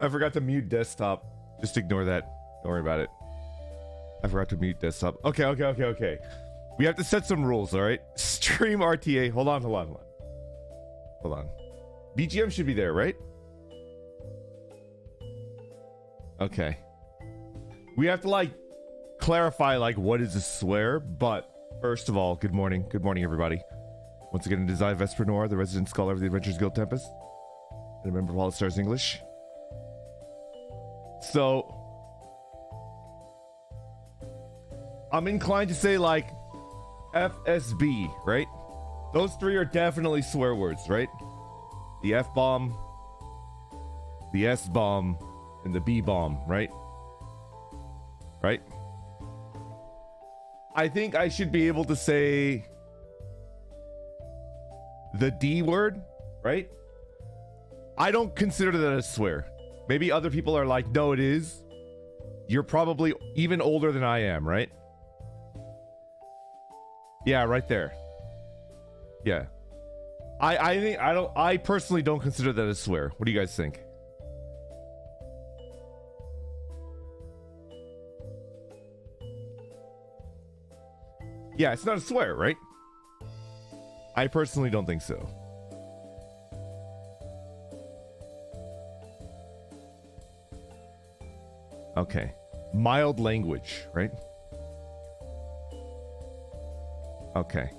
I forgot to mute desktop. Just ignore that. Don't worry about it. I forgot to mute desktop. Okay. We have to set some rules, all right? Stream RTA. Hold on. BGM should be there, right? Okay. We have to, like, clarify, like, what is a swear, but first of all, good morning. Good morning, everybody. Once again, it is I, Vesper Noir, the resident scholar of the Adventures Guild Tempus, and a member of HOLOSTARS English. So, I'm inclined to say, like, FSB, right? Those three are definitely swear words, right? The F-bomb, the S-bomb, and the B-bomb, right? Right? I think I should be able to say the D word, right? I don't consider that a swear. Maybe other people are like, no, it is. You're probably even older than I am, right? Yeah, right there. Yeah. I personally don't consider that a swear. What do you guys think? Yeah, it's not a swear, right? I personally don't think so. Okay. Mild language, right? Okay.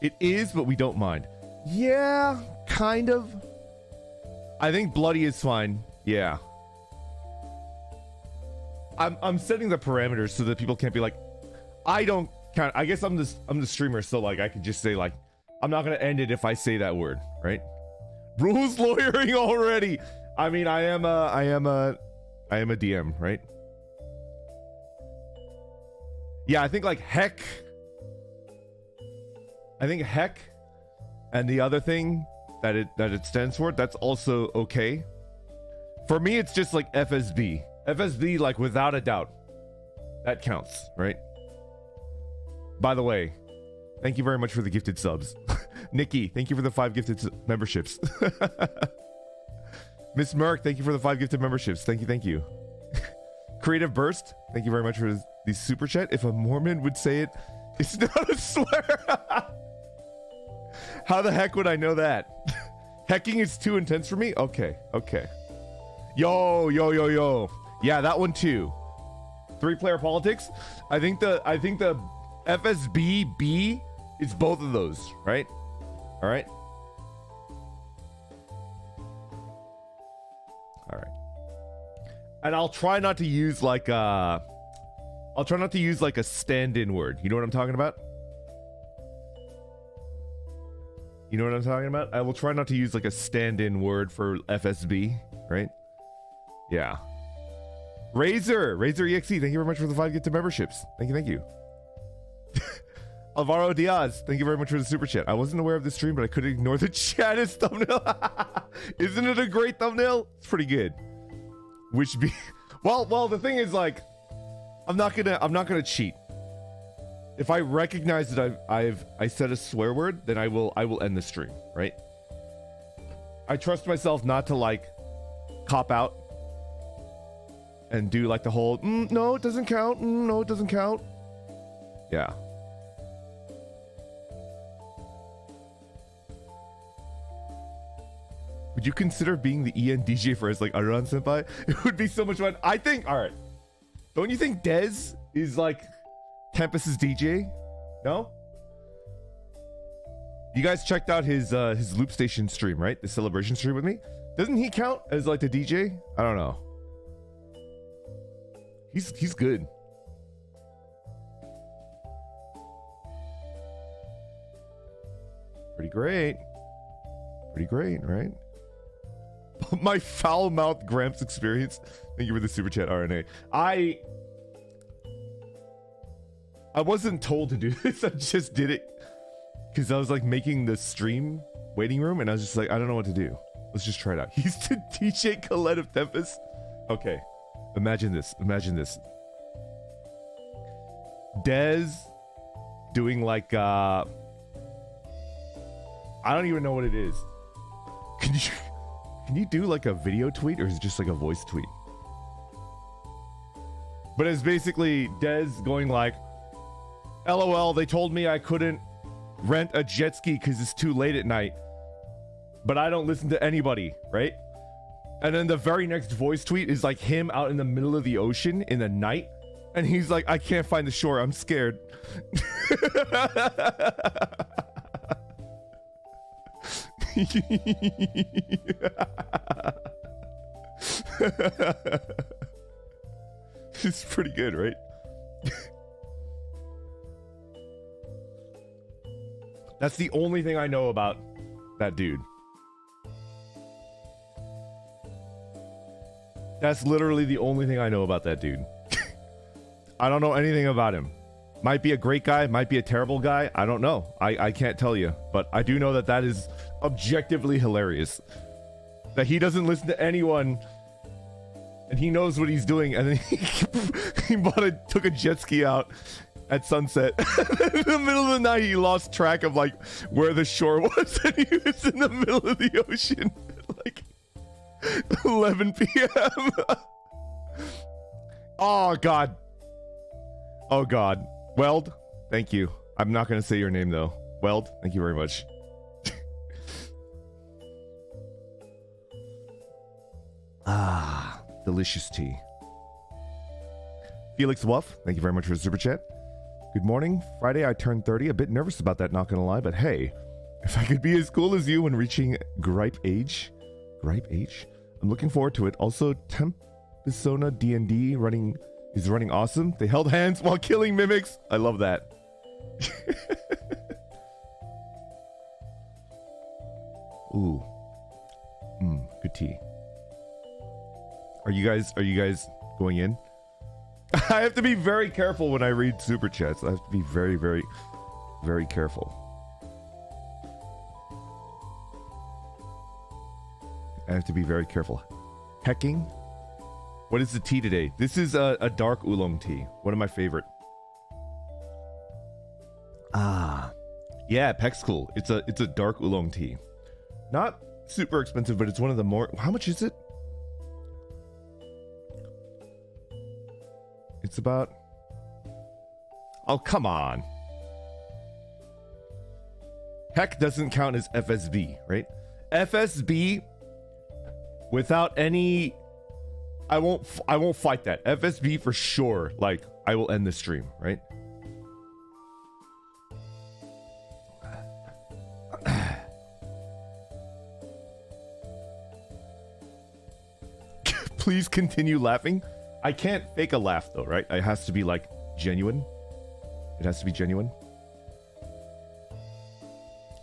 It is, but we don't mind. Yeah, kind of. I think bloody is fine. Yeah. I'm setting the parameters so that people can't be like, I don't count. I guess I'm the streamer, so like I could just say like, I'm not gonna end it if I say that word, right? Rules lawyering already. I mean, I am a DM, right? Yeah, I think like heck. I think heck, and the other thing that it stands for, that's also okay. For me, it's just like FSB. FSB, like, without a doubt. That counts, right? By the way, thank you very much for the gifted subs. Nikki, thank you for the 5 gifted memberships. Miss Merck, thank you for the 5 gifted memberships. Thank you. Creative Burst, thank you very much for the super chat. If a Mormon would say it, it's not a swear. How the heck would I know that? Hecking is too intense for me? Okay. Yo. Yeah, that one too. 3-player politics. I think the FSB is both of those, right? All right. And I'll try not to use like a stand-in word. You know what I'm talking about? I will try not to use like a stand-in word for FSB, right? Yeah. Razor EXE, thank you very much for the 5 gifted memberships. Thank you. Alvaro Diaz, thank you very much for the super chat. I wasn't aware of the stream, but I couldn't ignore the chat as thumbnail. Isn't it a great thumbnail? It's pretty good. Which be well, the thing is, like, I'm not gonna cheat. If I recognize that I said a swear word, then I will end the stream, right? I trust myself not to like cop out and do like the whole no, it doesn't count. No, it doesn't count. Yeah. Would you consider being the EN DJ for us, like Aran Senpai? It would be so much fun. I think, all right. Don't you think Dez is like Tempus's DJ? No? You guys checked out his Loop Station stream, right? The celebration stream with me? Doesn't he count as like the DJ? I don't know. He's good. Pretty great, right? My foul-mouthed Gramps experience. Thank you for the super chat, RNA. I wasn't told to do this. I just did it because I was like making the stream waiting room, and I was just like, I don't know what to do. Let's just try it out. He's the DJ Colette of Tempus. Okay, imagine this. Dez doing like I don't even know what it is. Can you do like a video tweet, or is it just like a voice tweet? But it's basically Des going like, LOL, they told me I couldn't rent a jet ski because it's too late at night. But I don't listen to anybody, right? And then the very next voice tweet is like him out in the middle of the ocean in the night. And he's like, I can't find the shore. I'm scared. It's pretty good, right? That's the only thing I know about that dude. That's literally the only thing I know about that dude. I don't know anything about him. Might be a great guy, might be a terrible guy. I don't know. I can't tell you. But I do know that that is objectively hilarious. That he doesn't listen to anyone. And he knows what he's doing. And then he took a jet ski out at sunset. In the middle of the night, he lost track of like where the shore was. And he was in the middle of the ocean. Like 11 p.m. Oh, God. Oh, God. Weld, thank you. I'm not going to say your name, though. Weld, thank you very much. Ah, delicious tea. Felix Wuff, thank you very much for the super chat. Good morning. Friday, I turned 30. A bit nervous about that, not going to lie, but hey, if I could be as cool as you when reaching gripe age, I'm looking forward to it. Also, Tempusona D&D is running awesome. They held hands while killing mimics. I love that. Ooh. Good tea. Are you guys going in? I have to be very careful when I read super chats. I have to be very, very, very careful. I have to be very careful. Hecking? What is the tea today? This is a dark oolong tea. One of my favorite. Ah. Yeah, Peck's cool. It's a dark oolong tea. Not super expensive, but it's one of the more... How much is it? It's about... Oh, come on. Heck doesn't count as FSB, right? FSB... Without any... I won't fight that. FSB for sure. Like, I will end the stream, right? Please continue laughing. I can't fake a laugh though, right? It has to be like genuine. It has to be genuine.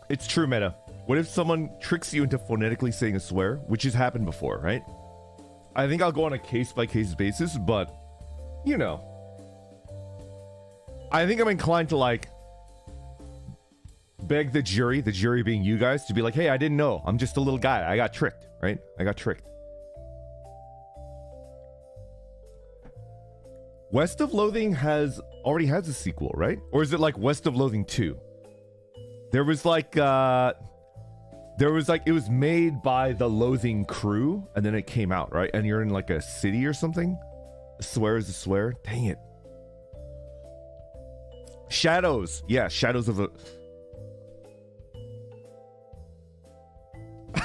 It's true, Meta. What if someone tricks you into phonetically saying a swear, which has happened before, right? I think I'll go on a case-by-case basis, but, you know. I think I'm inclined to, like, beg the jury being you guys, to be like, hey, I didn't know. I'm just a little guy. I got tricked, right? I got tricked. West of Loathing already has a sequel, right? Or is it like West of Loathing 2? There was like, it was made by the Loathing crew, and then it came out, right? And you're in like a city or something? A swear is a swear? Dang it. Shadows. Yeah, Shadows of a...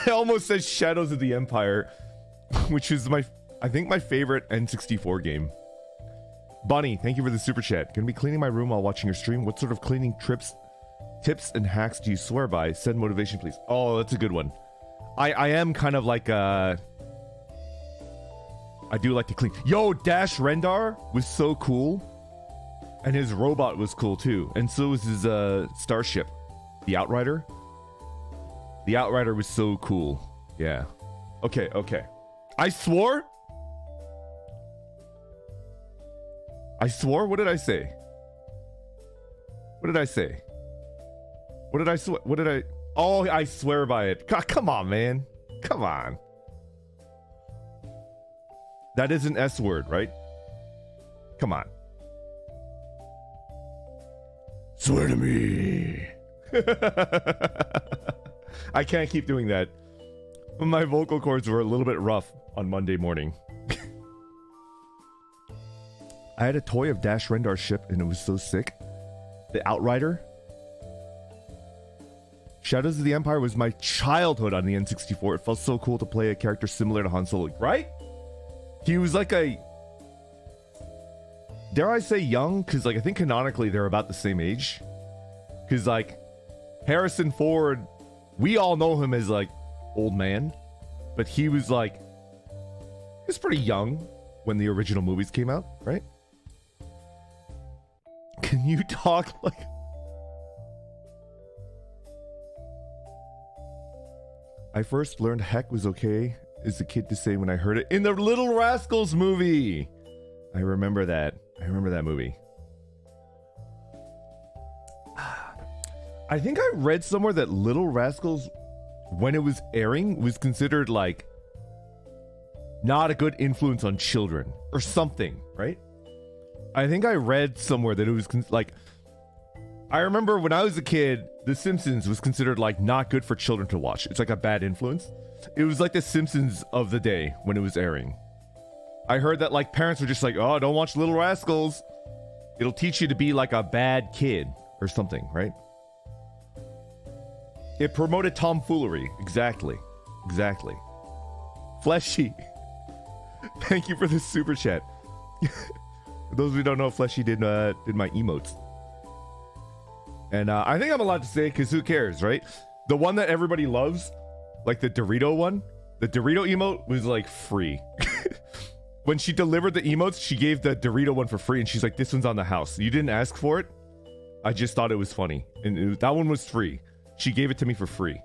I almost said Shadows of the Empire, which is I think my favorite N64 game. Bunny, thank you for the super chat. Gonna be cleaning my room while watching your stream. What sort of cleaning tips and hacks do you swear by? Send motivation, please. Oh, that's a good one. I am kind of like I do like to clean. Yo, Dash Rendar was so cool. And his robot was cool too. And so was his starship. The Outrider. The Outrider was so cool. Yeah. Okay. I swore? I swore? What did I say? What did I say? What did I swear? What did I... Oh, I swear by it. Come on, man. Come on. That is an S word, right? Come on. Swear to me. I can't keep doing that. My vocal cords were a little bit rough on Monday morning. I had a toy of Dash Rendar's ship and it was so sick. The Outrider. Shadows of the Empire was my childhood on the N64. It felt so cool to play a character similar to Han Solo, right? He was like a... Dare I say young? Because like I think canonically they're about the same age. Because like Harrison Ford, we all know him as like old man. But he was like... He was pretty young when the original movies came out, right? Can you talk like... I first learned heck was okay as a kid to say when I heard it in the Little Rascals movie. I remember that. I remember that movie. I think I read somewhere that Little Rascals, when it was airing, was considered like not a good influence on children or something, right? I think I read somewhere that it was like... I remember when I was a kid, The Simpsons was considered like not good for children to watch. It's like a bad influence. It was like The Simpsons of the day when it was airing. I heard that like parents were just like, oh, don't watch Little Rascals. It'll teach you to be like a bad kid or something, right? It promoted tomfoolery. Exactly. Exactly. Fleshy. Thank you for the super chat. For those who don't know, Fleshy did my emotes. And I think I'm allowed to say it because who cares, right? The one that everybody loves, like the Dorito one, the Dorito emote was like free. When she delivered the emotes, she gave the Dorito one for free and she's like, this one's on the house. You didn't ask for it. I just thought it was funny. And that one was free. She gave it to me for free.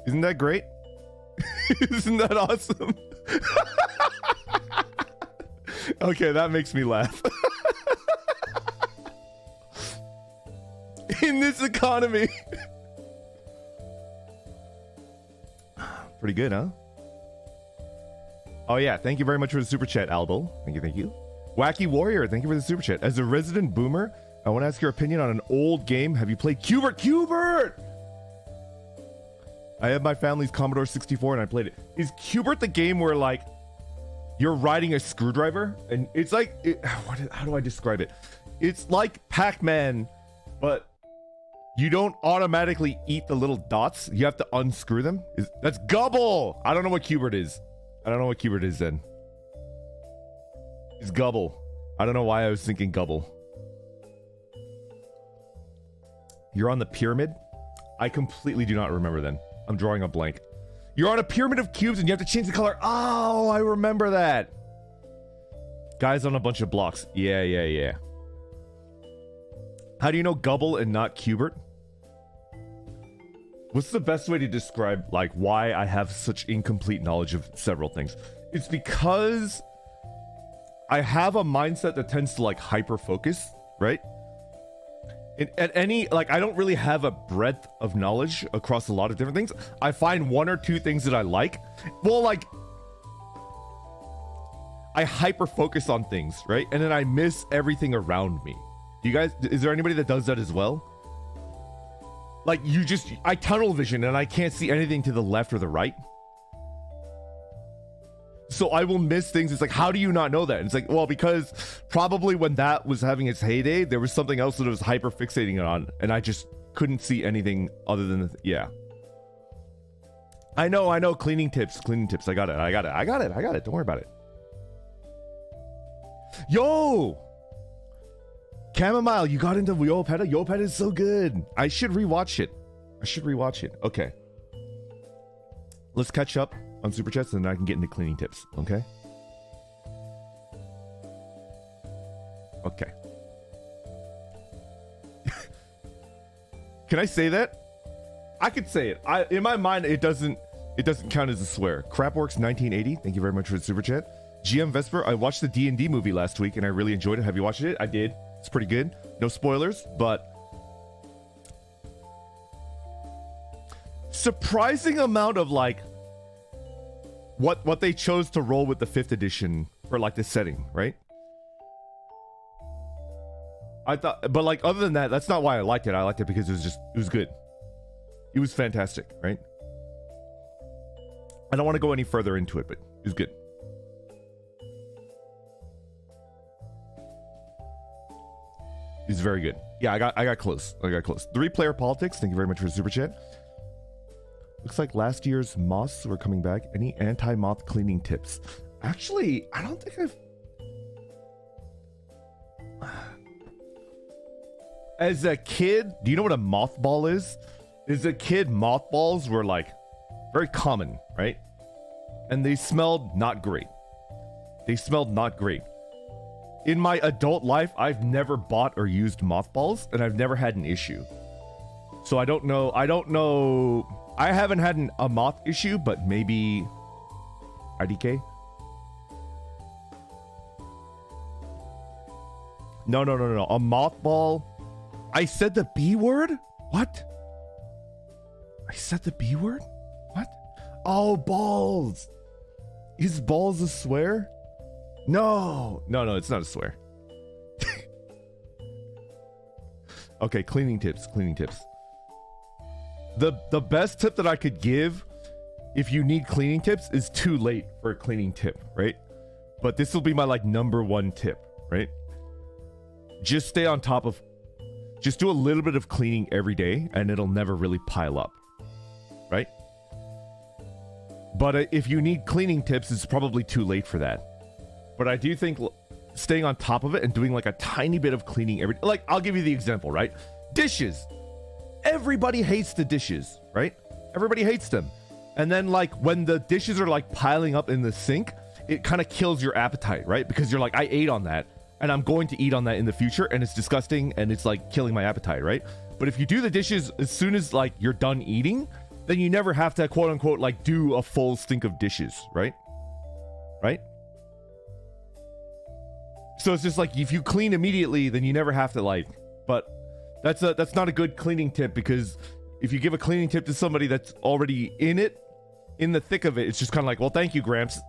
Isn't that great? Isn't that awesome? Okay, that makes me laugh. In this economy. Pretty good, huh? Oh yeah, thank you very much for the super chat, Albo. Thank you, thank you. Wacky Warrior, thank you for the super chat. As a resident boomer, I want to ask your opinion on an old game. Have you played Qbert? Qbert! I have my family's Commodore 64 and I played it. Is Qbert the game where like you're riding a screwdriver and it's like how do I describe it? It's like Pac-Man, but you don't automatically eat the little dots. You have to unscrew them. That's Gubble. I don't know what Qbert is. I don't know what Qbert is then. It's Gubble. I don't know why I was thinking Gubble. You're on the pyramid? I completely do not remember then. I'm drawing a blank. You're on a pyramid of cubes and you have to change the color. Oh, I remember that. Guys on a bunch of blocks. Yeah. How do you know Gubble and not Qbert? What's the best way to describe like why I have such incomplete knowledge of several things? It's because I have a mindset that tends to like hyper focus, right? At any, like, I don't really have a breadth of knowledge across a lot of different things. I find one or two things that I like. Well, like, I hyper focus on things, right? And then I miss everything around me. You guys, is there anybody that does that as well? Like, I tunnel vision and I can't see anything to the left or the right. So I will miss things. It's like, how do you not know that? And it's like, well, because probably when that was having its heyday, there was something else that I was hyper fixating it on, and I just couldn't see anything other than yeah. I know. Cleaning tips. I got it. Don't worry about it. Yo, Chamomile, you got into Yopeta. Yopeta is so good. I should rewatch it. Okay. Let's catch up on super chats and then I can get into cleaning tips. Okay. Can I say that? I could say it. In my mind, it doesn't count as a swear. Crapworks 1980. Thank you very much for the super chat. GM Vesper. I watched the D&D movie last week and I really enjoyed it. Have you watched it? I did. It's pretty good. No spoilers, but surprising amount of like what they chose to roll with the 5th edition for like the setting, right? I thought, but like other than that, that's not why I liked it. I liked it because it was good. It was fantastic, right? I don't want to go any further into it, but it was good. It was very good. Yeah, I got close. I got close. 3-player politics. Thank you very much for the super chat. Looks like last year's moths were coming back. Any anti-moth cleaning tips? Actually, I don't think I've... As a kid, do you know what a mothball is? As a kid, mothballs were like very common, right? And they smelled not great. They smelled not great. In my adult life, I've never bought or used mothballs, and I've never had an issue. So I don't know. I haven't had a moth issue, but maybe IDK? No. A mothball. I said the B word? What? I said the B word? What? Oh, balls. Is balls a swear? No, it's not a swear. Okay, cleaning tips. The best tip that I could give if you need cleaning tips is too late for a cleaning tip, right? But this will be my like number one tip, right? Just stay on top of, just do a little bit of cleaning every day and it'll never really pile up, right? But if you need cleaning tips, it's probably too late for that. But I do think staying on top of it and doing like a tiny bit of cleaning every, like I'll give you the example, right? Dishes. Everybody hates the dishes, right? Everybody hates them. And then like when the dishes are like piling up in the sink, it kind of kills your appetite, right? Because you're like, I ate on that and I'm going to eat on that in the future and it's disgusting and it's like killing my appetite, right? But if you do the dishes as soon as like you're done eating, then you never have to quote unquote like do a full stink of dishes, right? Right? So it's just like if you clean immediately, then you never have to like, but that's not a good cleaning tip, because if you give a cleaning tip to somebody that's already in the thick of it, it's just kind of like, well, thank you, Gramps.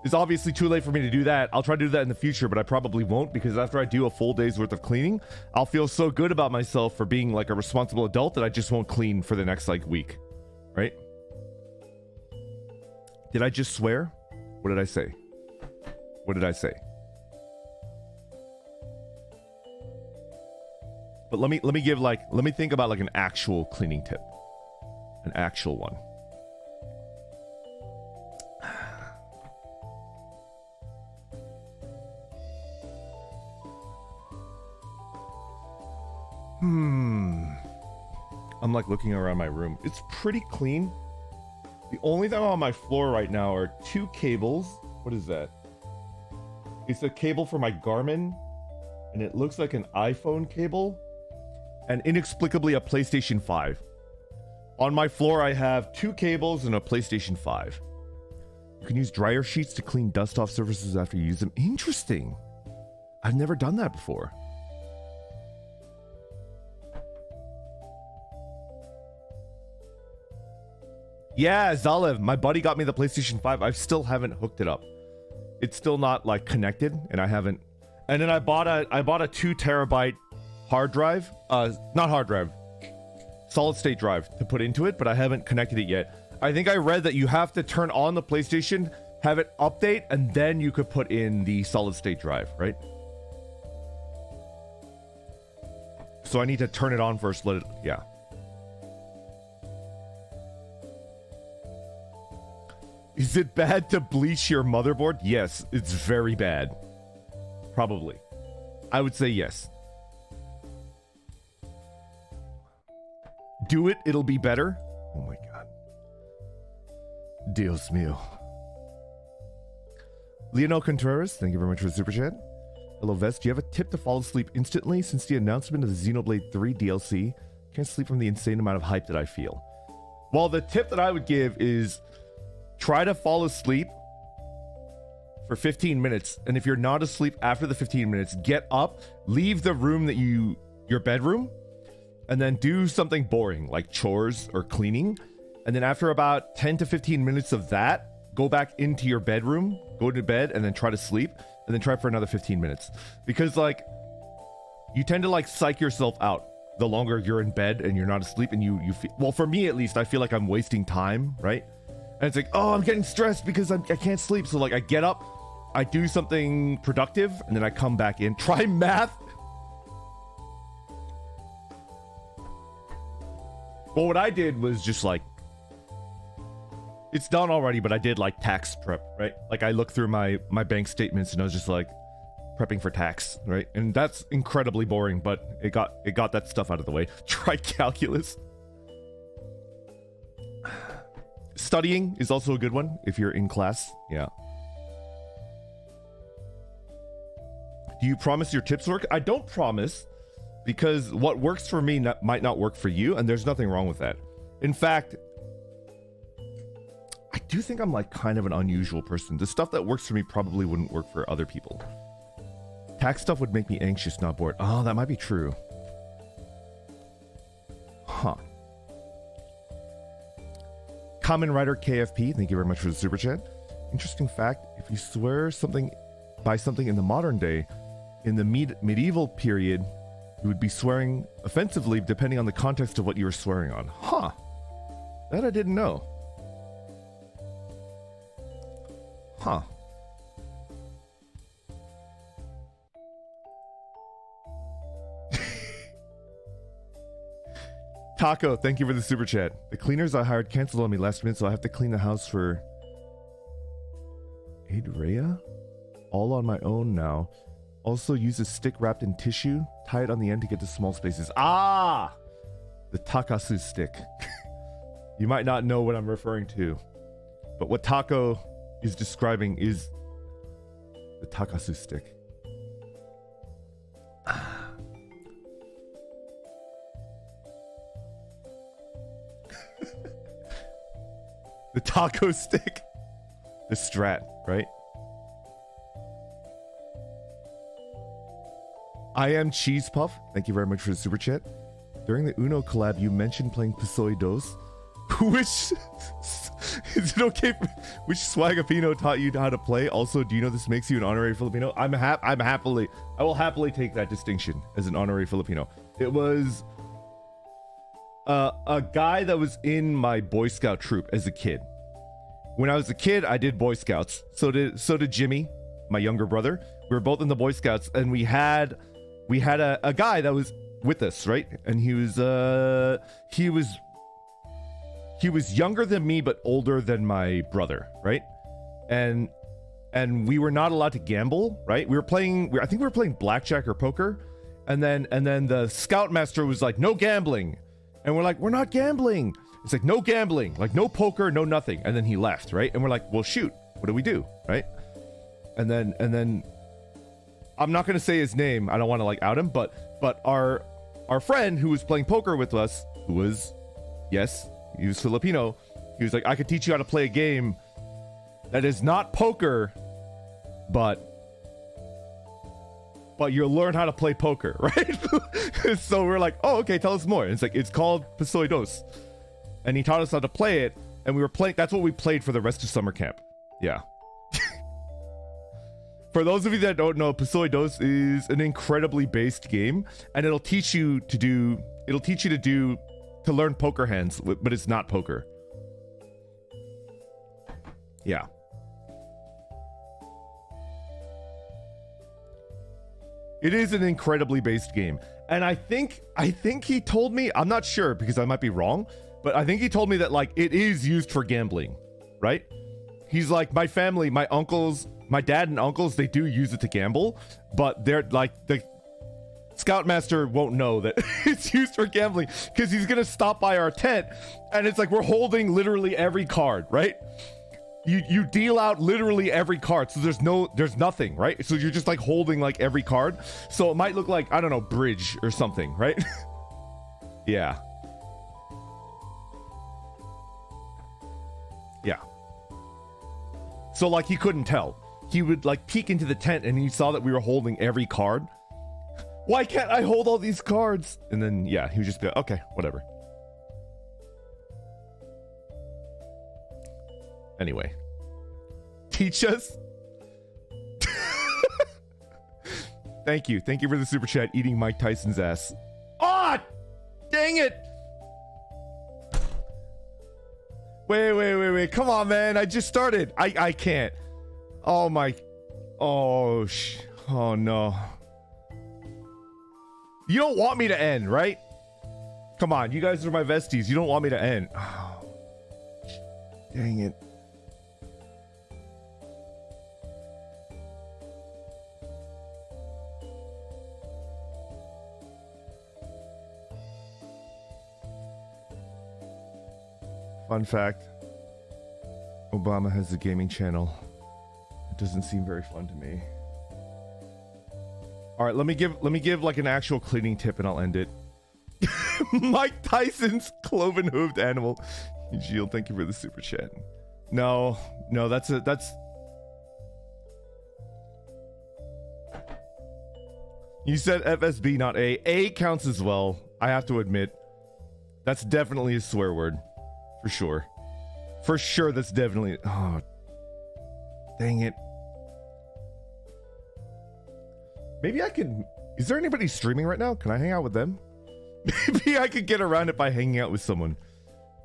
It's obviously too late for me to do that. I'll try to do that in the future, but I probably won't, because after I do a full day's worth of cleaning, I'll feel so good about myself for being like a responsible adult that I just won't clean for the next like week, right? Did I just swear? What did I say? What did I say? But let me think about like an actual cleaning tip. An actual one. I'm like looking around my room. It's pretty clean. The only thing on my floor right now are 2 cables. What is that? It's a cable for my Garmin, and it looks like an iPhone cable, and inexplicably a PlayStation 5. On my floor, I have 2 cables and a PlayStation 5. You can use dryer sheets to clean dust off surfaces after you use them. Interesting. I've never done that before. Yeah, Zalev, my buddy got me the PlayStation 5. I still haven't hooked it up. It's still not like connected, and I haven't. And then I bought a 2 terabyte hard drive, not hard drive, solid state drive to put into it, but I haven't connected it yet. I think I read that you have to turn on the PlayStation, have it update, and then you could put in the solid state drive, right? So I need to turn it on first, let it, yeah. Is it bad to bleach your motherboard? Yes, it's very bad. Probably. I would say yes. Do it, it'll be better. Oh my god. Dios mío. Leonel Contreras, thank you very much for the super chat. Hello, Vest. Do you have a tip to fall asleep instantly since the announcement of the Xenoblade 3 DLC? Can't sleep from the insane amount of hype that I feel. Well, the tip that I would give is try to fall asleep for 15 minutes. And if you're not asleep after the 15 minutes, get up, leave the room that your bedroom, and then do something boring like chores or cleaning. And then after about 10 to 15 minutes of that, go back into your bedroom, go to bed, and then try to sleep, and then try for another 15 minutes. Because like you tend to like psych yourself out the longer you're in bed and you're not asleep, and you feel, well, for me at least, I feel like I'm wasting time, right? And it's like, oh, I'm getting stressed because I can't sleep. So like I get up, I do something productive, and then I come back in, try math. Well, what I did was just like, it's done already, but I did like tax prep, right? Like I looked through my bank statements and I was just like prepping for tax, right? And that's incredibly boring, but it got that stuff out of the way. Try calculus. Studying is also a good one if you're in class. Yeah. Do you promise your tips work? I don't promise, because what works for me might not work for you, and there's nothing wrong with that. In fact, I do think I'm like kind of an unusual person. The stuff that works for me probably wouldn't work for other people. Tax stuff would make me anxious, not bored. Oh, that might be true. Huh. Common Writer KFP, thank you very much for the super chat. Interesting fact, if you swear something by something in the modern day, in the medieval period, you would be swearing offensively depending on the context of what you were swearing on. Huh. That I didn't know. Huh. Taco, thank you for the super chat. The cleaners I hired canceled on me last minute, so I have to clean the house for Adrea? All on my own now. Also use a stick wrapped in tissue, tie it on the end to get to small spaces. Ah! The Takasu stick. You might not know what I'm referring to, but what Taco is describing is the Takasu stick. The taco stick. The strat, right? I am Cheese Puff. Thank you very much for the super chat. During the Uno collab, you mentioned playing Pasoi Dos. Which is it okay? Which Swagapino taught you how to play? Also, do you know this makes you an honorary Filipino? I will happily take that distinction as an honorary Filipino. It was a guy that was in my Boy Scout troop as a kid. When I was a kid, I did Boy Scouts. So did Jimmy, my younger brother. We were both in the Boy Scouts, and we had a guy that was with us, right? And he was younger than me but older than my brother, right? And we were not allowed to gamble, right? I think we were playing blackjack or poker, and then the scoutmaster was like, no gambling. And we're like, we're not gambling. It's like, no gambling, like no poker, no nothing. And then he left, right? And we're like, well, shoot, what do we do, right? And then I'm not gonna say his name. I don't want to like out him, but our friend who was playing poker with us, who was, yes, he was Filipino. He was like, I could teach you how to play a game that is not poker, but you'll learn how to play poker, right? So we're like, oh, okay, tell us more. And it's like, it's called Pasoi Dos. And he taught us how to play it, and we were playing, that's what we played for the rest of summer camp. Yeah. For those of you that don't know, Pasoi Dos is an incredibly based game, and it'll teach you to learn poker hands, but it's not poker. Yeah. It is an incredibly based game. And I think he told me, I'm not sure because I might be wrong, but I think he told me that like it is used for gambling, right? He's like, my family, my uncles, my dad and uncles, they do use it to gamble, but they're like, the Scoutmaster won't know that it's used for gambling because he's gonna stop by our tent and it's like we're holding literally every card, right? You deal out literally every card, so there's nothing, right? So you're just like holding like every card, so it might look like, I don't know, bridge or something, right? Yeah. Yeah. So like he couldn't tell. He would like peek into the tent and he saw that we were holding every card. Why can't I hold all these cards? And then, yeah, he would just be like, okay, whatever. Anyway. Teach us? Thank you. Thank you for the super chat. Eating Mike Tyson's ass. Ah! Dang it! Wait. Come on, man. I just started. I can't. Oh, my. Oh, oh, no. You don't want me to end, right? Come on. You guys are my vesties. You don't want me to end. Oh, dang it. Fun fact. Obama has a gaming channel. It doesn't seem very fun to me. All right, let me give like an actual cleaning tip and I'll end it. Mike Tyson's cloven hooved animal. Jill, thank you for the super chat. No, that's. You said FSB, not A. A counts as well. I have to admit, that's definitely a swear word, for sure. For sure, that's definitely. Oh, dang it. Maybe I can. Is there anybody streaming right now? Can I hang out with them? Maybe I could get around it by hanging out with someone.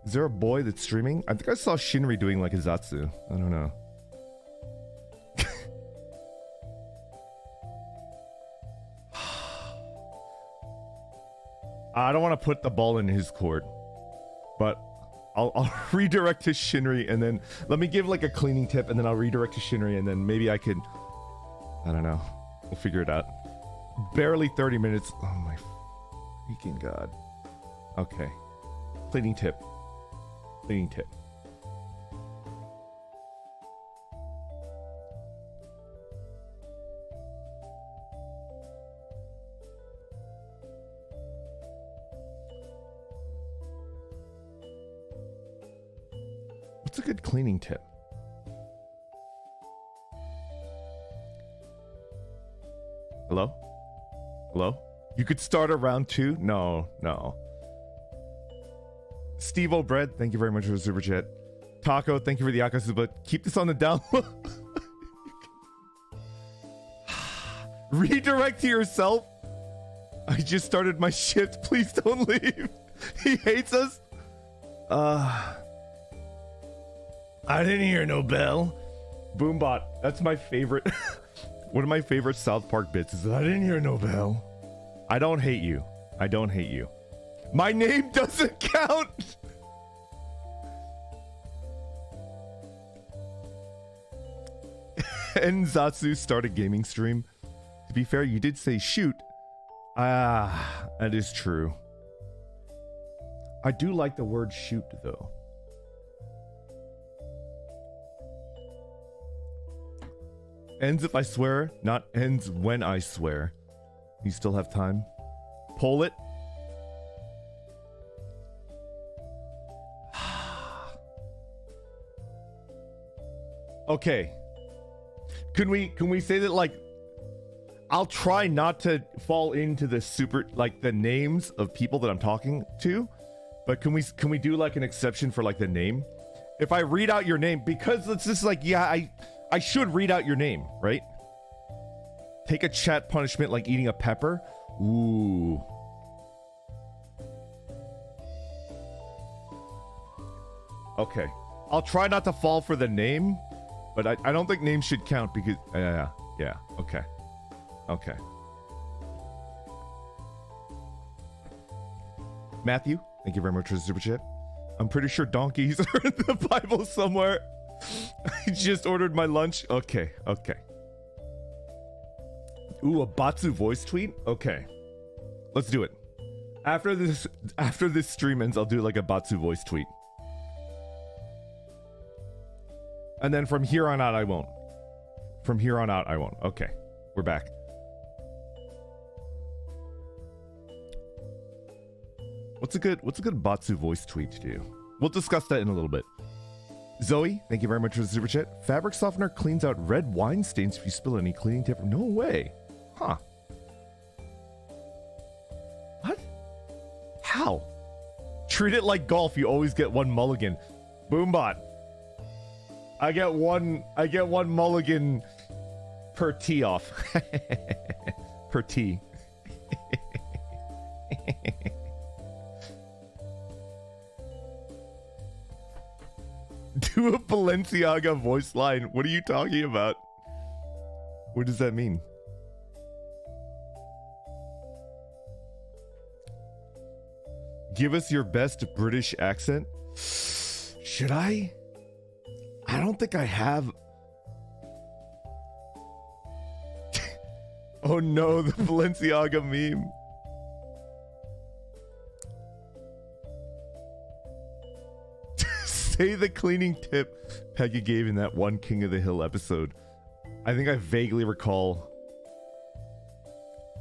Is there a boy that's streaming? I think I saw Shinri doing like a Zatsu. I don't know. I don't want to put the ball in his court, but I'll redirect to Shinri and then let me give like a cleaning tip and then I'll redirect to Shinri and then maybe I could. I don't know. We'll figure it out. Barely 30 minutes. Oh my freaking god. Okay. Cleaning tip. Cleaning tip. What's a good cleaning tip? Hello? Hello? You could start a round 2? No. Steve O'Bread, thank you very much for the super chat. Taco, thank you for the Akasu, but keep this on the down low. Redirect to yourself. I just started my shift. Please don't leave. He hates us. I didn't hear no bell. Boombot, that's my favorite. One of my favorite South Park bits is I didn't hear no bell. I don't hate you. I don't hate you. My name doesn't count. And Zatsu start a gaming stream. To be fair, you did say shoot. Ah, that is true. I do like the word shoot though. Ends if I swear, not ends when I swear. You still have time. Pull it. Okay. Can we say that like I'll try not to fall into the super like the names of people that I'm talking to, but can we do like an exception for like the name? If I read out your name, because it's just like I should read out your name, right? Take a chat punishment like eating a pepper. Ooh. Okay. I'll try not to fall for the name, but I don't think names should count because yeah. Okay. Matthew, thank you very much for the super chat. I'm pretty sure donkeys are in the Bible somewhere. I just ordered my lunch. Okay. Ooh, a Batsu voice tweet? Okay. Let's do it. After this stream ends, I'll do like a Batsu voice tweet. And then from here on out, I won't. Okay. We're back. What's a good Batsu voice tweet to do? We'll discuss that in a little bit. Zoe, thank you very much for the super chat. Fabric softener cleans out red wine stains if you spill any. Cleaning tip. No way. Huh. What? How? Treat it like golf. You always get one mulligan. Boombot. I get one mulligan per tee off. per tea. Do a Balenciaga voice line. What are you talking about? What does that mean? Give us your best British accent. Should I? I don't think I have. Oh no, the Balenciaga meme. Say the cleaning tip Peggy gave in that one King of the Hill episode. I think I vaguely recall.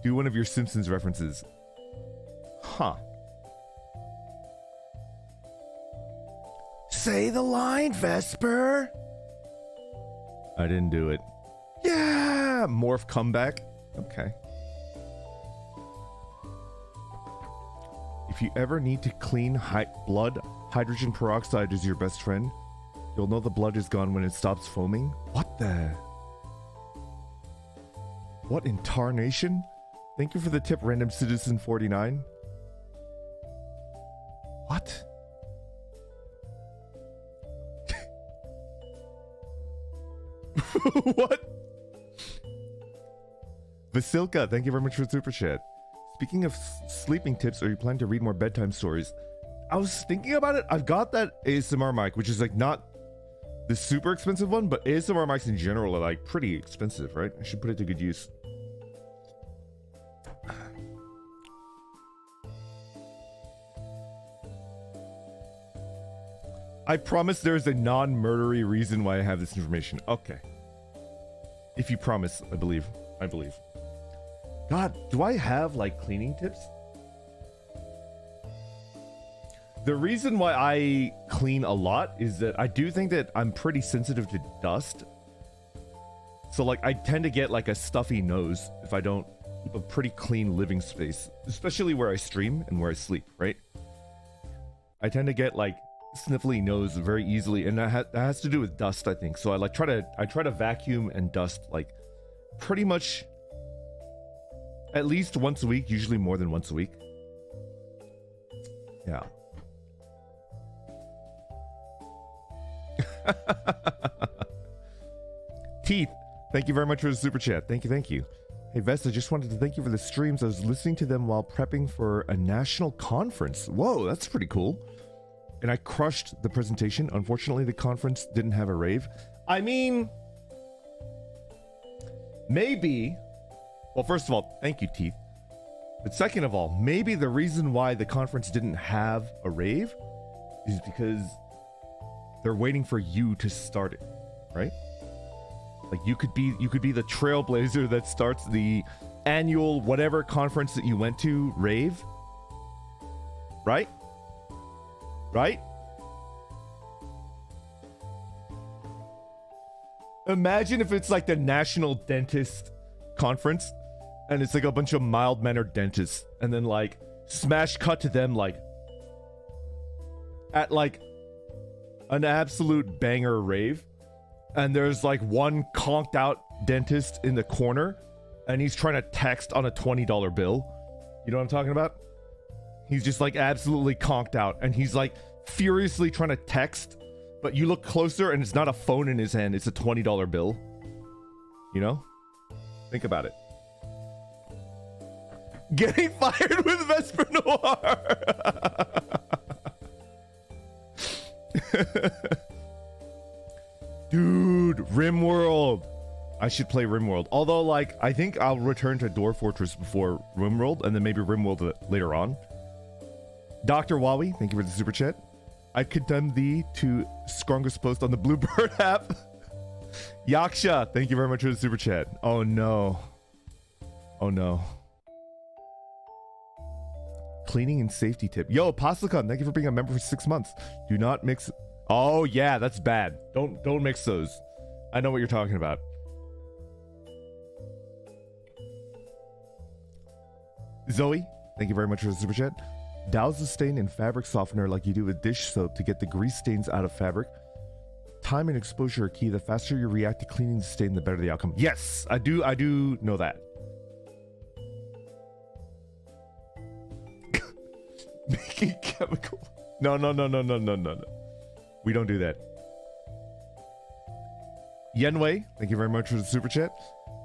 Do one of your Simpsons references. Huh. Say the line, Vesper. I didn't do it. Yeah, morph comeback. Okay. If you ever need to clean blood, hydrogen peroxide is your best friend. You'll know the blood is gone when it stops foaming. What the? What in tarnation? Thank you for the tip, Random Citizen 49. What? What? Vasilka, thank you very much for the super chat. Speaking of sleeping tips, are you planning to read more bedtime stories? I was thinking about it. I've got that ASMR mic, which is like not the super expensive one, but ASMR mics in general are like pretty expensive, right? I should put it to good use. I promise there's a non-murdery reason why I have this information. Okay. If you promise, I believe. I believe. God, do I have like cleaning tips? The reason why I clean a lot is that I do think that I'm pretty sensitive to dust. So like I tend to get like a stuffy nose if I don't keep a pretty clean living space, especially where I stream and where I sleep, right? I tend to get like sniffly nose very easily, and that has to do with dust, I think. So I try to vacuum and dust like pretty much at least once a week, usually more than once a week. Yeah. Teeth, thank you very much for the super chat. Thank you. Hey Vest, I just wanted to thank you for the streams. I was listening to them while prepping for a national conference. Whoa, that's pretty cool. And I crushed the presentation. Unfortunately, the conference didn't have a rave. I mean, maybe. Well, first of all, thank you, Teeth. But second of all, maybe the reason why the conference didn't have a rave is because they're waiting for you to start it, right? Like you could be the trailblazer that starts the annual whatever conference that you went to rave, right? Right? Imagine if it's like the National Dentist Conference and it's like a bunch of mild-mannered dentists, and then like smash cut to them like at like an absolute banger rave, and there's like one conked out dentist in the corner and he's trying to text on a $20 bill. You know what I'm talking about? He's just like absolutely conked out and he's like furiously trying to text, but you look closer and it's not a phone in his hand, it's a $20 bill. You know? Think about it. Getting fired with Vesper Noir. Dude, RimWorld. I should play RimWorld. Although, like, I think I'll return to Dwarf Fortress before RimWorld, and then maybe RimWorld later on. Dr. Wawi, thank you for the super chat. I condemn thee to strongest post on the Bluebird app. Yaksha, thank you very much for the super chat. Oh no. Oh no. Cleaning and safety tip. Yo, Apostlecon, thank you for being a member for 6 months. Do not mix. Oh yeah, that's bad. Don't mix those. I know what you're talking about. Zoe, thank you very much for the super chat. Douse the stain in fabric softener like you do with dish soap to get the grease stains out of fabric. Time and exposure are key. The faster you react to cleaning the stain, the better the outcome. Yes, I do know that. Making chemical. No. We don't do that. Yenwei, thank you very much for the super chat.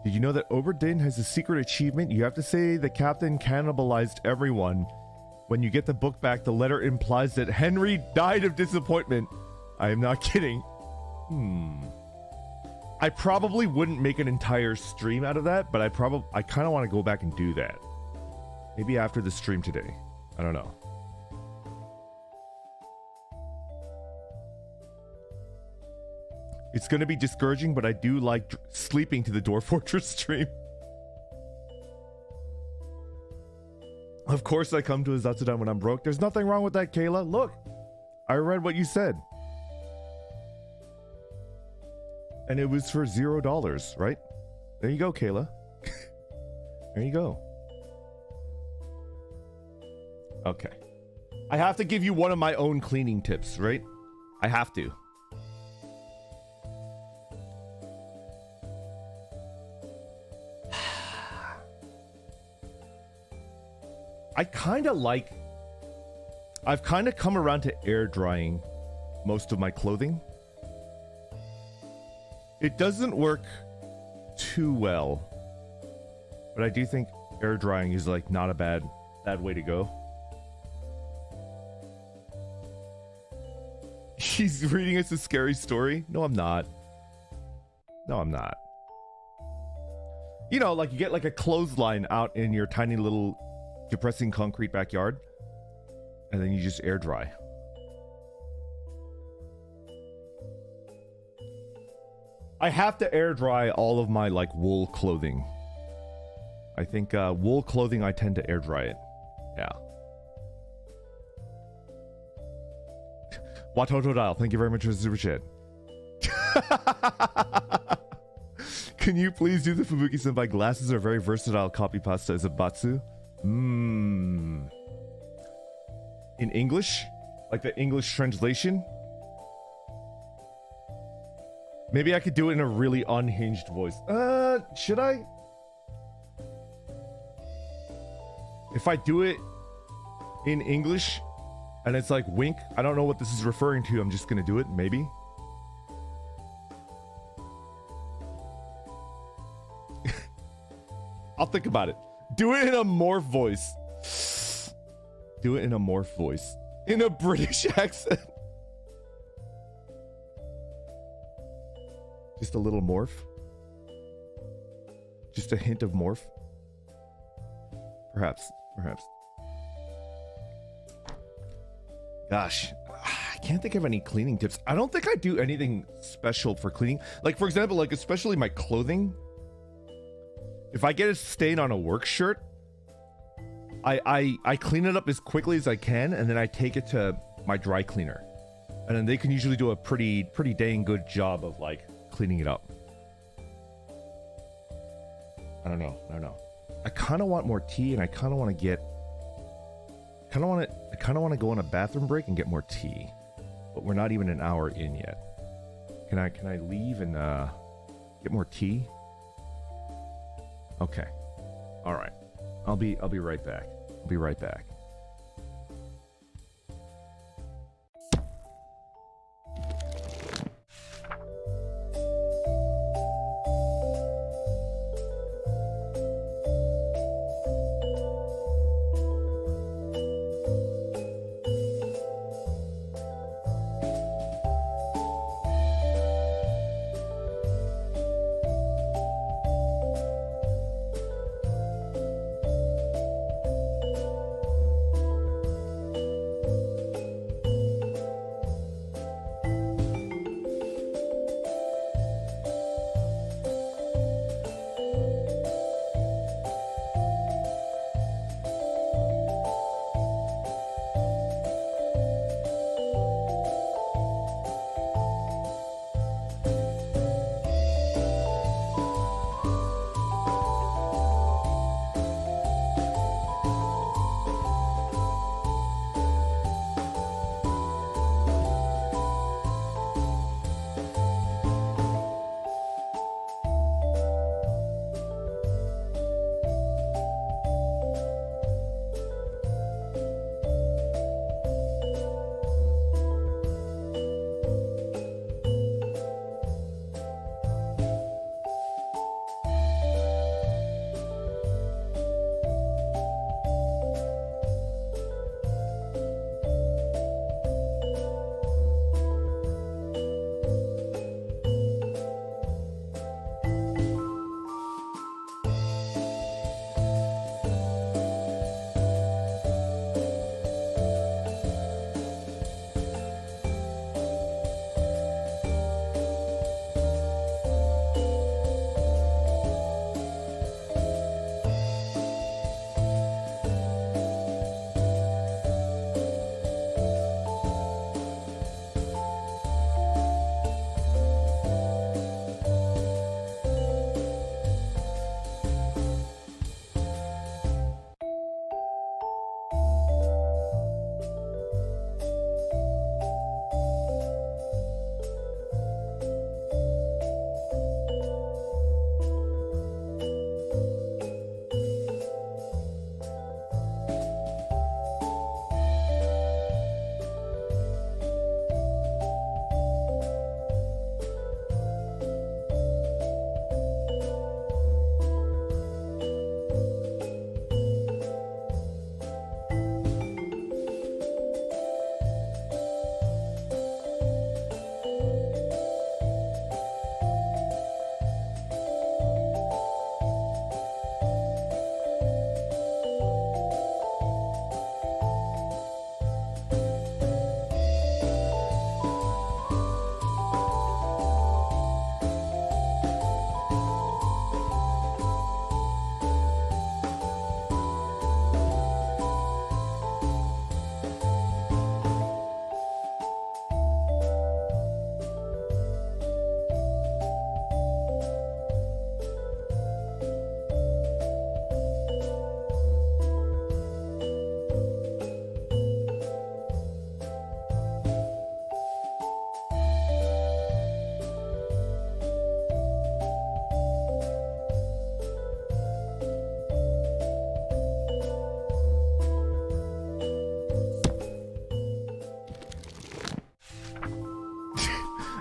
Did you know that Oberdin has a secret achievement? You have to say the captain cannibalized everyone. When you get the book back, the letter implies that Henry died of disappointment. I am not kidding. I probably wouldn't make an entire stream out of that, but I kind of want to go back and do that. Maybe after the stream today. I don't know. It's going to be discouraging, but I do like sleeping to the Dwarf Fortress stream. Of course I come to a Zatsudan when I'm broke. There's nothing wrong with that, Kayla. Look, I read what you said. And it was for $0, right? There you go, Kayla. There you go. Okay. I have to give you one of my own cleaning tips, right? I have to. I kind of like... I've kind of come around to air drying most of my clothing. It doesn't work too well, but I do think air drying is like not a bad way to go. He's reading us a scary story. No, I'm not. No, I'm not. You know, like you get like a clothesline out in your tiny little depressing concrete backyard, and then you just air dry. I have to air dry all of my like wool clothing. I think wool clothing, I tend to air dry it. Yeah. Watotodile, thank you very much for the super chat. Can you please do the Fubuki Senpai glasses are very versatile copy pasta as a batsu? In English? Like the English translation? Maybe I could do it in a really unhinged voice. Should I? If I do it in English and it's like wink, I don't know what this is referring to. I'm just gonna do it, maybe. I'll think about it. Do it in a morph voice. Do it in a morph voice. In a British accent. Just a little morph. Just a hint of morph. Perhaps. Gosh, I can't think of any cleaning tips. I don't think I do anything special for cleaning. Like, for example, like especially my clothing. If I get a stain on a work shirt, I clean it up as quickly as I can, and then I take it to my dry cleaner. And then they can usually do a pretty dang good job of like cleaning it up. I don't know. I kind of want more tea, and I kind of want to go on a bathroom break and get more tea. But we're not even an hour in yet. Can I leave and get more tea? Okay. All right. I'll be right back. I'll be right back.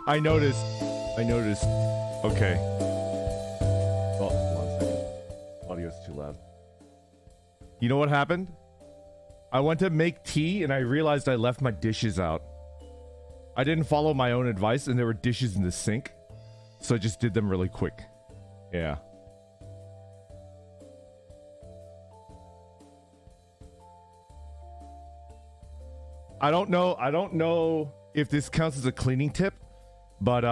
I noticed. I noticed. Okay. Oh, hold on a second. Audio's too loud. You know what happened? I went to make tea and I realized I left my dishes out. I didn't follow my own advice and there were dishes in the sink. So I just did them really quick. Yeah. I don't know if this counts as a cleaning tip, but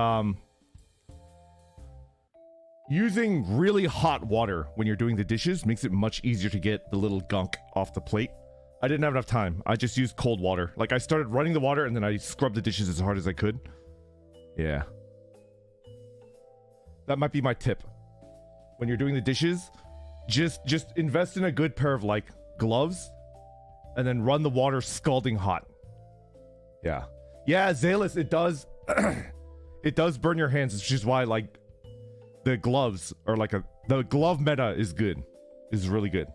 using really hot water when you're doing the dishes makes it much easier to get the little gunk off the plate. I didn't have enough time. I just used cold water. Like I started running the water and then I scrubbed the dishes as hard as I could. Yeah. That might be my tip. When you're doing the dishes, just invest in a good pair of like gloves and then run the water scalding hot. Yeah. Yeah, Zalis, it does it does burn your hands, which is why like the gloves are like the glove meta is good. Is really good.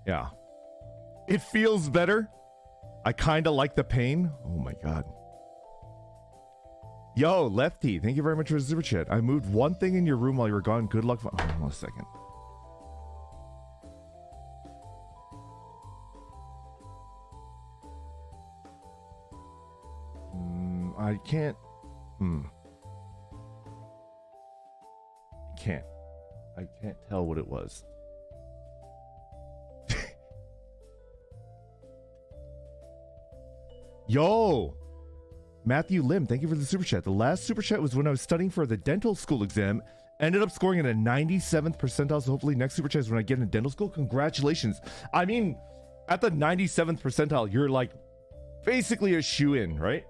Yeah. It feels better. I kind of like the pain. Oh my god. Yo, Lefty, thank you very much for the super chat. I moved one thing in your room while you were gone. Good luck. Hold on a second. I can't. I can't tell what it was. Yo, Matthew Lim, thank you for the super chat. The last super chat was when I was studying for the dental school exam. Ended up scoring in a 97th percentile. So hopefully next super chat is when I get into dental school. Congratulations. I mean, at the 97th percentile, you're like basically a shoe-in, right?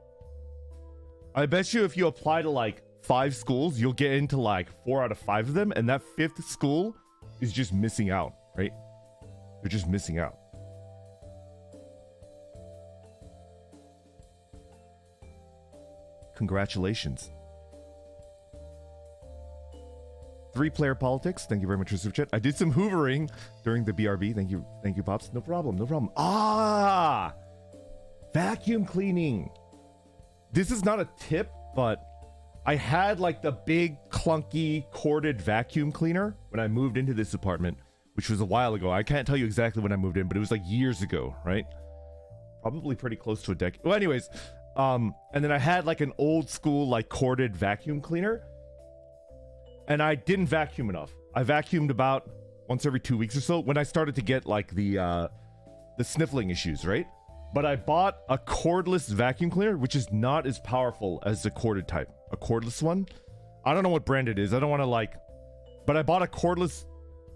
I bet you if you apply to like 5 schools, you'll get into like 4 out of 5 of them. And that 5th school is just missing out, right? They're just missing out. Congratulations. 3-player politics. Thank you very much for super chat. I did some hoovering during the BRB. Thank you, Pops. No problem, no problem. Ah, vacuum cleaning. This is not a tip, but I had like the big clunky corded vacuum cleaner when I moved into this apartment, which was a while ago. I can't tell you exactly when I moved in, but it was like years ago, right? Probably pretty close to a decade. Well, anyways. And then I had like an old school like corded vacuum cleaner and I didn't vacuum enough. I vacuumed about once every 2 weeks or so when I started to get like the sniffling issues, right? But I bought a cordless vacuum cleaner, which is not as powerful as the corded type. A cordless one. I don't know what brand it is. I don't want to like, but I bought a cordless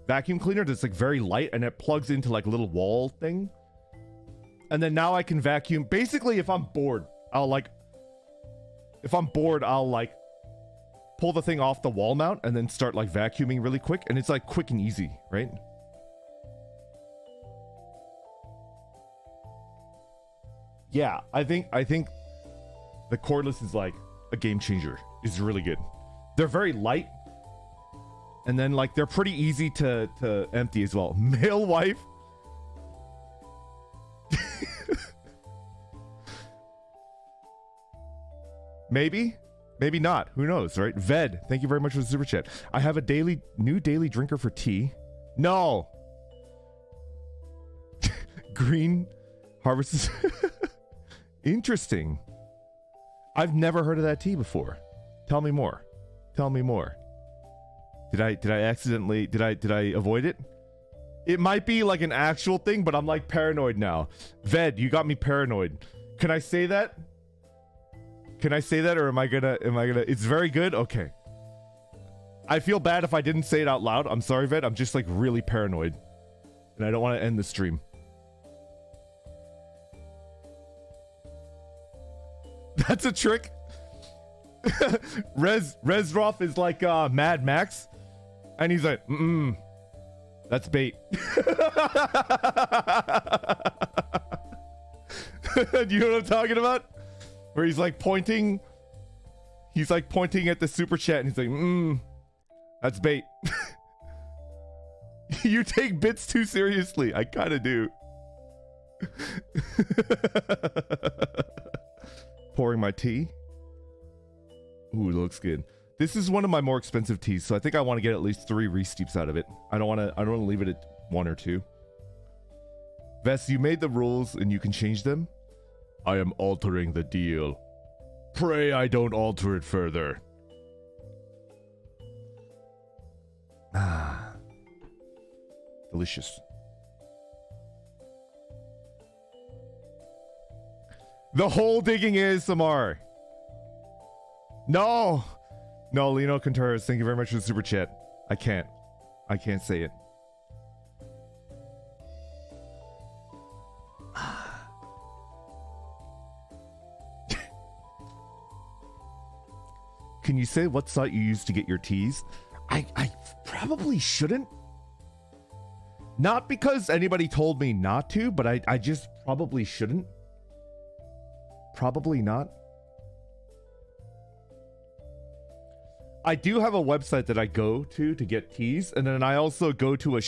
vacuum cleaner that's like very light and it plugs into like a little wall thing. And then now I can vacuum. Basically, if I'm bored, I'll pull the thing off the wall mount and then start like vacuuming really quick. And it's like quick and easy, right? Yeah, I think the cordless is like a game changer. It's really good. They're very light. And then like they're pretty easy to empty as well. Male wife. Maybe not. Who knows, right? Ved, thank you very much for the super chat. I have a new daily drinker for tea. No. Green harvest. Interesting. I've never heard of that tea before. Tell me more. Did I accidentally did I avoid it? It might be like an actual thing, but I'm like paranoid now. Ved, you got me paranoid. Can I say that? Or am I gonna it's very good? Okay. I feel bad if I didn't say it out loud. I'm sorry, Ved. I'm just like really paranoid. And I don't want to end the stream. That's a trick. Resroff is like Mad Max. And he's like, that's bait. Do you know what I'm talking about? Where he's like pointing at the super chat and he's like, that's bait. You take bits too seriously. I kind of do. Pouring my tea. Ooh, it looks good. This is one of my more expensive teas, so I think I want to get at least 3 re-steeps out of it. I don't want to leave it at 1 or 2. Ves, you made the rules and you can change them. I am altering the deal. Pray I don't alter it further. Ah. Delicious. The hole digging ASMR. No. No, Lino Contreras, thank you very much for the super chat. I can't say it. Can you say what site you use to get your teas? I probably shouldn't. Not because anybody told me not to, but I just probably shouldn't. Probably not. I do have a website that I go to get teas, and then I also go to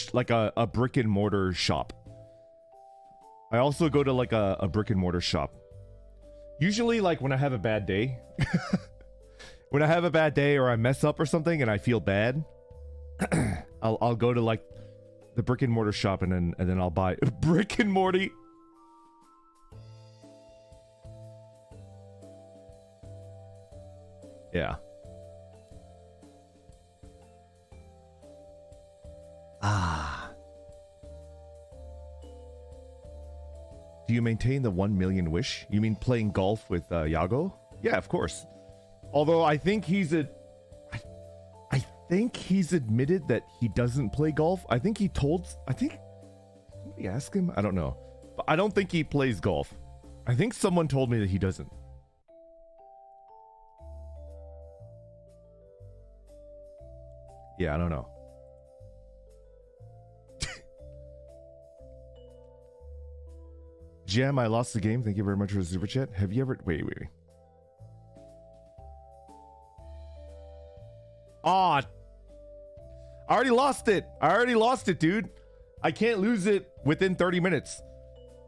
a brick and mortar shop. I also go to like a brick and mortar shop. Usually like when I have a bad day. When I have a bad day or I mess up or something and I feel bad, I'll go to like the brick and mortar shop and then I'll buy brick and morty. Yeah. Ah. Do you maintain the 1 million wish? You mean playing golf with Yago? Yeah, of course. Although I think I think he's admitted that he doesn't play golf. I think somebody asked him? I don't know. But I don't think he plays golf. I think someone told me that he doesn't. Yeah, I don't know. Jam, I lost the game. Thank you very much for the super chat. Have you ever... Wait. Aw. I already lost it, dude. I can't lose it within 30 minutes.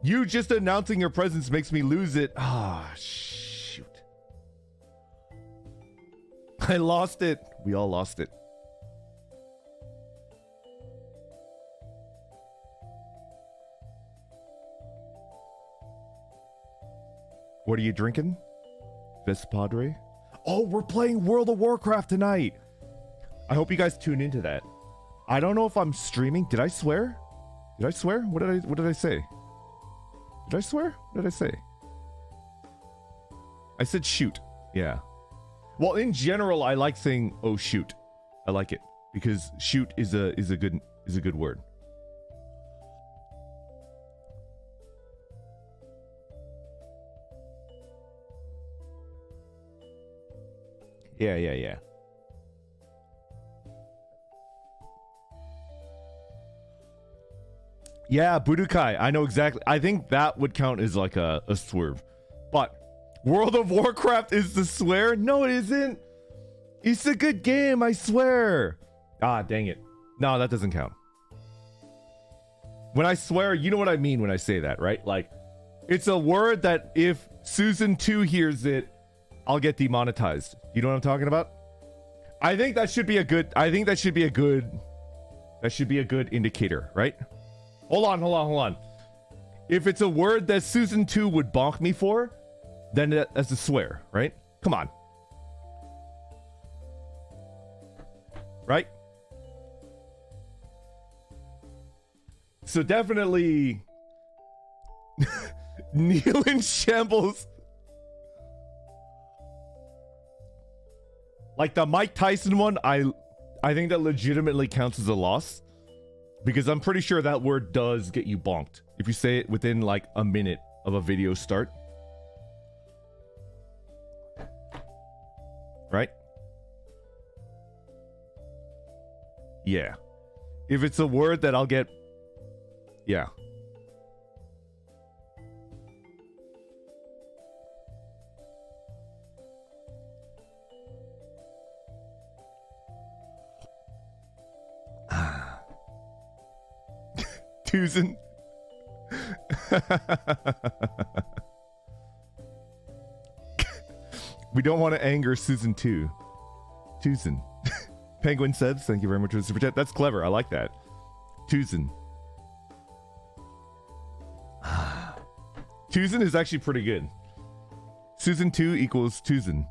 You just announcing your presence makes me lose it. Ah, shoot. I lost it. We all lost it. What are you drinking? Vespadre? Oh, we're playing World of Warcraft tonight. I hope you guys tune into that. I don't know if I'm streaming. Did I swear? Did I swear? What did I say? Did I swear? What did I say? I said shoot. Yeah. Well, in general, I like saying oh shoot. I like it because shoot is a good word. Yeah. Yeah, Budokai. I know exactly. I think that would count as like a swerve. But World of Warcraft is the swear? No, it isn't. It's a good game, I swear. Ah, dang it. No, that doesn't count. When I swear, you know what I mean when I say that, right? Like, it's a word that if Susan 2 hears it, I'll get demonetized. You know what I'm talking about? I think that should be a good indicator, right? Hold on. If it's a word that Susan 2 would bonk me for, then that's a swear, right? Come on. Right? So definitely Kneel in Shambles. Like the Mike Tyson one, I think that legitimately counts as a loss. Because I'm pretty sure that word does get you bonked. If you say it within like a minute of a video start. Right? Yeah. If it's a word that I'll get... Yeah. Susan. We don't want to anger Susan too. Susan. Penguin says, thank you very much for the super chat. That's clever. I like that. Susan. Susan is actually pretty good. Susan 2 equals Susan.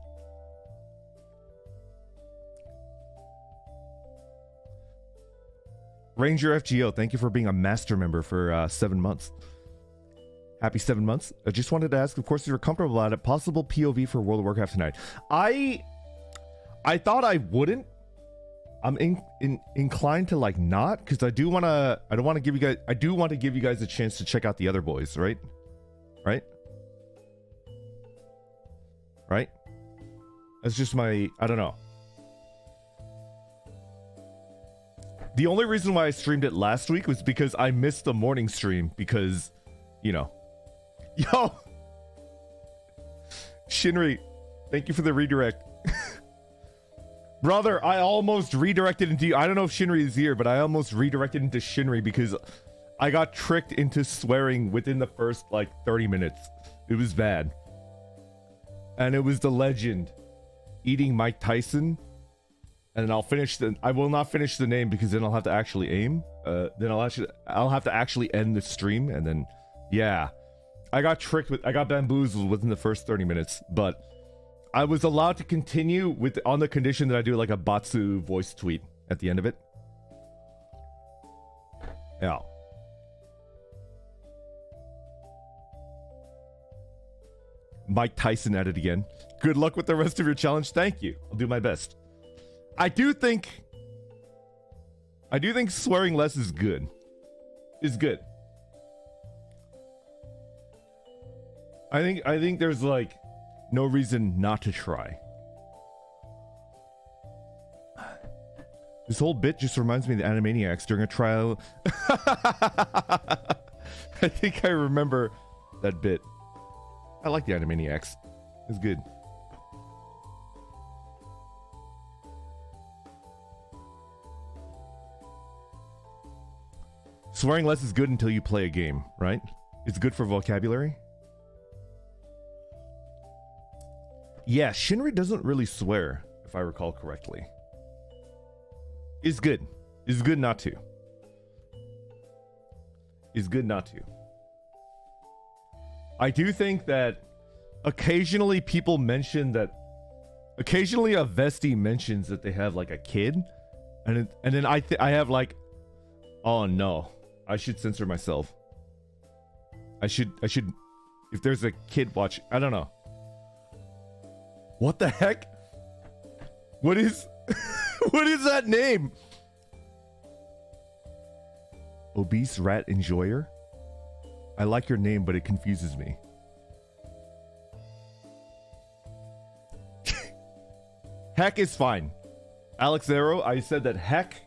Ranger FGO, thank you for being a master member for 7 months. Happy 7 months. I just wanted to ask, of course, if you're comfortable about it, possible POV for World of Warcraft tonight. I thought I wouldn't. I'm inclined to like not, because I do want to give you guys a chance to check out the other boys, right? Right? That's just my, I don't know. The only reason why I streamed it last week was because I missed the morning stream because, you know. Yo! Shinri, thank you for the redirect. Brother, I almost redirected into you. I don't know if Shinri is here, but I almost redirected into Shinri because I got tricked into swearing within the first, like, 30 minutes. It was bad. And it was the legend eating Mike Tyson. And then I will not finish the name because then I'll have to actually aim. Then I'll have to actually end the stream, and then, yeah. I got bamboozled within the first 30 minutes, but I was allowed to continue on the condition that I do like a Batsu voice tweet at the end of it. Yeah. Mike Tyson at it again. Good luck with the rest of your challenge. Thank you. I'll do my best. I do think swearing less is good. I think there's like no reason not to try. This whole bit just reminds me of the Animaniacs during a trial. I think I remember that bit. I like the Animaniacs. It's good. Swearing less is good until you play a game, right? It's good for vocabulary. Yeah, Shinri doesn't really swear, if I recall correctly. It's good. It's good not to. It's good not to. I do think that occasionally people mention that... Occasionally a Vesti mentions that they have like a kid. And then I have like... Oh no. I should censor myself. I should... If there's a kid watch... I don't know. What the heck? What is... What is that name? Obese Rat Enjoyer? I like your name, but it confuses me. Heck is fine. Alex Arrow, I said that heck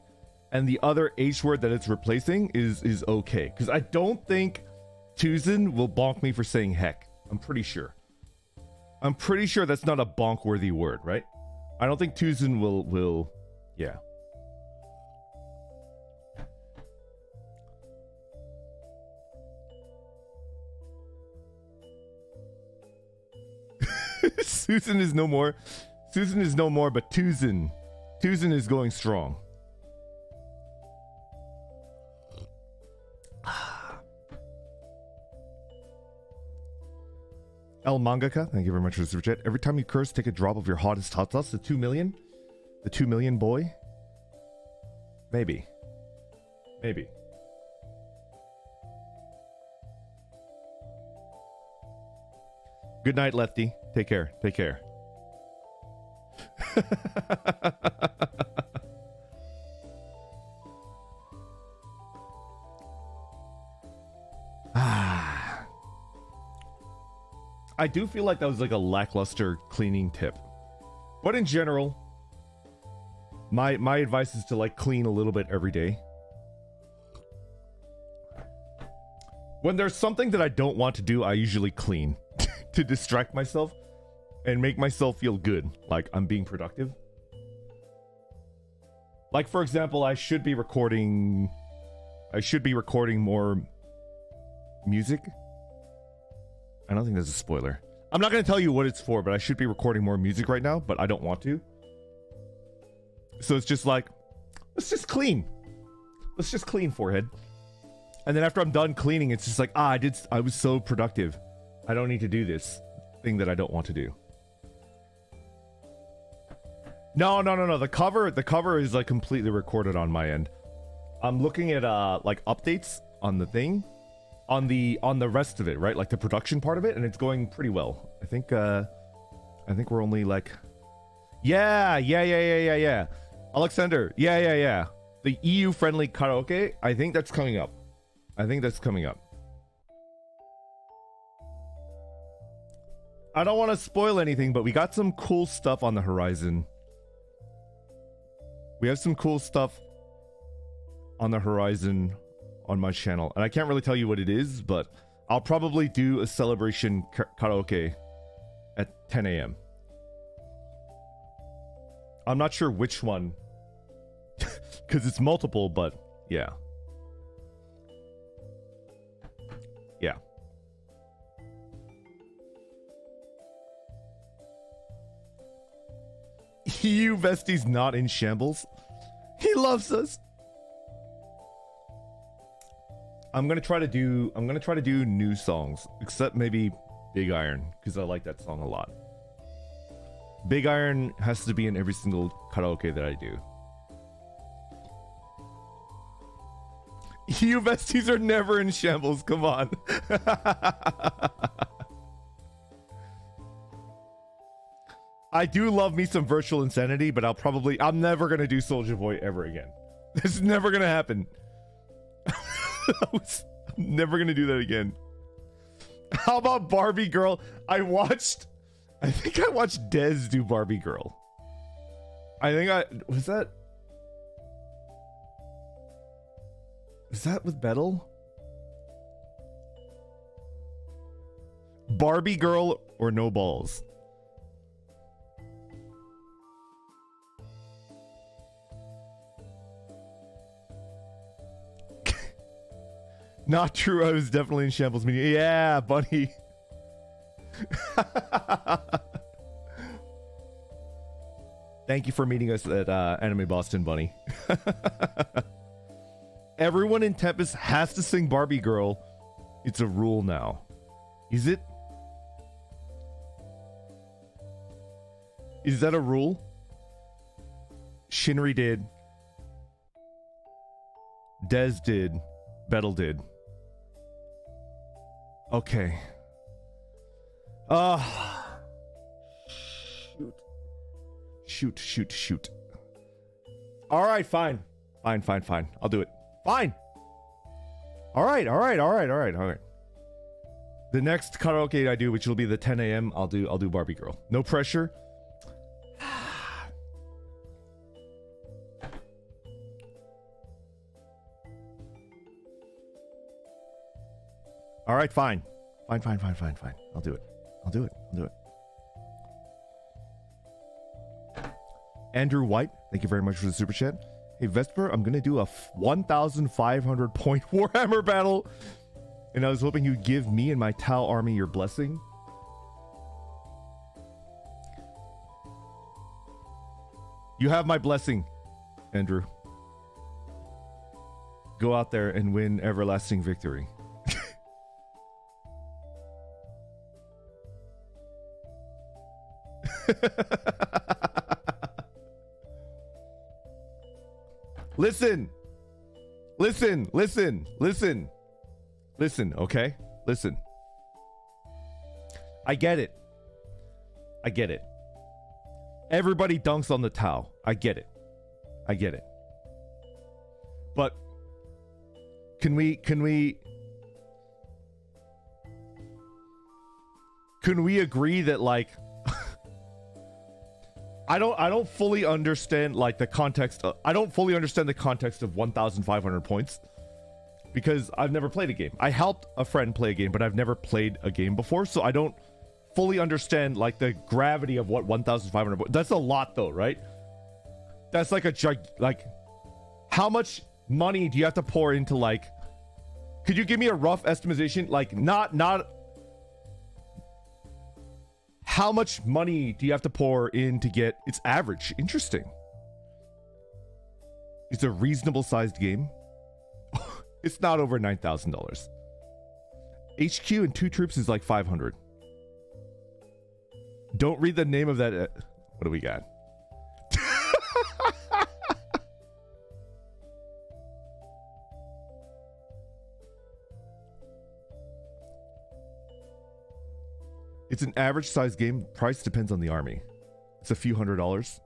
and the other H word that it's replacing is okay. Because I don't think Tuzin will bonk me for saying heck. I'm pretty sure. I'm pretty sure that's not a bonk-worthy word, right? I don't think Tuzin will... Yeah. Susan is no more. Susan is no more, but Tuzin. Tuzin is going strong. El Mangaka, thank you very much for the super chat. Every time you curse, take a drop of your hottest hot sauce. The 2 million? The 2 million boy? Maybe. Maybe. Good night, Lefty. Take care. Take care. I do feel like that was like a lackluster cleaning tip. But in general, my advice is to like clean a little bit every day. When there's something that I don't want to do, I usually clean to distract myself and make myself feel good, like I'm being productive. Like, for example, I should be recording more music. I don't think there's a spoiler. I'm not going to tell you what it's for, but I should be recording more music right now, but I don't want to. So it's just like, let's just clean. Let's just clean, forehead. And then after I'm done cleaning, it's just like, I was so productive. I don't need to do this thing that I don't want to do. No. The cover is like completely recorded on my end. I'm looking at like updates on the thing, on the rest of it, right? Like the production part of it, and it's going pretty well. I think we're only like, yeah. Alexander, yeah. The EU friendly karaoke, I think that's coming up. I don't want to spoil anything, but we got some cool stuff on the horizon. We have some cool stuff on the horizon on my channel. And I can't really tell you what it is, but I'll probably do a celebration karaoke at 10 a.m. I'm not sure which one, because it's multiple, but yeah. Yeah. EU Vestie's not in shambles. He loves us. I'm gonna try to do new songs, except maybe Big Iron, because I like that song a lot. Big Iron has to be in every single karaoke that I do. EU Vesties are never in shambles, come on. I do love me some virtual insanity, but I'm never gonna do Soulja Boy ever again. This is never gonna happen. I'm never gonna do that again. How about Barbie Girl? I think I watched Dez do Barbie Girl. Was that with Bettel? Barbie Girl or no balls? Not true, I was definitely in shambles media. Yeah, buddy. Thank you for meeting us at Anime Boston, Bunny. Everyone in Tempest has to sing Barbie Girl. It's a rule now. Is it? Is that a rule? Shinri did. Dez did. Bettel did. Okay. Shoot. All right, fine. I'll do it. Fine. All right. The next karaoke I do, which will be the 10 a.m., I'll do Barbie Girl. No pressure. All right, fine. I'll do it. Andrew White, thank you very much for the super chat. Hey Vesper, I'm gonna do a 1,500 point Warhammer battle, and I was hoping you'd give me and my Tau army your blessing. You have my blessing, Andrew. Go out there and win everlasting victory. Listen, okay? Listen. I get it. Everybody dunks on the Tau. I get it. But can we agree that, like, I don't fully understand, like, the context I don't fully understand the context of 1,500 points, because I've never played a game. I helped a friend play a game, but I've never played a game before, so I don't fully understand, like, the gravity of what 1,500 points. That's a lot though, right? That's like like, how much money do you have to pour into, like, Could you give me a rough estimation? Like, not how much money do you have to pour in to get its average? Interesting. It's a reasonable sized game. It's not over $9,000. HQ and 2 troops is like 500. Don't read the name of that. What do we got? It's an average size game. Price depends on the army. It's a few $100s.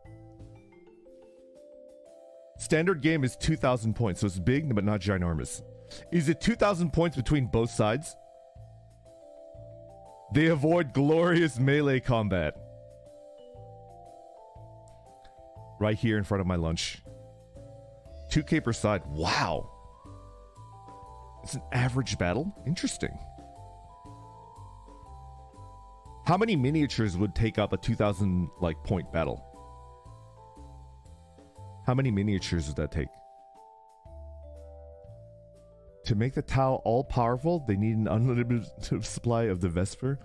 Standard game is 2,000 points, so it's big but not ginormous. Is it 2,000 points between both sides? They avoid glorious melee combat. Right here in front of my lunch. 2K per side. Wow. It's an average battle? Interesting. How many miniatures would take up a 2,000 like point battle? How many miniatures would that take? To make the Tau all-powerful, they need an unlimited supply of the Vesper.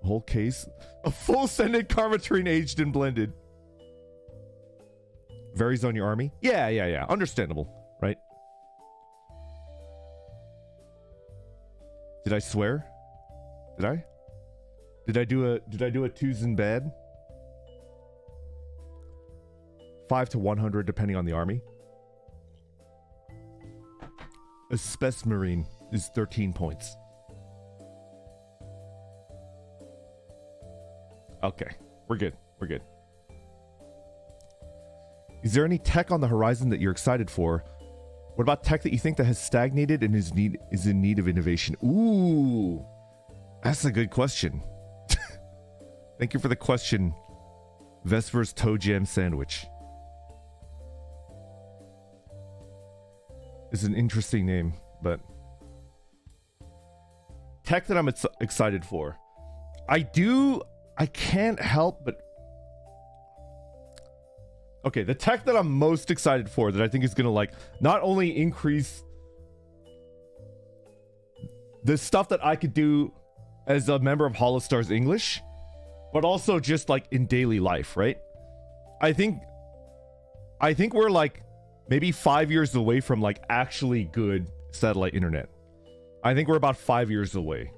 A whole case. A full scented Karmatrine aged and blended. Varies on your army? Yeah. Understandable, right? Did I swear? Did I? Did I do a twos and bad? 5 to 100 depending on the army. A Spec Marine is 13 points. Okay, we're good. We're good. Is there any tech on the horizon that you're excited for? What about tech that you think that has stagnated and is in need of innovation? Ooh, that's a good question. Thank you for the question, Vesper's Toe Jam Sandwich. It's an interesting name, but tech that I'm excited for. I can't help but... Okay, the tech that I'm most excited for that I think is going to like not only increase the stuff that I could do as a member of HOLOSTARS English, but also just like in daily life, right? I think we're like maybe 5 years away from like actually good satellite internet. I think we're about 5 years away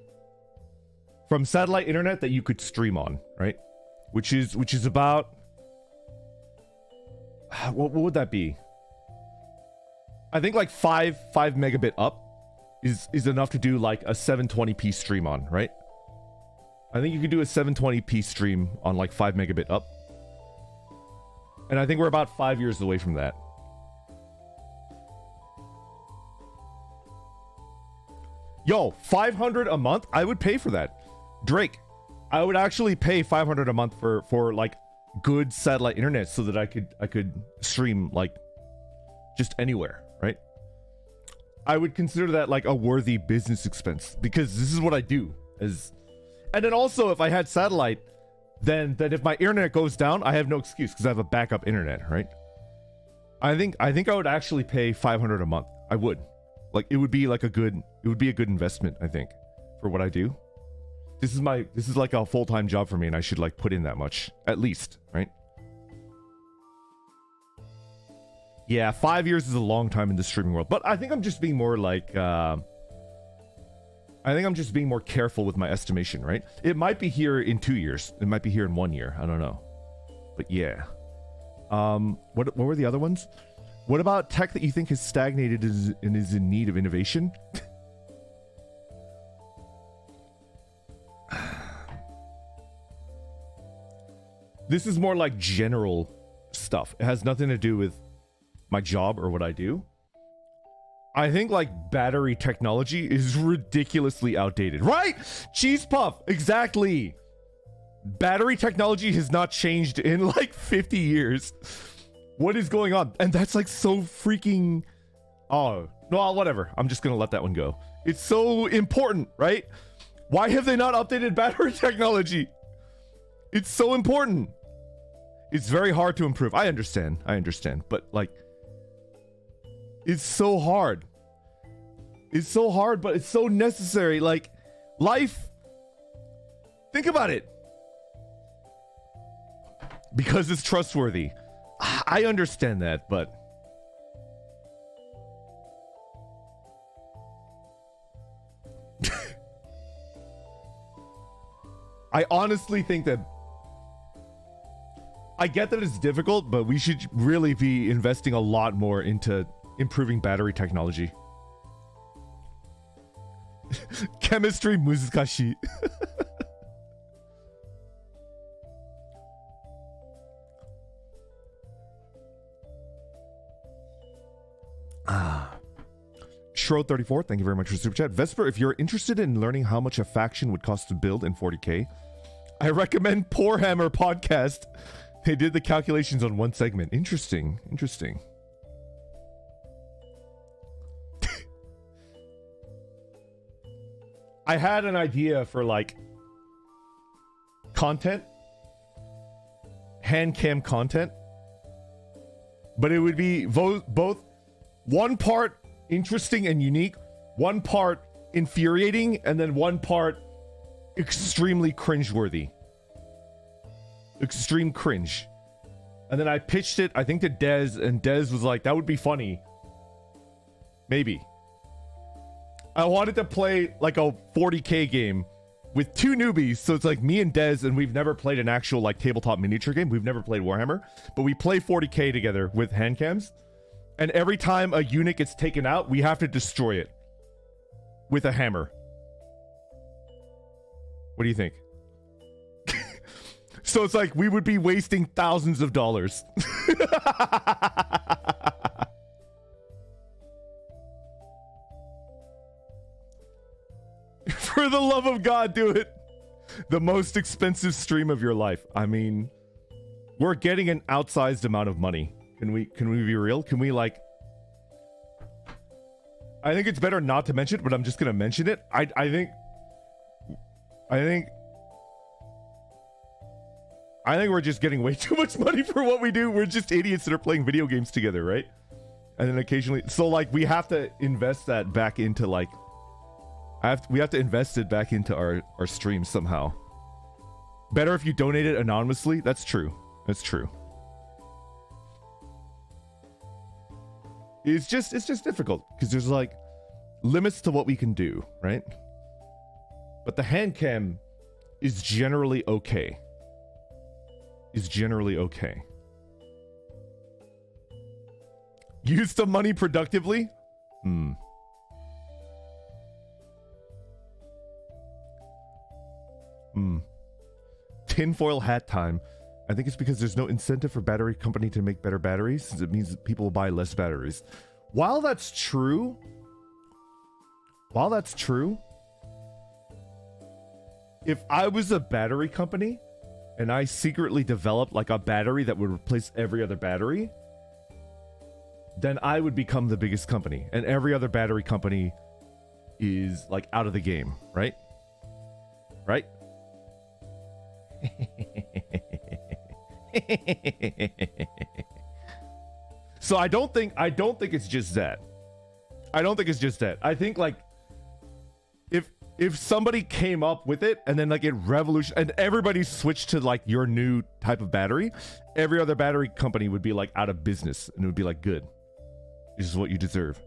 from satellite internet that you could stream on, right? Which is about, what would that be? I think like 5 megabit up is enough to do like a 720p stream on, right? I think you could do a 720p stream on like 5 megabit up. And I think we're about 5 years away from that. Yo, 500 a month? I would pay for that. Drake, I would actually pay 500 a month for like good satellite internet so that I could stream like just anywhere, right? I would consider that like a worthy business expense because this is what I do. And then also if I had satellite, then if my internet goes down, I have no excuse because I have a backup internet, right? I think I would actually pay 500 a month. I would. Like it would be a good investment, I think, for what I do. This is like a full-time job for me and I should like put in that much at least, right? Yeah, 5 years is a long time in the streaming world, but I think I'm just being more like I think I'm just being more careful with my estimation, right? It might be here in 2 years. It might be here in 1 year. I don't know. But yeah. What were the other ones? What about tech that you think has stagnated and is in need of innovation? This is more like general stuff. It has nothing to do with my job or what I do. I think like battery technology is ridiculously outdated, right? Cheese puff, exactly. Battery technology has not changed in like 50 years. What is going on? And that's like so freaking... Oh, no, whatever. I'm just gonna let that one go. It's so important, right? Why have they not updated battery technology? It's so important. It's very hard to improve. I understand. But like... It's so hard. is so hard, but it's so necessary. Like, life, think about it. Because it's trustworthy. I understand that, but I honestly think that I get that it's difficult, but we should really be investing a lot more into improving battery technology. Chemistry muzukashi. Shro34, thank you very much for super chat. Vesper, if you're interested in learning how much a faction would cost to build in 40k, I recommend Warhammer podcast. They did the calculations on one segment. Interesting. Interesting. I had an idea for like content, hand cam content, but it would be both one part interesting and unique, one part infuriating, and then one part extremely cringeworthy. Extreme cringe. And then I pitched it, I think, to Dez, and Dez was like, that would be funny. Maybe. I wanted to play like a 40k game with two newbies, so it's like me and Dez, and we've never played an actual like tabletop miniature game. We've never played Warhammer, but we play 40k together with hand cams. And every time a unit gets taken out, we have to destroy it with a hammer. What do you think? So it's like we would be wasting thousands of dollars. For the love of God, do it. The most expensive stream of your life. I mean, we're getting an outsized amount of money. Can we be real? Can we like... I think it's better not to mention it, but I'm just gonna mention it. I think we're just getting way too much money for what we do. We're just idiots that are playing video games together, right? And then occasionally, so like we have to invest that back into like, we have to invest it back into our streams somehow. Better if you donate it anonymously. That's true. That's true. It's just difficult because there's like limits to what we can do, right? But the hand cam is generally okay. Use the money productively? Tinfoil hat time. I think it's because there's no incentive for battery company to make better batteries, since it means that people will buy less batteries. While that's true, if I was a battery company and I secretly developed like a battery that would replace every other battery, then I would become the biggest company, and every other battery company is like out of the game, right? Right? So I don't think it's just that. I think like if somebody came up with it and then like it revolution and everybody switched to like your new type of battery, every other battery company would be like out of business, and it would be like, good, this is what you deserve.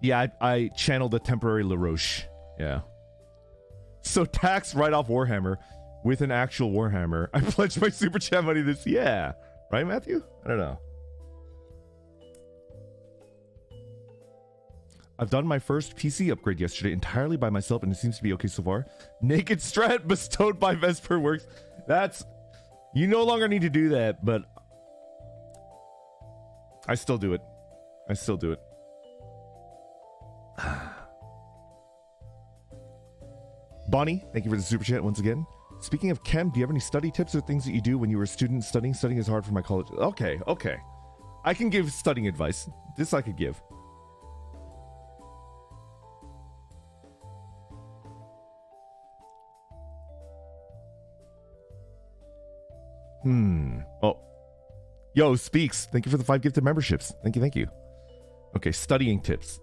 Yeah, I channeled a temporary LaRoche. Yeah. So tax right off Warhammer with an actual Warhammer. I pledged my super chat money this. Yeah. Right, Matthew? I don't know. I've done my first PC upgrade yesterday entirely by myself, and it seems to be okay so far. Naked strat bestowed by Vesper works. That's... You no longer need to do that, but... I still do it. Bonnie, thank you for the super chat once again. Speaking of chem, do you have any study tips or things that you do when you were a student studying? Studying is hard for my college. Okay. I can give studying advice. This I could give. Oh. Yo, Speaks. Thank you for the 5 gifted memberships. Thank you, thank you. Okay, studying tips.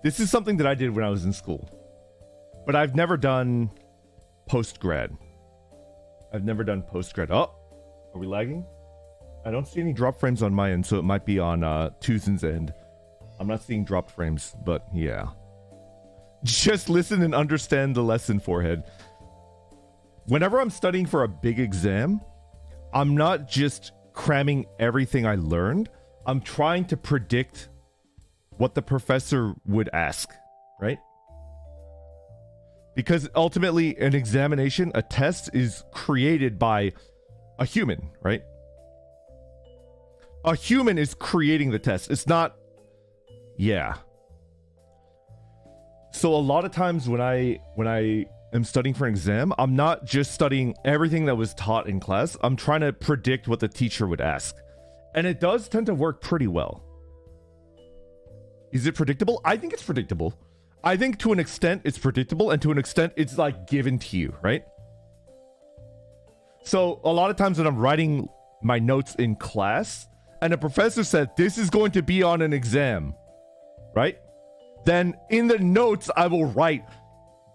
This is something that I did when I was in school, but I've never done post-grad. I've never done post-grad. Oh, are we lagging? I don't see any drop frames on my end, so it might be on Tuzin's end. I'm not seeing drop frames, but yeah. Just listen and understand the lesson, Forehead. Whenever I'm studying for a big exam, I'm not just cramming everything I learned. I'm trying to predict what the professor would ask, right? Because ultimately an examination, a test, is created by a human, right? A human is creating the test. It's not, yeah. So a lot of times when I am studying for an exam, I'm not just studying everything that was taught in class. I'm trying to predict what the teacher would ask. And it does tend to work pretty well. Is it predictable? I think it's predictable. I think to an extent it's predictable, and to an extent it's like given to you, right? So a lot of times when I'm writing my notes in class and a professor said, this is going to be on an exam, right? Then in the notes, I will write,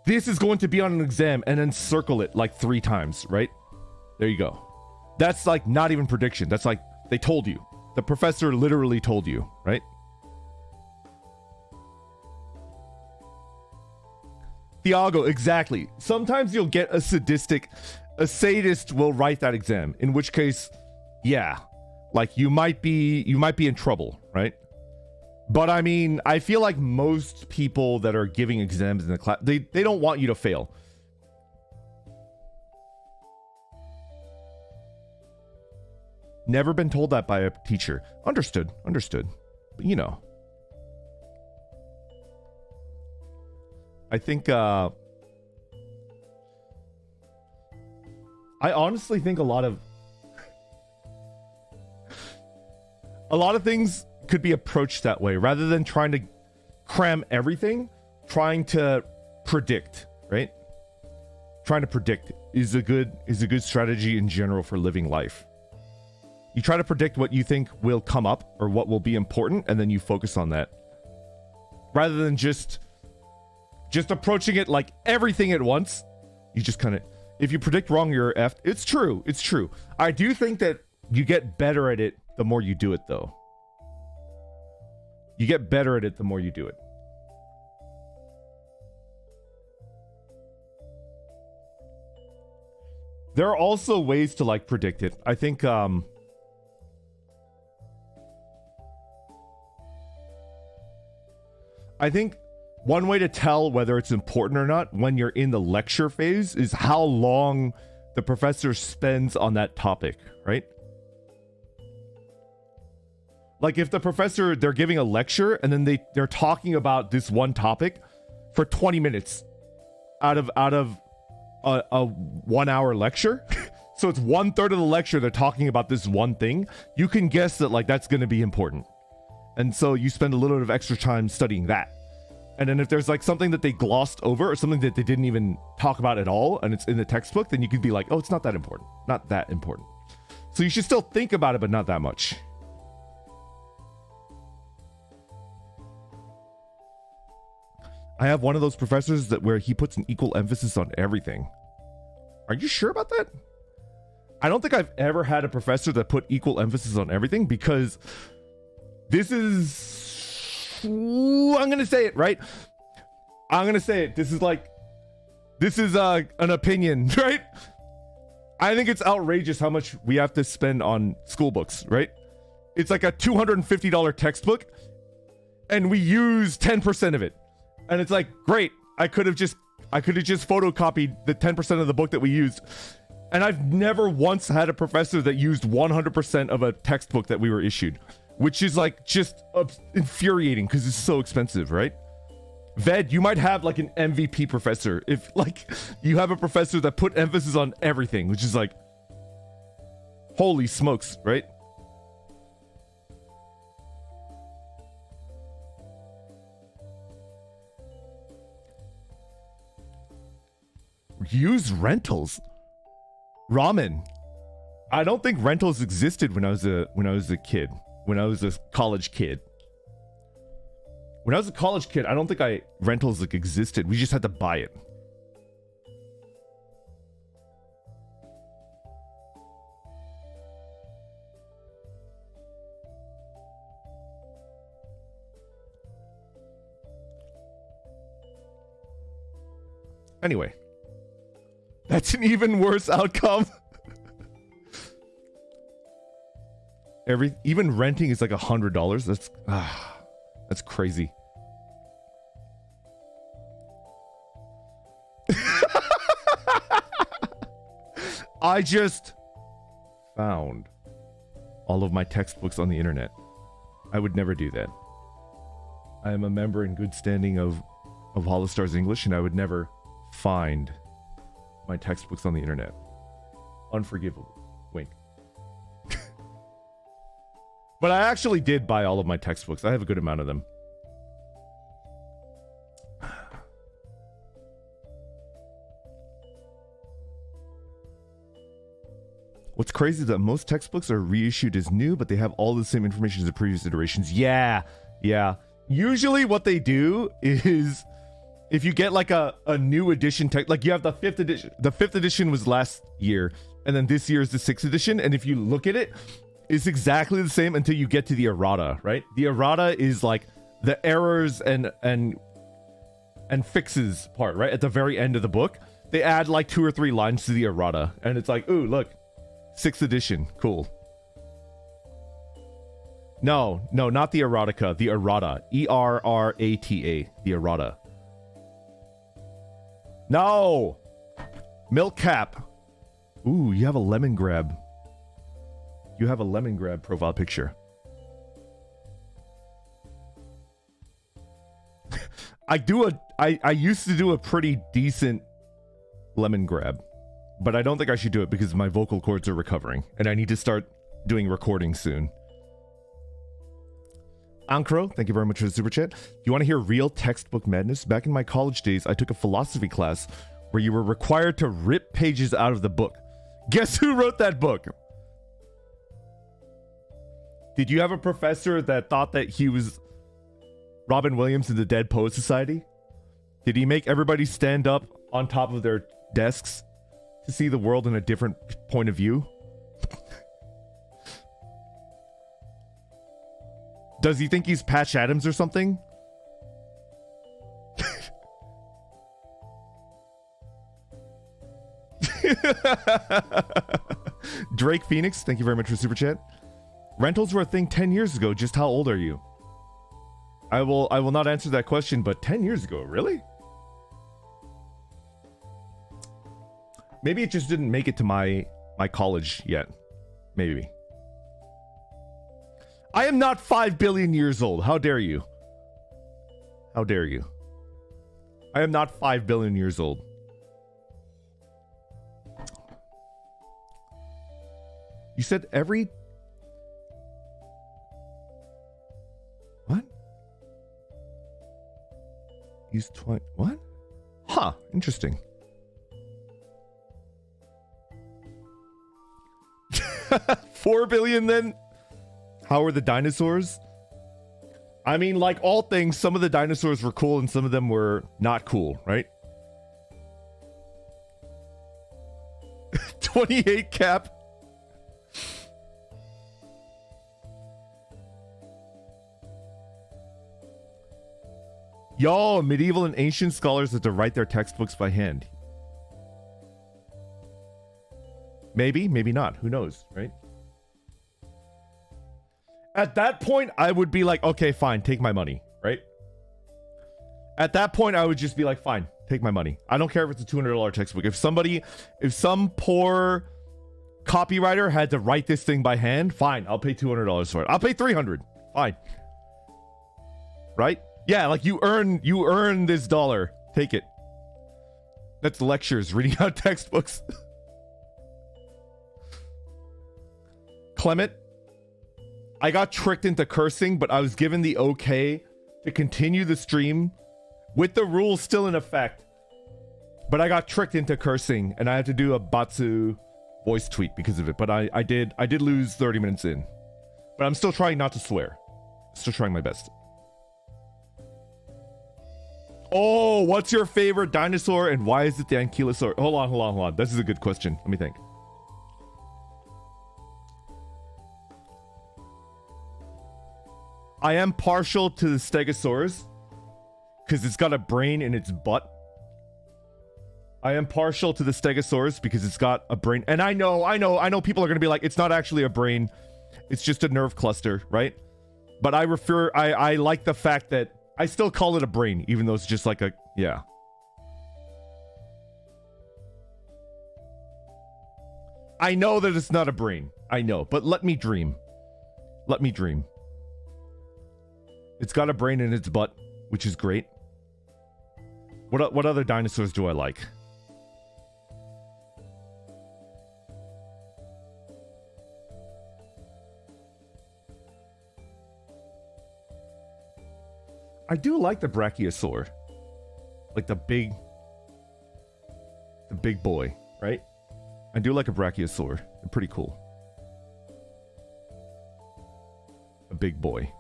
this is going to be on an exam, and then circle it like 3 times, right? There you go. That's like not even prediction. That's like, they told you. The professor literally told you, right? Thiago, exactly. Sometimes you'll get a sadist will write that exam, in which case, yeah, like you might be in trouble, right? But I mean, I feel like most people that are giving exams in the class, they don't want you to fail. Never been told that by a teacher. Understood. But you know. I think, I honestly think a lot of things could be approached that way, rather than trying to cram everything, trying to predict, right? Trying to predict is a good strategy in general for living life. You try to predict what you think will come up or what will be important, and then you focus on that. Rather than just approaching it like everything at once. You just kind of, if you predict wrong, you're effed. It's true. I do think that you get better at it the more you do it, though. You get better at it the more you do it. There are also ways to like predict it. I think one way to tell whether it's important or not when you're in the lecture phase is how long the professor spends on that topic, right? Like if the professor, they're giving a lecture and then they're talking about this one topic for 20 minutes out of a 1 hour lecture. So it's 1/3 of the lecture they're talking about this one thing. You can guess that like that's going to be important. And so you spend a little bit of extra time studying that. And then if there's like something that they glossed over or something that they didn't even talk about at all and it's in the textbook, then you could be like, oh, it's not that important. Not that important. So you should still think about it, but not that much. I have one of those professors where he puts an equal emphasis on everything. Are you sure about that? I don't think I've ever had a professor that put equal emphasis on everything, because this is... I'm gonna say it, right? I'm gonna say it. This is an opinion, right? I think it's outrageous how much we have to spend on school books, right? It's like a $250 textbook, and we use 10% of it. And it's like, great, I could have just photocopied the 10% of the book that we used. And I've never once had a professor that used 100% of a textbook that we were issued, which is like just infuriating because it's so expensive, right? Ved, you might have like an MVP professor. If like you have a professor that put emphasis on everything, which is like, holy smokes, right? Use rentals. Ramen. I don't think rentals existed when I was a kid. When I was a college kid. When I was a college kid, I don't think rentals like existed. We just had to buy it. Anyway, that's an even worse outcome. Even renting is like $100. That's crazy. I just found all of my textbooks on the internet. I would never do that. I am a member in good standing of HOLOSTARS English, and I would never find my textbooks on the internet. Unforgivable. Wink. But I actually did buy all of my textbooks. I have a good amount of them. What's crazy is that most textbooks are reissued as new, but they have all the same information as the previous iterations. Yeah. Usually what they do is, if you get like a new edition text, like you have the 5th edition. The 5th edition was last year, and then this year is the 6th edition. And if you look at it, it's exactly the same until you get to the errata, right? The errata is like the errors and fixes part, right? At the very end of the book, they add like 2 or 3 lines to the errata, and it's like, ooh, look, 6th edition, cool. No, not the erotica, the errata. ERRATA, the errata. No! Milk cap. Ooh, you have a lemon grab. You have a lemon grab profile picture. I used to do a pretty decent lemon grab, but I don't think I should do it because my vocal cords are recovering and I need to start doing recording soon. Ankro, thank you very much for the super chat. You want to hear real textbook madness? Back in my college days, I took a philosophy class where you were required to rip pages out of the book. Guess who wrote that book? Did you have a professor that thought that he was Robin Williams in the Dead Poets Society? Did he make everybody stand up on top of their desks to see the world in a different point of view? Does he think he's Patch Adams or something? Drake Phoenix, thank you very much for super chat. Rentals were a thing 10 years ago. Just how old are you? I will not answer that question, but 10 years ago, really? Maybe it just didn't make it to my college yet. Maybe. I am not 5 billion years old. How dare you? How dare you? I am not 5 billion years old. You said every... What? Use 20... What? Huh. Interesting. 4 billion then? How are the dinosaurs? I mean, like all things, some of the dinosaurs were cool and some of them were not cool, right? 28 cap. Y'all, medieval and ancient scholars had to write their textbooks by hand. Maybe, maybe not. Who knows, right? At that point, I would be like, okay, fine, take my money, right? At that point, I would just be like, fine, take my money. I don't care if it's a $200 textbook. If some poor copywriter had to write this thing by hand, fine, I'll pay $200 for it. I'll pay $300. Fine. Right? Yeah, like you earn this dollar. Take it. That's lectures, reading out textbooks. Clement, I got tricked into cursing, but I was given the okay to continue the stream with the rules still in effect. But I got tricked into cursing, and I had to do a Batsu voice tweet because of it. But I did lose 30 minutes in. But I'm still trying not to swear. Still trying my best. Oh, what's your favorite dinosaur and why is it the ankylosaur? Hold on. This is a good question. Let me think. I am partial to the Stegosaurus because it's got a brain in its butt. I am partial to the Stegosaurus because it's got a brain. And I know people are going to be like, it's not actually a brain. It's just a nerve cluster, right? But I like the fact that I still call it a brain, even though it's just like a, yeah. I know that it's not a brain. I know, but let me dream. Let me dream. It's got a brain in its butt, which is great. What other dinosaurs do I like? I do like the Brachiosaur. Like the big boy, right? I do like a Brachiosaur. They're pretty cool. A big boy.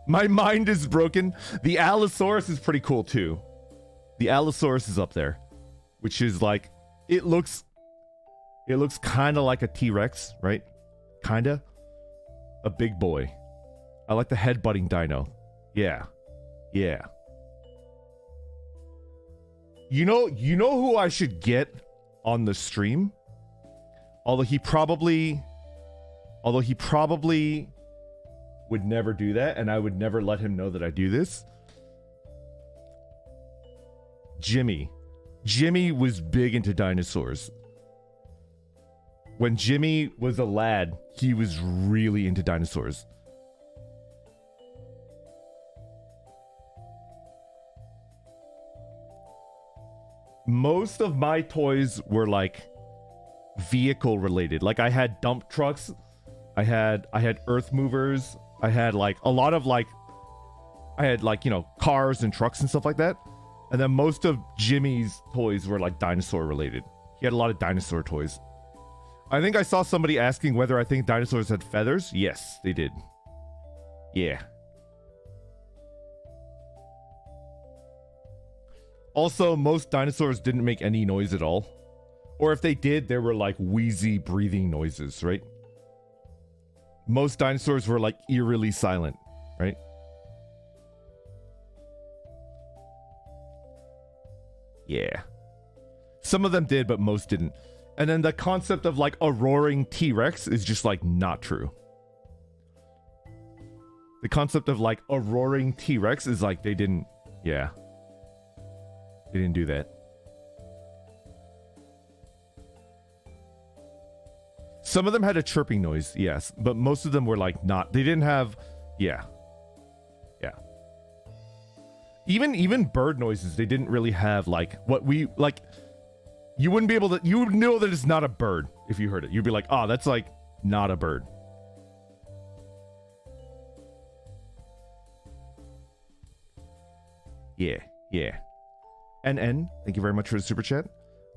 My mind is broken. The Allosaurus is pretty cool too. The Allosaurus is up there, which is like, it looks kind of like a T-Rex, right? Kinda. A big boy. I like the head-butting dino. Yeah. Yeah. You know who I should get on the stream? Although he probably would never do that, and I would never let him know that I do this. Jimmy. Jimmy was big into dinosaurs. When Jimmy was a lad, he was really into dinosaurs. Most of my toys were like vehicle related. Like I had dump trucks, I had earth movers, I had like a lot of like, I had like, you know, cars and trucks and stuff like that. And then most of Jimmy's toys were like dinosaur related. He had a lot of dinosaur toys. I think I saw somebody asking whether I think dinosaurs had feathers. Yes, they did. Yeah. Also, most dinosaurs didn't make any noise at all. Or if they did, they were like wheezy breathing noises, right? Most dinosaurs were like eerily silent, right? Yeah. Some of them did, but most didn't. And then the concept of like a roaring T-Rex is just like not true. The concept of like a roaring T-Rex is like they didn't, yeah. They didn't do that. Some of them had a chirping noise, yes, but most of them were like not. They didn't have, yeah. Yeah. Even bird noises, they didn't really have like what we like. You wouldn't be able to, you would know that it's not a bird if you heard it. You'd be like, oh, that's like not a bird. Yeah, yeah. NN, thank you very much for the super chat.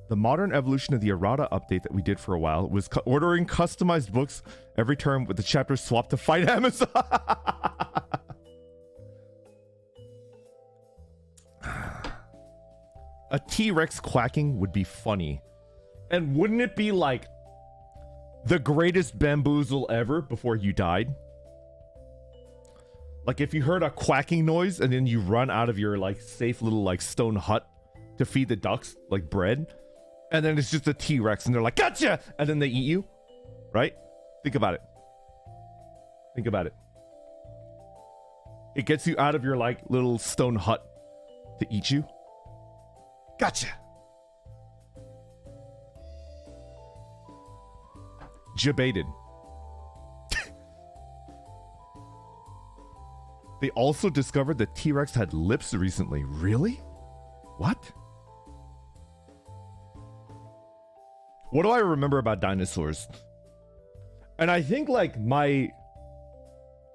The modern evolution of the errata update that we did for a while was ordering customized books every term with the chapters swapped to fight Amazon. A T-Rex quacking would be funny. And wouldn't it be like the greatest bamboozle ever before you died? Like if you heard a quacking noise and then you run out of your like safe little like stone hut to feed the ducks like bread, and then it's just a T-Rex and they're like, gotcha! And then they eat you, right? Think about it. Think about it. It gets you out of your like little stone hut to eat you. Gotcha. Jebaited. They also discovered that T-Rex had lips recently. Really? What? What do I remember about dinosaurs? And I think like my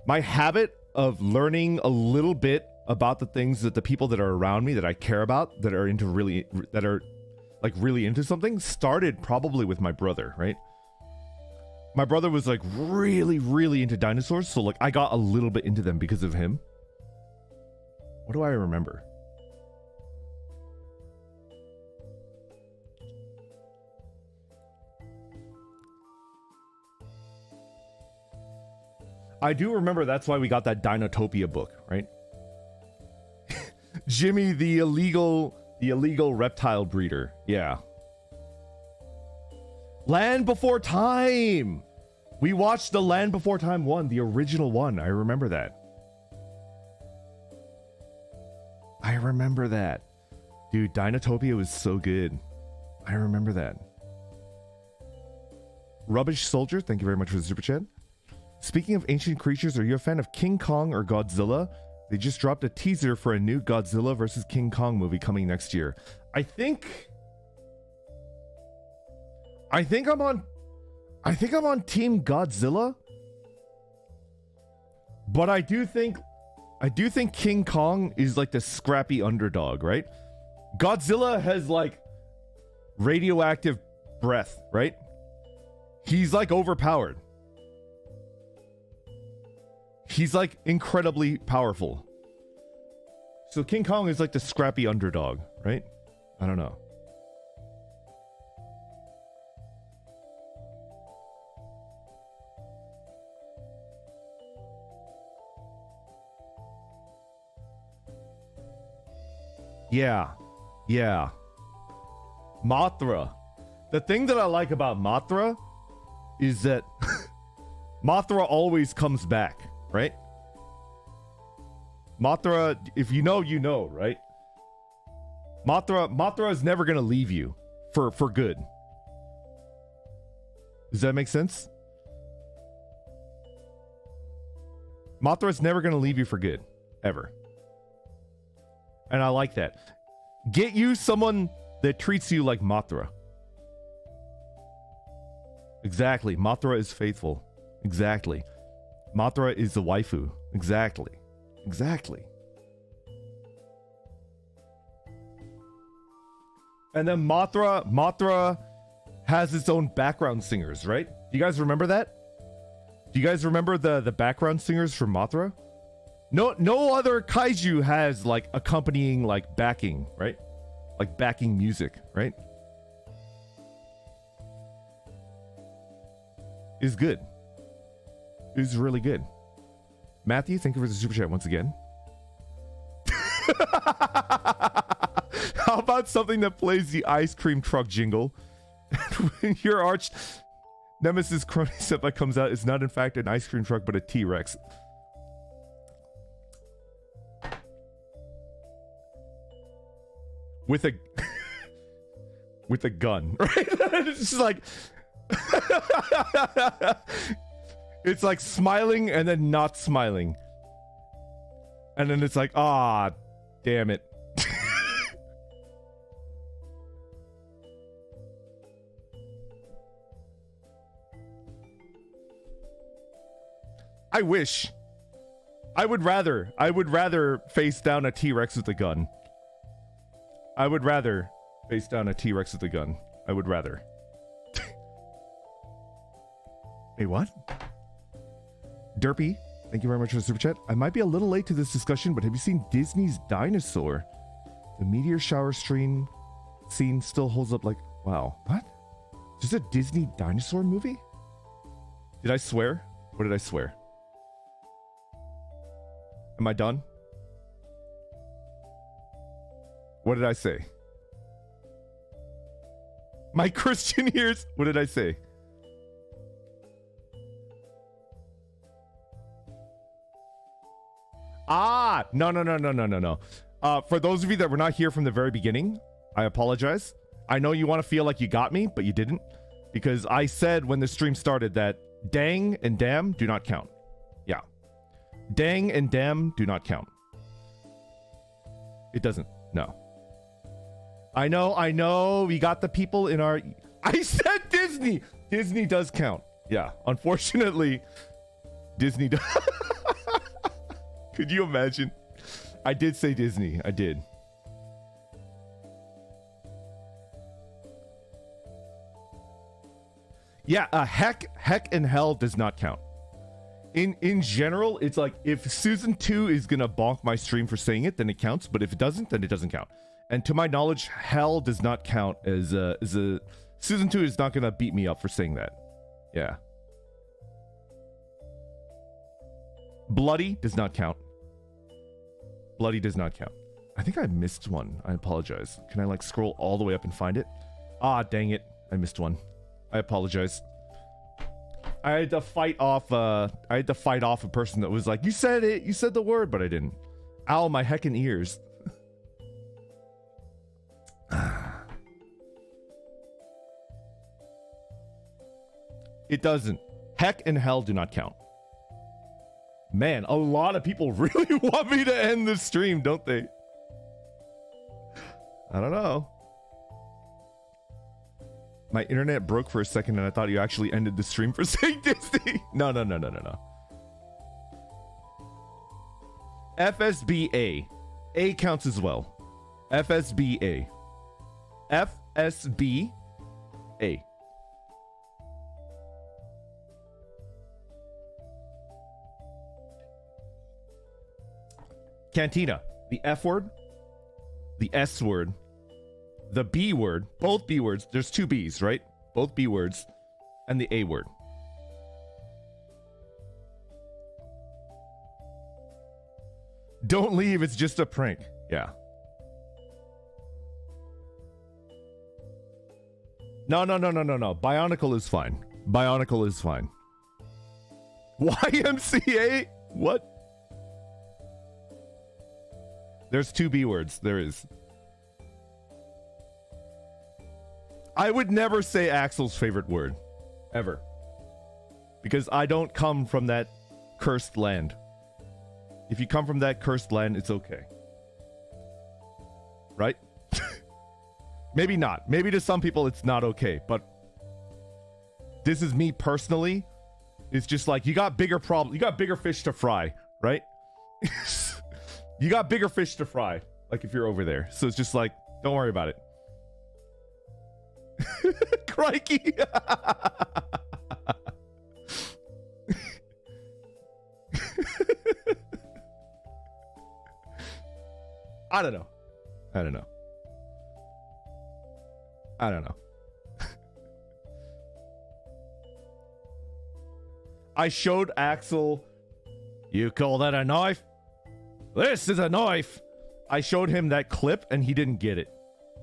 habit of learning a little bit about the things that the people that are around me that I care about, that are really into something, started probably with my brother, right? My brother was like really into dinosaurs, so like I got a little bit into them because of him. What do I remember? I do remember that's why we got that Dinotopia book, right? Jimmy, the illegal reptile breeder. Yeah. Land Before Time. We watched the Land Before Time one, the original one. I remember that. I remember that. Dude, Dinotopia was so good. I remember that. Rubbish Soldier, thank you very much for the super chat. Speaking of ancient creatures, are you a fan of King Kong or Godzilla? They just dropped a teaser for a new Godzilla vs. King Kong movie coming next year. I think I'm on Team Godzilla. But I do think King Kong is like the scrappy underdog, right? Godzilla has like radioactive breath, right? He's like overpowered. He's like incredibly powerful. So King Kong is like the scrappy underdog, right? I don't know. Yeah. Mothra. The thing that I like about Mothra is that Mothra always comes back, right? Mothra, if you know, you know, right? Mothra is never gonna leave you for good. Does that make sense? Mothra is never gonna leave you for good, ever. And I like that. Get you someone that treats you like Mothra. Exactly. Mothra is faithful. Exactly. Mothra is the waifu. Exactly. And then Mothra has its own background singers, right? Do you guys remember that? Do you guys remember the background singers for Mothra? No other kaiju has like accompanying like backing, right? Like backing music, right? Is good. Is really good. Matthew, thank you for the super chat once again. How about something that plays the ice cream truck jingle? When your arch nemesis crony senpai comes out, it's not in fact an ice cream truck, but a T-Rex. With a gun, right? It's just like it's like smiling and then not smiling. And then it's like, ah, damn it. I wish. I would rather face down a T-Rex with a gun. I would rather face down a T-Rex with a gun. I would rather. Hey, what? Derpy, thank you very much for the super chat. I might be a little late to this discussion, but have you seen Disney's Dinosaur? The meteor shower scene still holds up like... Wow. What? Is this a Disney dinosaur movie? Did I swear? What did I swear? Am I done? What did I say? My Christian ears. What did I say? Ah, no. For those of you that were not here from the very beginning, I apologize. I know you want to feel like you got me, but you didn't. Because I said when the stream started that dang and damn do not count. Yeah. Dang and damn do not count. It doesn't. No. I know. We got the people in our... I said Disney! Disney does count. Yeah. Unfortunately, Disney does... Could you imagine? I did say Disney. I did. Yeah, heck and hell does not count. In general, it's like if season 2 is gonna bonk my stream for saying it, then it counts. But if it doesn't, then it doesn't count. And to my knowledge, hell does not count as a season 2 is not gonna beat me up for saying that. Yeah. Bloody does not count. Bloody does not count. I think I missed one. I apologize. Can I like scroll all the way up and find it? Ah, dang it. I missed one. I apologize. I had to fight off a person that was like, you said it, you said the word, but I didn't. Ow, my heckin' ears. It doesn't. Heck and hell do not count. Man, a lot of people really want me to end this stream, don't they? I don't know. My internet broke for a second and I thought you actually ended the stream for saying Disney. No. FSBA. A counts as well. FSBA. FSBA. Cantina. The F word. The S word. The B word, both B words, there's 2 B's, right? Both B words, and the A word. Don't leave, it's just a prank. Yeah. No. Bionicle is fine. Bionicle is fine. YMCA? What? There's 2 B words, there is. I would never say Axel's favorite word. Ever. Because I don't come from that cursed land. If you come from that cursed land, it's okay. Right? Maybe not. Maybe to some people it's not okay, but this is me personally. It's just like, you got bigger problems. You got bigger fish to fry, right? You got bigger fish to fry, like if you're over there. So it's just like, don't worry about it. Crikey. I don't know. I showed Axel, you call that a knife? This is a knife. I showed him that clip and he didn't get it.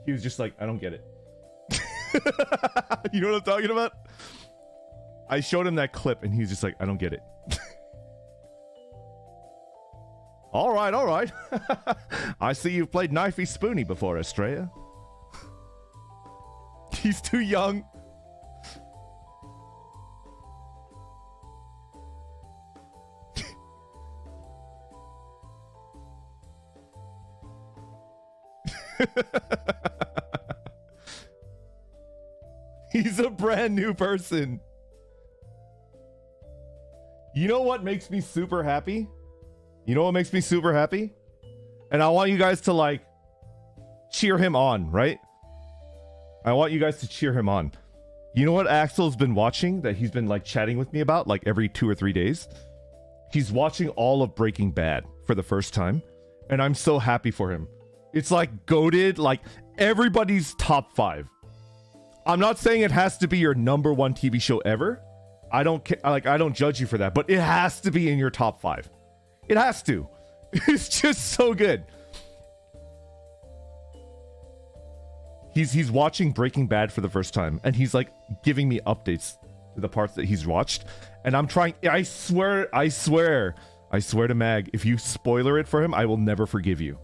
He was just like, I don't get it. You know what I'm talking about? I showed him that clip and he's just like, I don't get it. All right. I see you've played Knifey Spoony before, Estrella. He's too young. He's a brand new person. You know what makes me super happy? And I want you guys to like cheer him on, right? I want you guys to cheer him on. You know what Axel's been watching that he's been like chatting with me about like every 2 or 3 days? He's watching all of Breaking Bad for the first time. And I'm so happy for him. It's like goated, like everybody's top 5. I'm not saying it has to be your #1 TV show ever. I don't judge you for that, but it has to be in your top 5. It has to. It's just so good. He's watching Breaking Bad for the first time, and he's like giving me updates to the parts that he's watched. And I'm trying. I swear to Mag, if you spoiler it for him, I will never forgive you.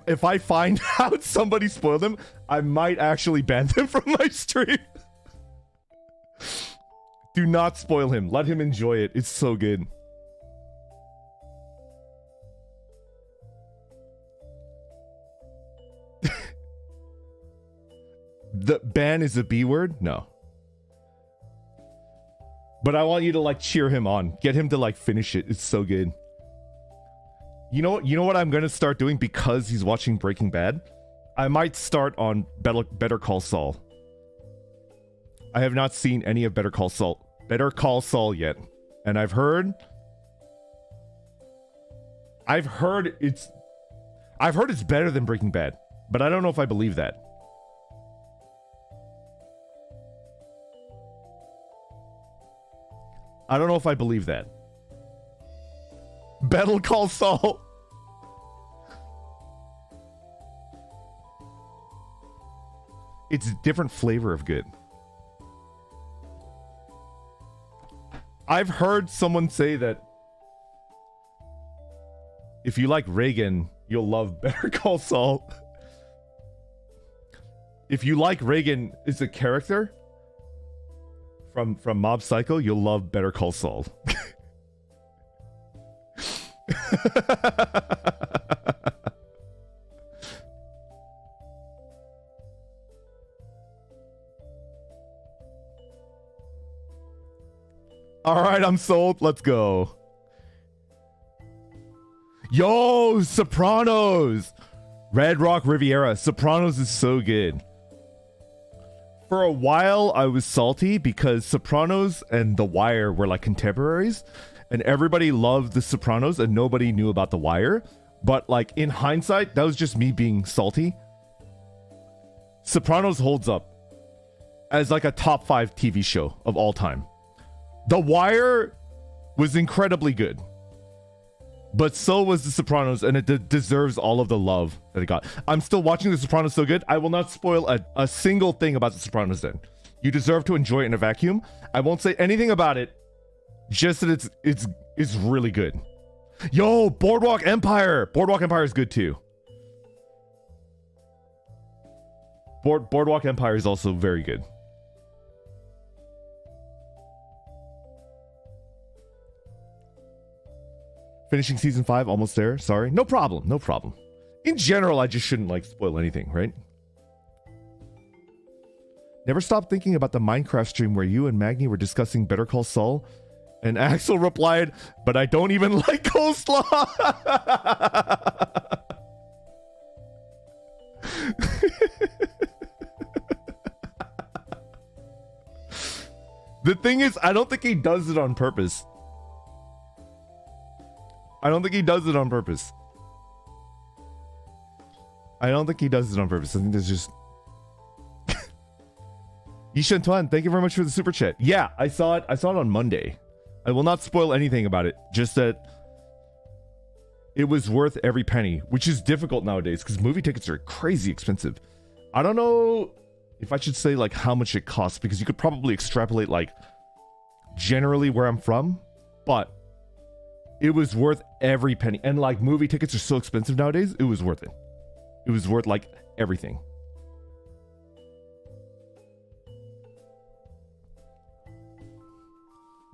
If I find out somebody spoiled them, I might actually ban them from my stream. Do not spoil him. Let him enjoy it. It's so good. The ban is a B word? No. But I want you to like cheer him on. Get him to like finish it. It's so good. You know what I'm gonna start doing because he's watching Breaking Bad? I might start on Better Call Saul. I have not seen any of Better Call Saul yet. And I've heard it's better than Breaking Bad, but I don't know if I believe that. I don't know if I believe that. Better Call Saul. It's a different flavor of good. I've heard someone say that if you like Reagan, you'll love Better Call Saul. If you like Reagan as a character from Mob Psycho, you'll love Better Call Saul. All right, I'm sold. Let's go. Yo, Sopranos. Red Rock Riviera. Sopranos is so good. For a while, I was salty because Sopranos and The Wire were like contemporaries, and everybody loved The Sopranos and nobody knew about The Wire. But like in hindsight, that was just me being salty. Sopranos holds up as like a top 5 TV show of all time. The Wire was incredibly good, but so was The Sopranos, and it deserves all of the love that it got. I'm still watching The Sopranos so good. I will not spoil a single thing about The Sopranos then. You deserve to enjoy it in a vacuum. I won't say anything about it, just that it's really good. Yo, Boardwalk Empire. Boardwalk Empire is good too. Boardwalk Empire is also very good. Finishing season 5, almost there. Sorry. No problem. No problem. In general, I just shouldn't like spoil anything, right? Never stop thinking about the Minecraft stream where you and Magni were discussing Better Call Saul, and Axel replied, "But I don't even like coleslaw." The thing is, I don't think he does it on purpose. I don't think he does it on purpose. I think there's just... Yishan Tuan, thank you very much for the super chat. Yeah, I saw it on Monday. I will not spoil anything about it. Just that it was worth every penny, which is difficult nowadays because movie tickets are crazy expensive. I don't know if I should say like how much it costs, because you could probably extrapolate like generally where I'm from, but it was worth every penny. And like movie tickets are so expensive nowadays, it was worth it. It was worth like everything.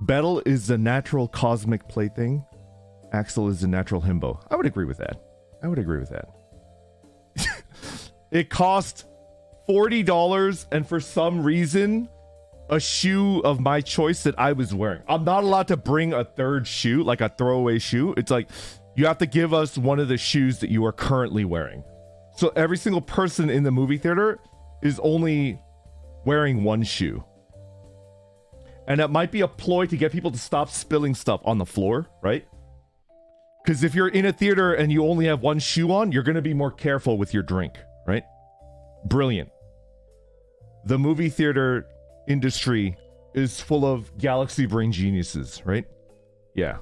Battle is a natural cosmic plaything. Axel is a natural himbo. I would agree with that. It cost $40, and for some reason, a shoe of my choice that I was wearing. I'm not allowed to bring a third shoe, like a throwaway shoe. It's like, you have to give us one of the shoes that you are currently wearing. So every single person in the movie theater is only wearing one shoe. And it might be a ploy to get people to stop spilling stuff on the floor, right? Because if you're in a theater and you only have one shoe on, you're going to be more careful with your drink, right? Brilliant. The movie theater industry is full of galaxy brain geniuses, right? Yeah.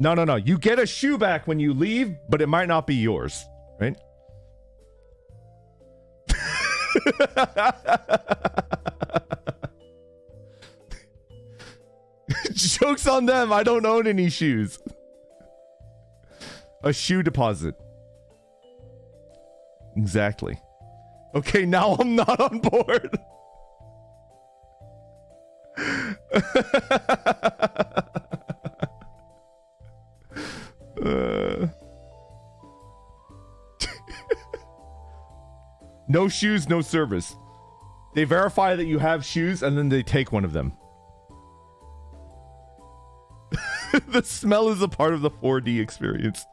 No. You get a shoe back when you leave, but it might not be yours, right? Joke's on them. I don't own any shoes. A shoe deposit. Exactly. Okay, now I'm not on board. No shoes, no service. They verify that you have shoes and then they take one of them. The smell is a part of the 4D experience.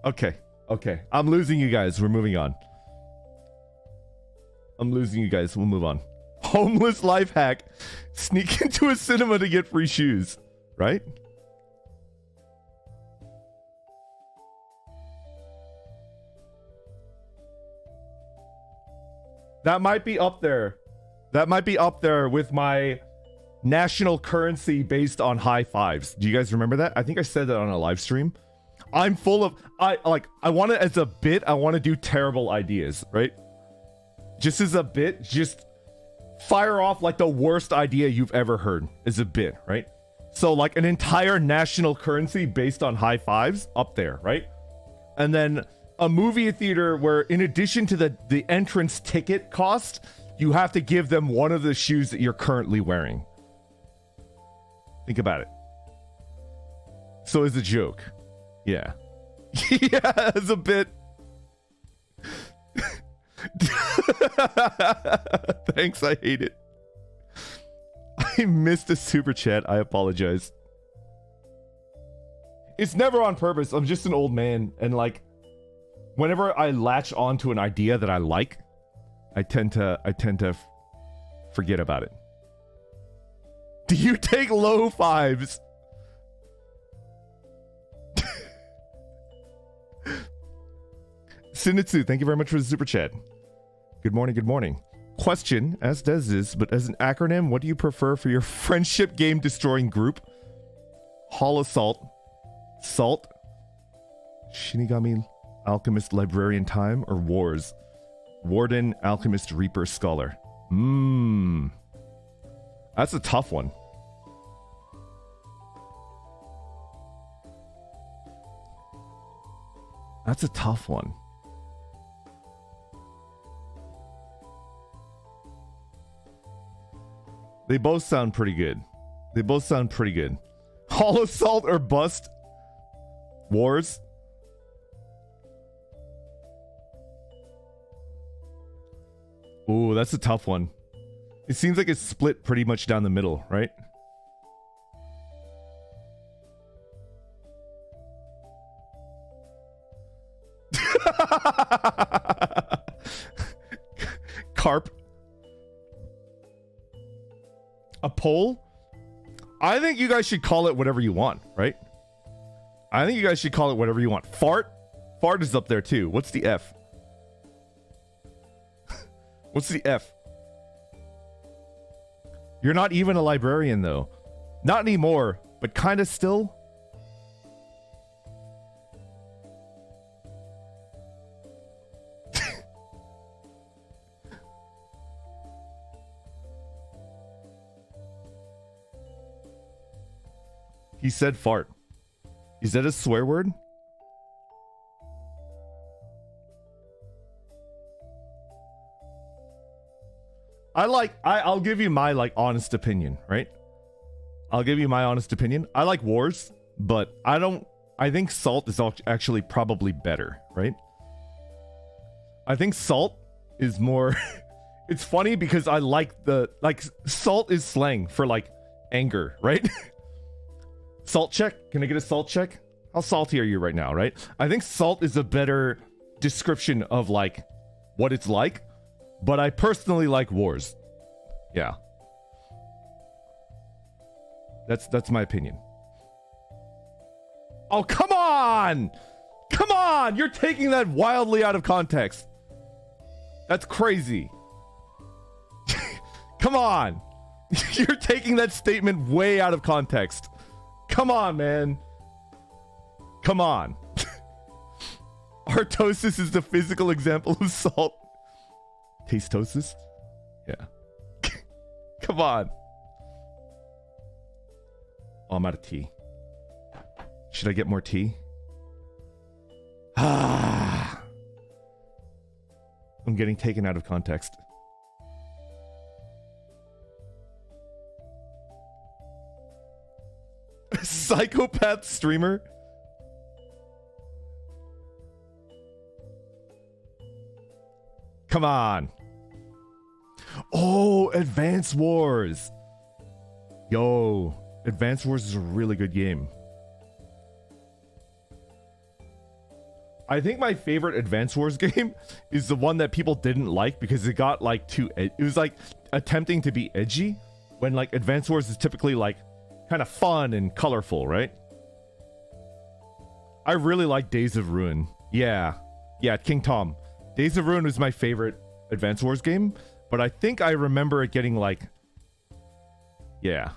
Okay. Okay. I'm losing you guys. We're moving on. I'm losing you guys. We'll move on. Homeless life hack. Sneak into a cinema to get free shoes. Right? That might be up there. That might be up there with my national currency based on high fives. Do you guys remember that? I think I said that on a live stream. I'm full of I want to, as a bit, I want to do terrible ideas, right? Just as a bit, just fire off like the worst idea you've ever heard as a bit, right? So like an entire national currency based on high fives up there, right? And then a movie theater where in addition to the entrance ticket cost, you have to give them one of the shoes that you're currently wearing. Think about it. So as a joke. Yeah. Yeah, as a bit. Thanks, I hate it. I missed a super chat. I apologize. It's never on purpose. I'm just an old man, and like whenever I latch onto an idea that I like, I tend to forget about it. Do you take low fives? Sinitsu, thank you very much for the super chat. Good morning, good morning. Question, as does this, but as an acronym, what do you prefer for your friendship game destroying group? Holosalt, Salt, Shinigami, Alchemist, Librarian Time, or Wars? Warden, Alchemist, Reaper, Scholar. That's a tough one. That's a tough one. They both sound pretty good. They both sound pretty good. Holosalt or Bust? Wars? Ooh, that's a tough one. It seems like it's split pretty much down the middle, right? Carp. A poll? I think you guys should call it whatever you want, right? I think you guys should call it whatever you want. Fart? Fart is up there too. What's the F? What's the F? You're not even a librarian though. Not anymore, but kind of still. He said fart. Is that a swear word? I'll give you my like honest opinion, right? I'll give you my honest opinion. I like Wars, but I think Salt is actually probably better, right? I think Salt is more it's funny because I like Salt is slang for like anger, right? Salt check? Can I get a salt check? How salty are you right now, right? I think Salt is a better description of like what it's like, but I personally like Wars. Yeah. That's my opinion. Oh, come on! Come on! You're taking that wildly out of context. That's crazy. Come on. You're taking that statement way out of context. Come on, man. Come on. Artosis is the physical example of salt. Tastosis? Yeah. Come on. Oh, I'm out of tea. Should I get more tea? Ah. I'm getting taken out of context. Psychopath streamer? Come on. Oh, Advance Wars. Yo, Advance Wars is a really good game. I think my favorite Advance Wars game is the one that people didn't like because it got like it was like attempting to be edgy when like Advance Wars is typically like kind of fun and colorful, right? I really like Days of Ruin. Yeah, King Tom. Days of Ruin was my favorite Advance Wars game, but I think I remember it getting like, yeah.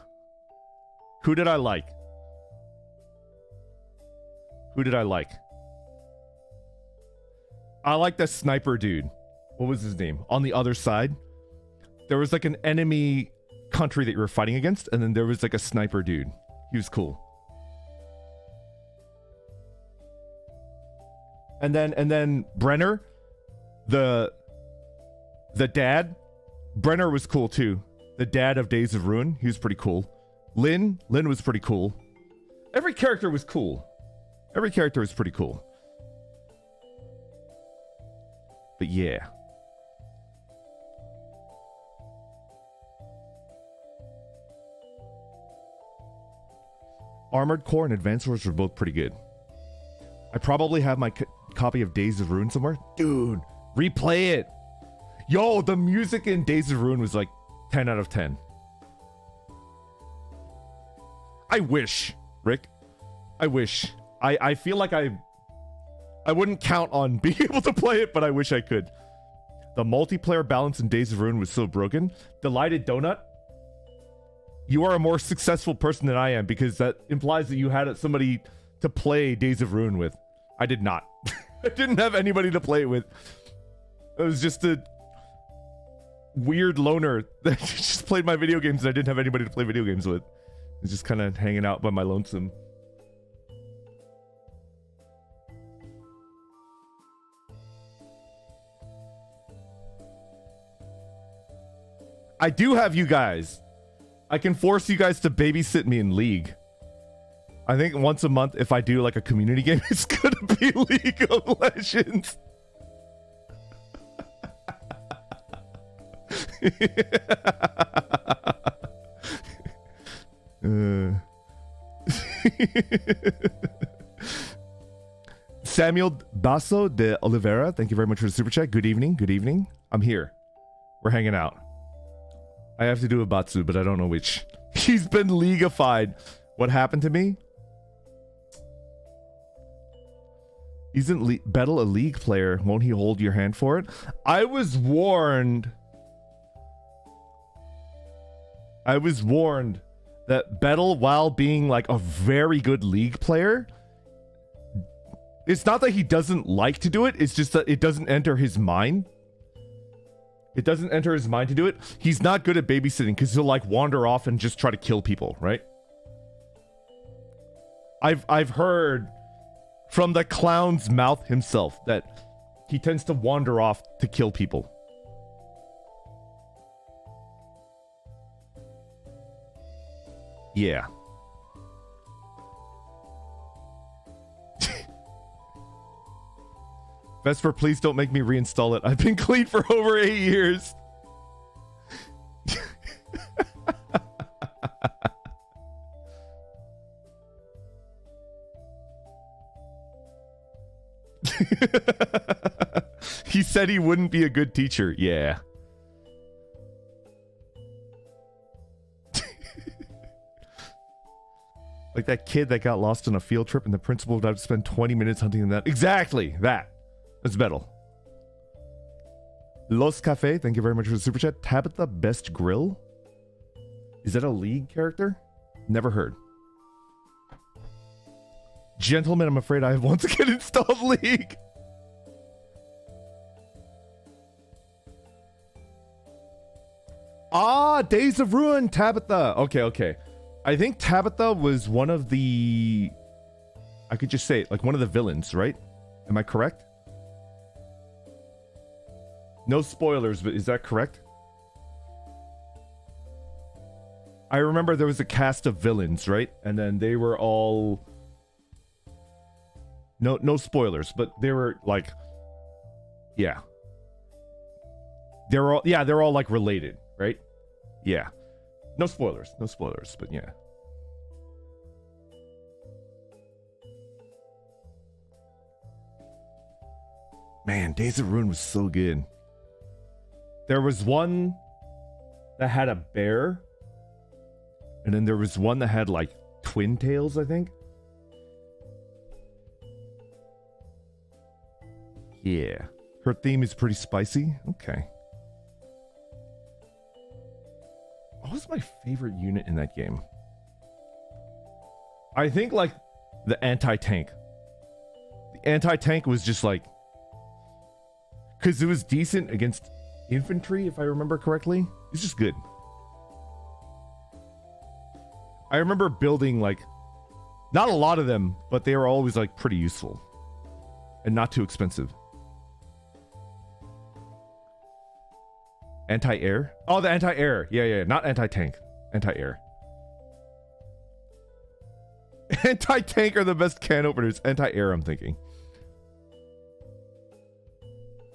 Who did I like? I like the sniper dude. What was his name? On the other side, there was like an enemy country that you were fighting against, and then there was like a sniper dude. He was cool. And then Brenner, the dad, Brenner was cool too. The dad of Days of Ruin, he was pretty cool. Lynn was pretty cool. Every character was cool. Every character was pretty cool. But yeah. Armored Core and Advanced Wars were both pretty good. I probably have my copy of Days of Ruin somewhere. Dude, replay it. Yo, the music in Days of Ruin was like 10 out of 10. I wish, Rick. I wish. I feel like I wouldn't count on being able to play it, but I wish I could. The multiplayer balance in Days of Ruin was so broken. Delighted Donut, you are a more successful person than I am because that implies that you had somebody to play Days of Ruin with. I did not. I didn't have anybody to play it with. It was just a weird loner that just played my video games and I didn't have anybody to play video games with. I was just kind of hanging out by my lonesome. I do have you guys. I can force you guys to babysit me in League. I think once a month, if I do like a community game, it's gonna be League of Legends. Samuel Basso de Oliveira, thank you very much for the super chat. Good evening. Good evening. I'm here. We're hanging out. I have to do a Batsu, but I don't know which. He's been leagueified. What happened to me? Isn't Bettle a League player? Won't he hold your hand for it? I was warned. That Bettle, while being like a very good League player, it's not that he doesn't like to do it, it's just that it doesn't enter his mind. It doesn't enter his mind to do it. He's not good at babysitting because he'll like wander off and just try to kill people, right? I've heard from the clown's mouth himself that he tends to wander off to kill people. Yeah. Vesper, please don't make me reinstall it. I've been clean for over 8 years. He said he wouldn't be a good teacher. Yeah. Like that kid that got lost on a field trip and the principal would have to spend 20 minutes hunting that. Exactly. That. That's Bettle. Los Cafe, thank you very much for the super chat. Tabitha Best Grill? Is that a League character? Never heard. Gentlemen, I'm afraid I have once again installed League. Ah, Days of Ruin, Tabitha. Okay. I think Tabitha was one of the... I could just say it, like one of the villains, right? Am I correct? No spoilers, but is that correct? I remember there was a cast of villains, right? And then they were all... No spoilers, but they were like... Yeah. they're all like related, right? Yeah. No spoilers, but yeah. Man, Days of Ruin was so good. There was one that had a bear, and then there was one that had like twin tails, I think. Yeah. Her theme is pretty spicy. Okay. What was my favorite unit in that game? I think like the anti-tank. The anti-tank was just like, because it was decent against infantry, if I remember correctly. It's just good. I remember building like, not a lot of them, but they were always like pretty useful and not too expensive. Anti-air? Oh, the anti-air. Yeah. Not anti-tank. Anti-air. Anti-tank are the best can openers. Anti-air, I'm thinking.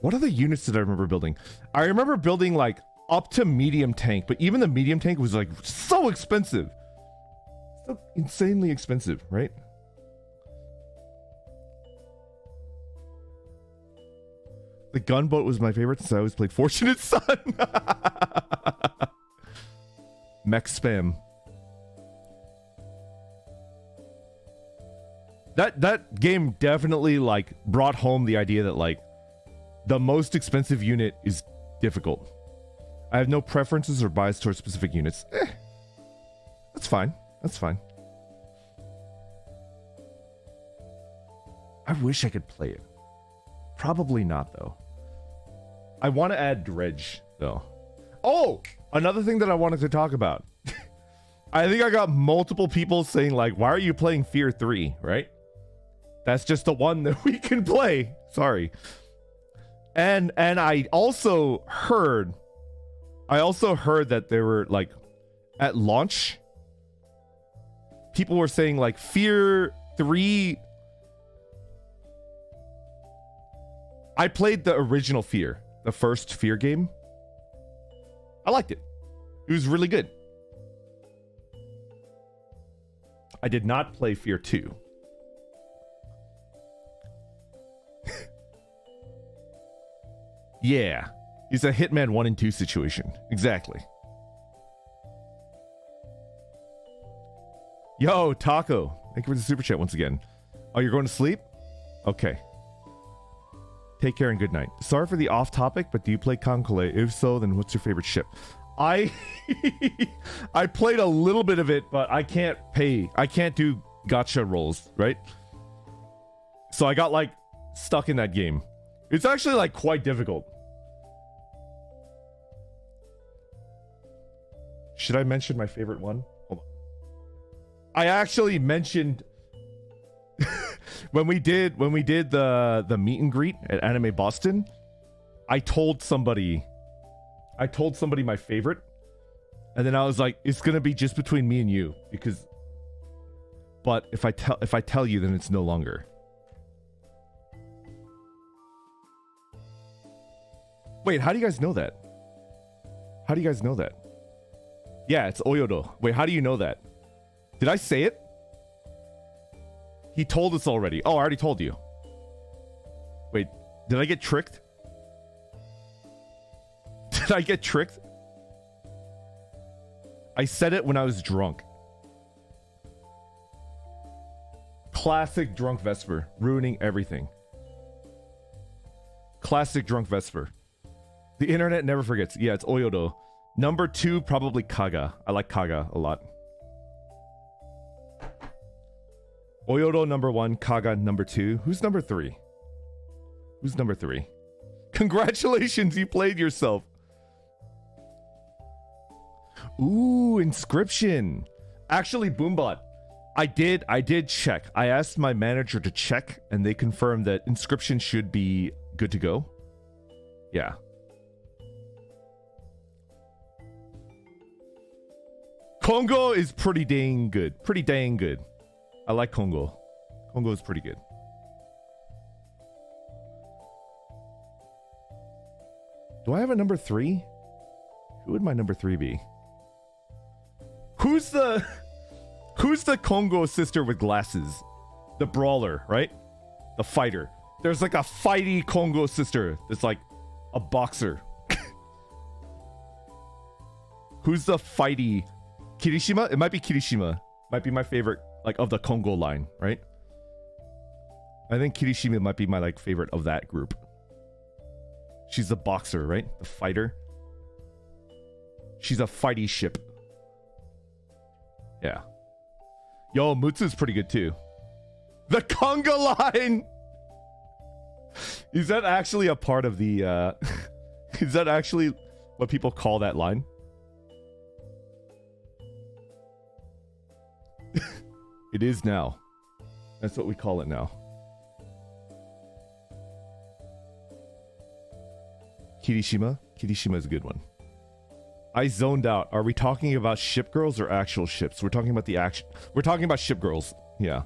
What other units did I remember building? I remember building like up to medium tank, but even the medium tank was like so expensive. So insanely expensive, right? The gunboat was my favorite since I always played Fortunate Son. Mech spam. That game definitely like brought home the idea that like the most expensive unit is difficult. I have no preferences or bias towards specific units. That's fine. That's fine. I wish I could play it. Probably not, though. I want to add Dredge, though. Oh! Another thing that I wanted to talk about. I think I got multiple people saying, like, why are you playing Fear 3, right? That's just the one that we can play. Sorry. And I also heard that there were, like, at launch, people were saying, like, Fear 3... I played the original Fear, the first Fear game. I liked it. It was really good. I did not play Fear 2. Yeah. It's a Hitman 1 and 2 situation. Exactly. Yo, Taco. Thank you for the super chat once again. Oh, you're going to sleep? Okay. Take care and good night. Sorry for the off topic, but do you play Conclave? If so, then what's your favorite ship? I played a little bit of it, but I can't do gacha rolls, right? So I got like stuck in that game. It's actually like quite difficult. Should I mention my favorite one? Hold on. I actually mentioned when we did the meet and greet at Anime Boston, I told somebody my favorite, and then I was like, it's gonna be just between me and you, because but if I tell you, then it's no longer. Wait, how do you guys know that? How do you guys know that? Yeah, it's Oyodo. Wait, how do you know that? Did I say it? He told us already. Oh, I already told you. Wait, did I get tricked? Did I get tricked? I said it when I was drunk. Classic drunk Vesper, ruining everything. Classic drunk Vesper. The internet never forgets. Yeah, it's Oyodo. Number 2, probably Kaga. I like Kaga a lot. Oyodo number 1, Kaga number 2. Who's number 3? Who's number 3? Congratulations, you played yourself. Ooh, Inscription. Actually, Boombot, I did check. I asked my manager to check, and they confirmed that Inscription should be good to go. Yeah. Kongo is pretty dang good. Pretty dang good. I like Kongo. Kongo is pretty good. Do I have a number 3? Who would my number 3 be? Who's the Congo sister with glasses? The brawler, right? The fighter. There's like a fighty Congo sister that's like a boxer. Who's the fighty? Kirishima? It might be Kirishima. Might be my favorite, like, of the Congo line, right? I think Kirishima might be my, like, favorite of that group. She's the boxer, right? The fighter. She's a fighty ship. Yeah. Yo, Mutsu's pretty good too. The Congo line! Is that actually a part of the, is that actually what people call that line? It is now. That's what we call it now. Kirishima? Kirishima is a good one. I zoned out. Are we talking about ship girls or actual ships? We're talking about the action. We're talking about ship girls. Yeah.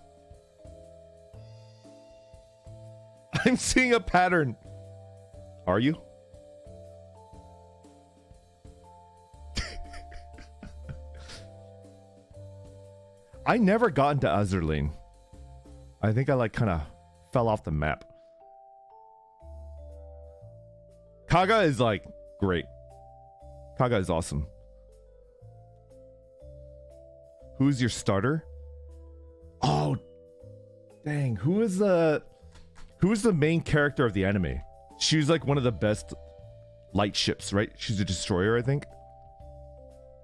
I'm seeing a pattern. Are you? I never got into Azur lane. I think I like kind of fell off the map. Kaga is like great. Kaga is awesome. Who's your starter? Oh, dang. Who's the main character of the anime? She's like one of the best light ships, right? She's a destroyer, I think.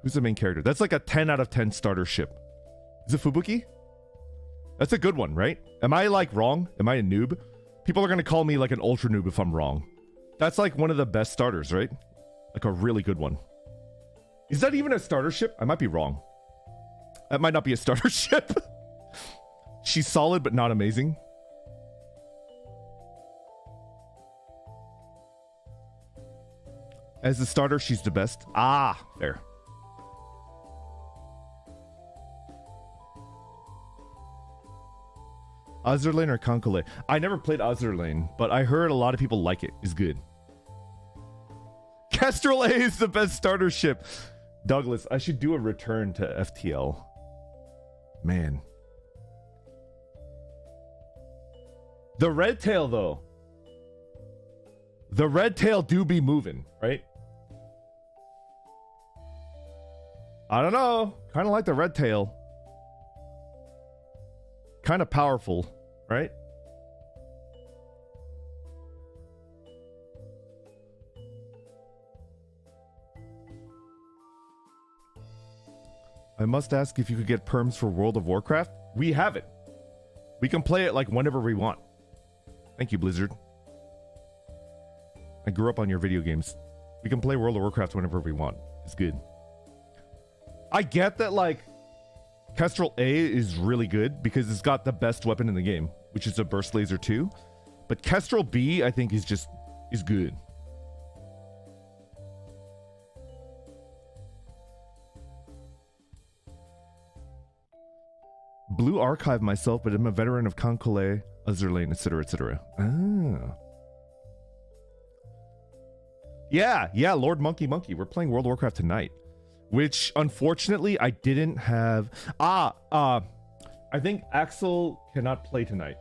Who's the main character? That's like a 10 out of 10 starter ship. Is it Fubuki? That's a good one, right? Am I like wrong? Am I a noob? People are gonna call me like an ultra noob if I'm wrong. That's like one of the best starters, right? Like a really good one. Is that even a starter ship? I might be wrong. That might not be a starter ship. She's solid, but not amazing. As a starter, she's the best. Ah, there. Azur lane or Kankole? I never played Azur lane, but I heard a lot of people like it. It's good. Kestrel A is the best starter ship. Douglas, I should do a return to FTL. Man. The red tail, though. The red tail do be moving, right? I don't know. Kind of like the red tail. Kind of powerful, right? I must ask if you could get perms for World of Warcraft. We have it. We can play it like whenever we want. Thank you, Blizzard. I grew up on your video games. We can play World of Warcraft whenever we want. It's good. I get that, like, Kestrel A is really good because it's got the best weapon in the game, which is a Burst Laser 2. But Kestrel B, I think, is good. Blue Archive myself, but I'm a veteran of Kankole, Azur lane, etc., etc. Ah. Yeah, Lord Monkey. We're playing World of Warcraft tonight. Which, unfortunately, I didn't have... I think Axel cannot play tonight.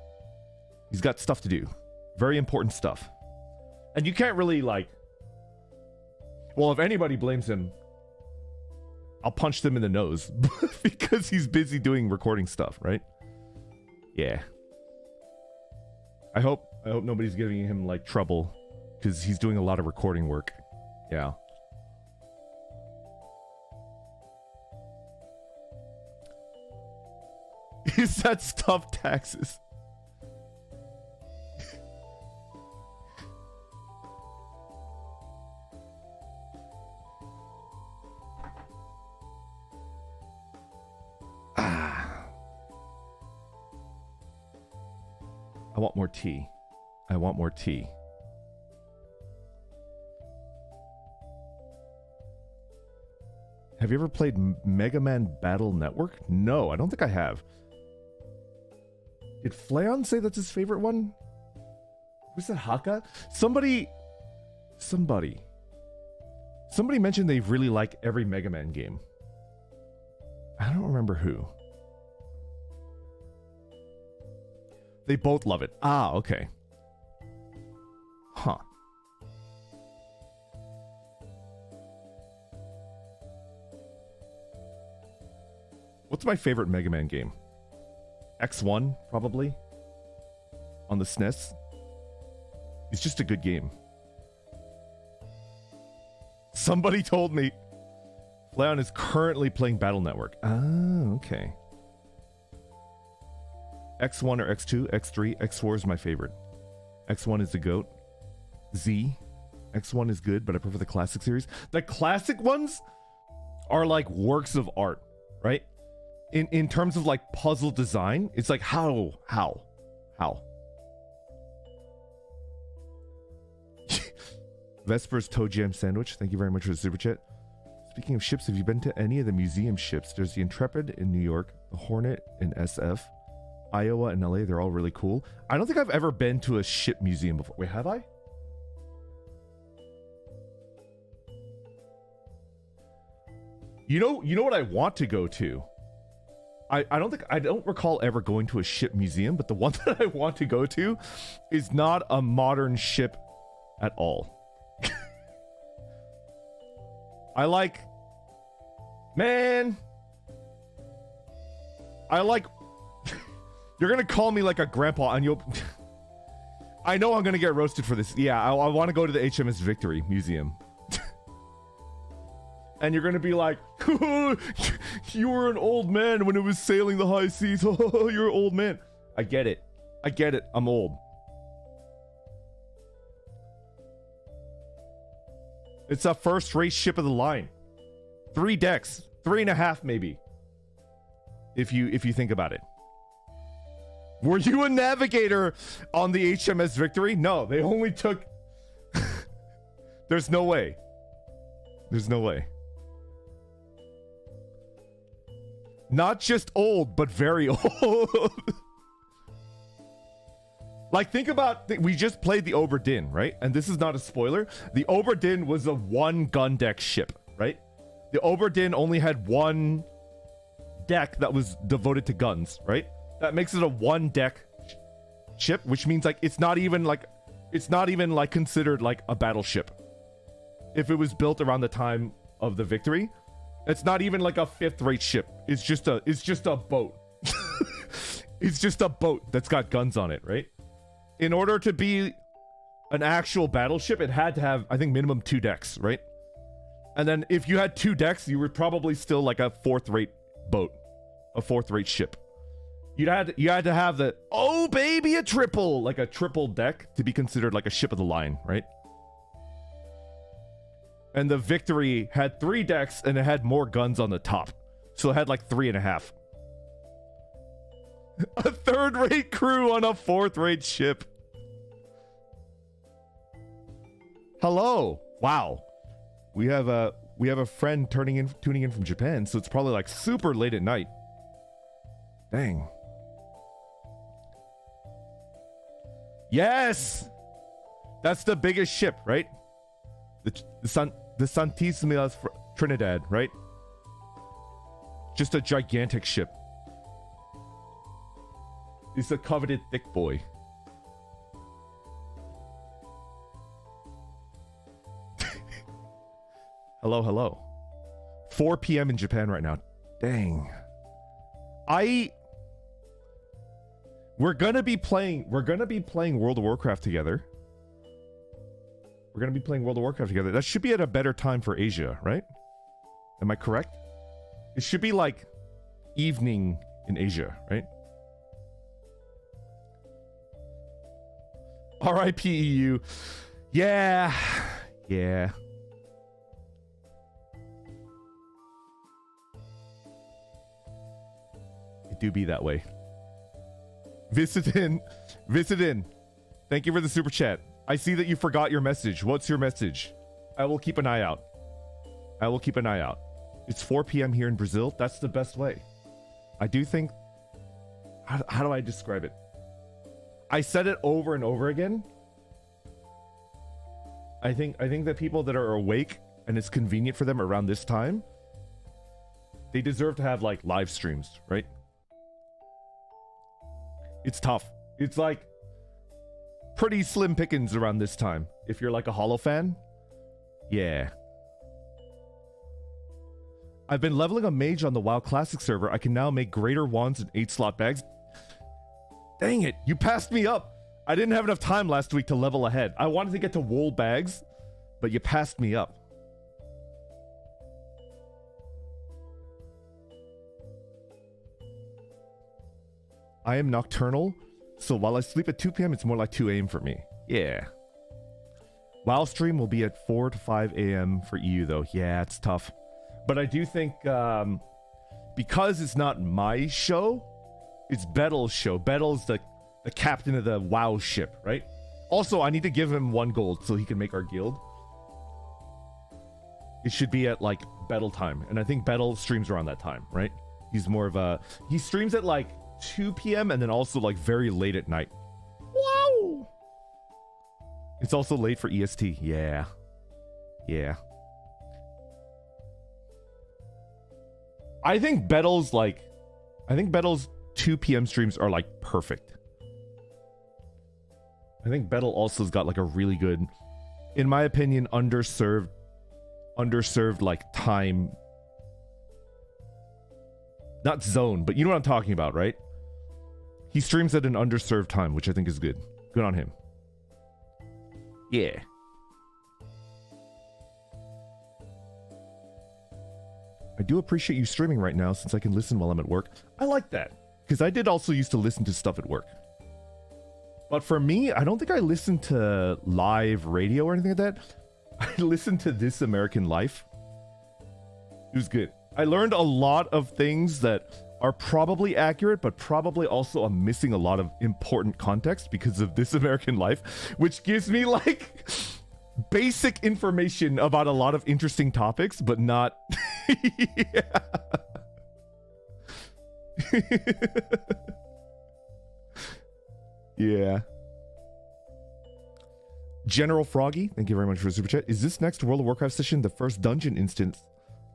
He's got stuff to do. Very important stuff. And you can't really, like... Well, if anybody blames him, I'll punch them in the nose. Because he's busy doing recording stuff, right? Yeah. I hope nobody's giving him, like, trouble. Because he's doing a lot of recording work. Yeah. Is that stuff taxes? I want more tea. I want more tea. Have you ever played Mega Man Battle Network? No, I don't think I have. Did Flayon say that's his favorite one? Was that Haka? Somebody. Somebody mentioned they really like every Mega Man game. I don't remember who. They both love it. Ah, okay. Huh. What's my favorite Mega Man game? X1, probably. On the SNES. It's just a good game. Somebody told me Flayon is currently playing Battle Network. Ah, okay. X1 or X2, X3, X4 is my favorite. X1 is the GOAT. Z. X1 is good, but I prefer the classic series. The classic ones are like works of art, right? In terms of like puzzle design, it's like how? Vesper's Toe Jam Sandwich, thank you very much for the super chat. Speaking of ships, have you been to any of the museum ships? There's the Intrepid in New York, the Hornet in SF, Iowa and LA, they're all really cool. I don't think I've ever been to a ship museum before. Wait, have I? You know what I want to go to? I don't recall ever going to a ship museum, but the one that I want to go to is not a modern ship at all. You're gonna call me like a grandpa and you'll I know I'm gonna get roasted for this. Yeah, I want to go to the HMS Victory Museum. And you're gonna be like, you were an old man when it was sailing the high seas. You're an old man. I get it. I'm old. It's a first-rate ship of the line. 3 decks, 3.5 maybe. If you think about it. Were you a navigator on the HMS Victory? No, they only took... There's no way. There's no way. Not just old, but very old. Like, think about... we just played the Oberdin, right? And this is not a spoiler. The Oberdin was a 1-gun deck ship, right? The Oberdin only had 1 deck that was devoted to guns, right? That makes it a 1-deck ship, which means, like, it's not even considered, like, a battleship. If it was built around the time of the Victory, it's not even, like, a 5th-rate ship. It's just a boat. It's just a boat that's got guns on it, right? In order to be an actual battleship, it had to have, I think, minimum 2 decks, right? And then if you had 2 decks, you were probably still like a 4th-rate boat, a 4th-rate ship. You had to have the, oh baby, a triple, like a triple deck to be considered like a ship of the line, right? And the Victory had 3 decks and it had more guns on the top, so it had like 3.5. A 3rd-rate crew on a 4th-rate ship. Hello. Wow. We have a friend tuning in from Japan, so it's probably like super late at night. Dang. Yes. That's the biggest ship, right? The Santissima Trinidad, right? Just a gigantic ship. It's a coveted thick boy. Hello. 4 p.m. in Japan right now. Dang. We're gonna be playing World of Warcraft together. That should be at a better time for Asia, right? Am I correct? It should be like evening in Asia, right? RIP EU. Yeah. It do be that way. Visit in. Thank you for the super chat. I see that you forgot your message. What's your message? I will keep an eye out. It's 4 p.m. here in Brazil. That's the best way. I do think... How do I describe it? I said it over and over again. I think that people that are awake and it's convenient for them around this time, they deserve to have like live streams, right? It's tough. It's like pretty slim pickings around this time. If you're like a Holo fan, yeah. I've been leveling a mage on the WoW Classic server. I can now make greater wands and 8-slot bags. Dang it, you passed me up. I didn't have enough time last week to level ahead. I wanted to get to wool bags, but you passed me up. I am nocturnal, so while I sleep at 2 p.m., it's more like 2 a.m. for me. Yeah. WoW stream will be at 4 to 5 a.m. for EU, though. Yeah, it's tough. But I do think, because it's not my show, it's Bettel's show. Bettel's the captain of the WoW ship, right? Also, I need to give him 1 gold so he can make our guild. It should be at, like, Bettel time. And I think Bettel streams around that time, right? He's more of a... He streams at, like, 2 p.m. and then also, like, very late at night. Wow! It's also late for EST. Yeah. Yeah. I think Bettel's, like... I think Bettel's 2 p.m. streams are, like, perfect. I think Bettel also's got, like, a really good... In my opinion, underserved, like, time... Not zone, but you know what I'm talking about, right? He streams at an underserved time, which I think is good. Good on him. Yeah. I do appreciate you streaming right now since I can listen while I'm at work. I like that, because I did also used to listen to stuff at work. But for me, I don't think I listened to live radio or anything like that. I listened to This American Life. It was good. I learned a lot of things that are probably accurate, but probably also I'm missing a lot of important context because of This American Life, which gives me like basic information about a lot of interesting topics, but not... Yeah. General Froggy, thank you very much for the super chat. Is this next World of Warcraft session the first dungeon instance?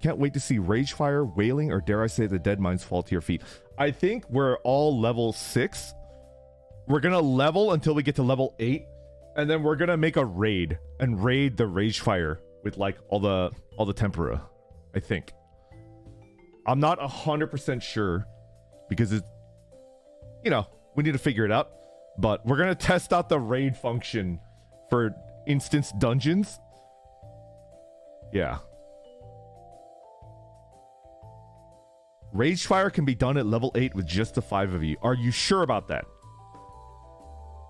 Can't wait to see Ragefire, Wailing, or dare I say the Dead Mines fall to your feet. I think we're all level 6. We're gonna level until we get to level 8, and then we're gonna make a raid and raid the Ragefire with like all the tempera. I think. I'm not 100% sure because it's, you know, we need to figure it out. But we're gonna test out the raid function for instance dungeons. Yeah. Ragefire can be done at level 8 with just the 5 of you. Are you sure about that?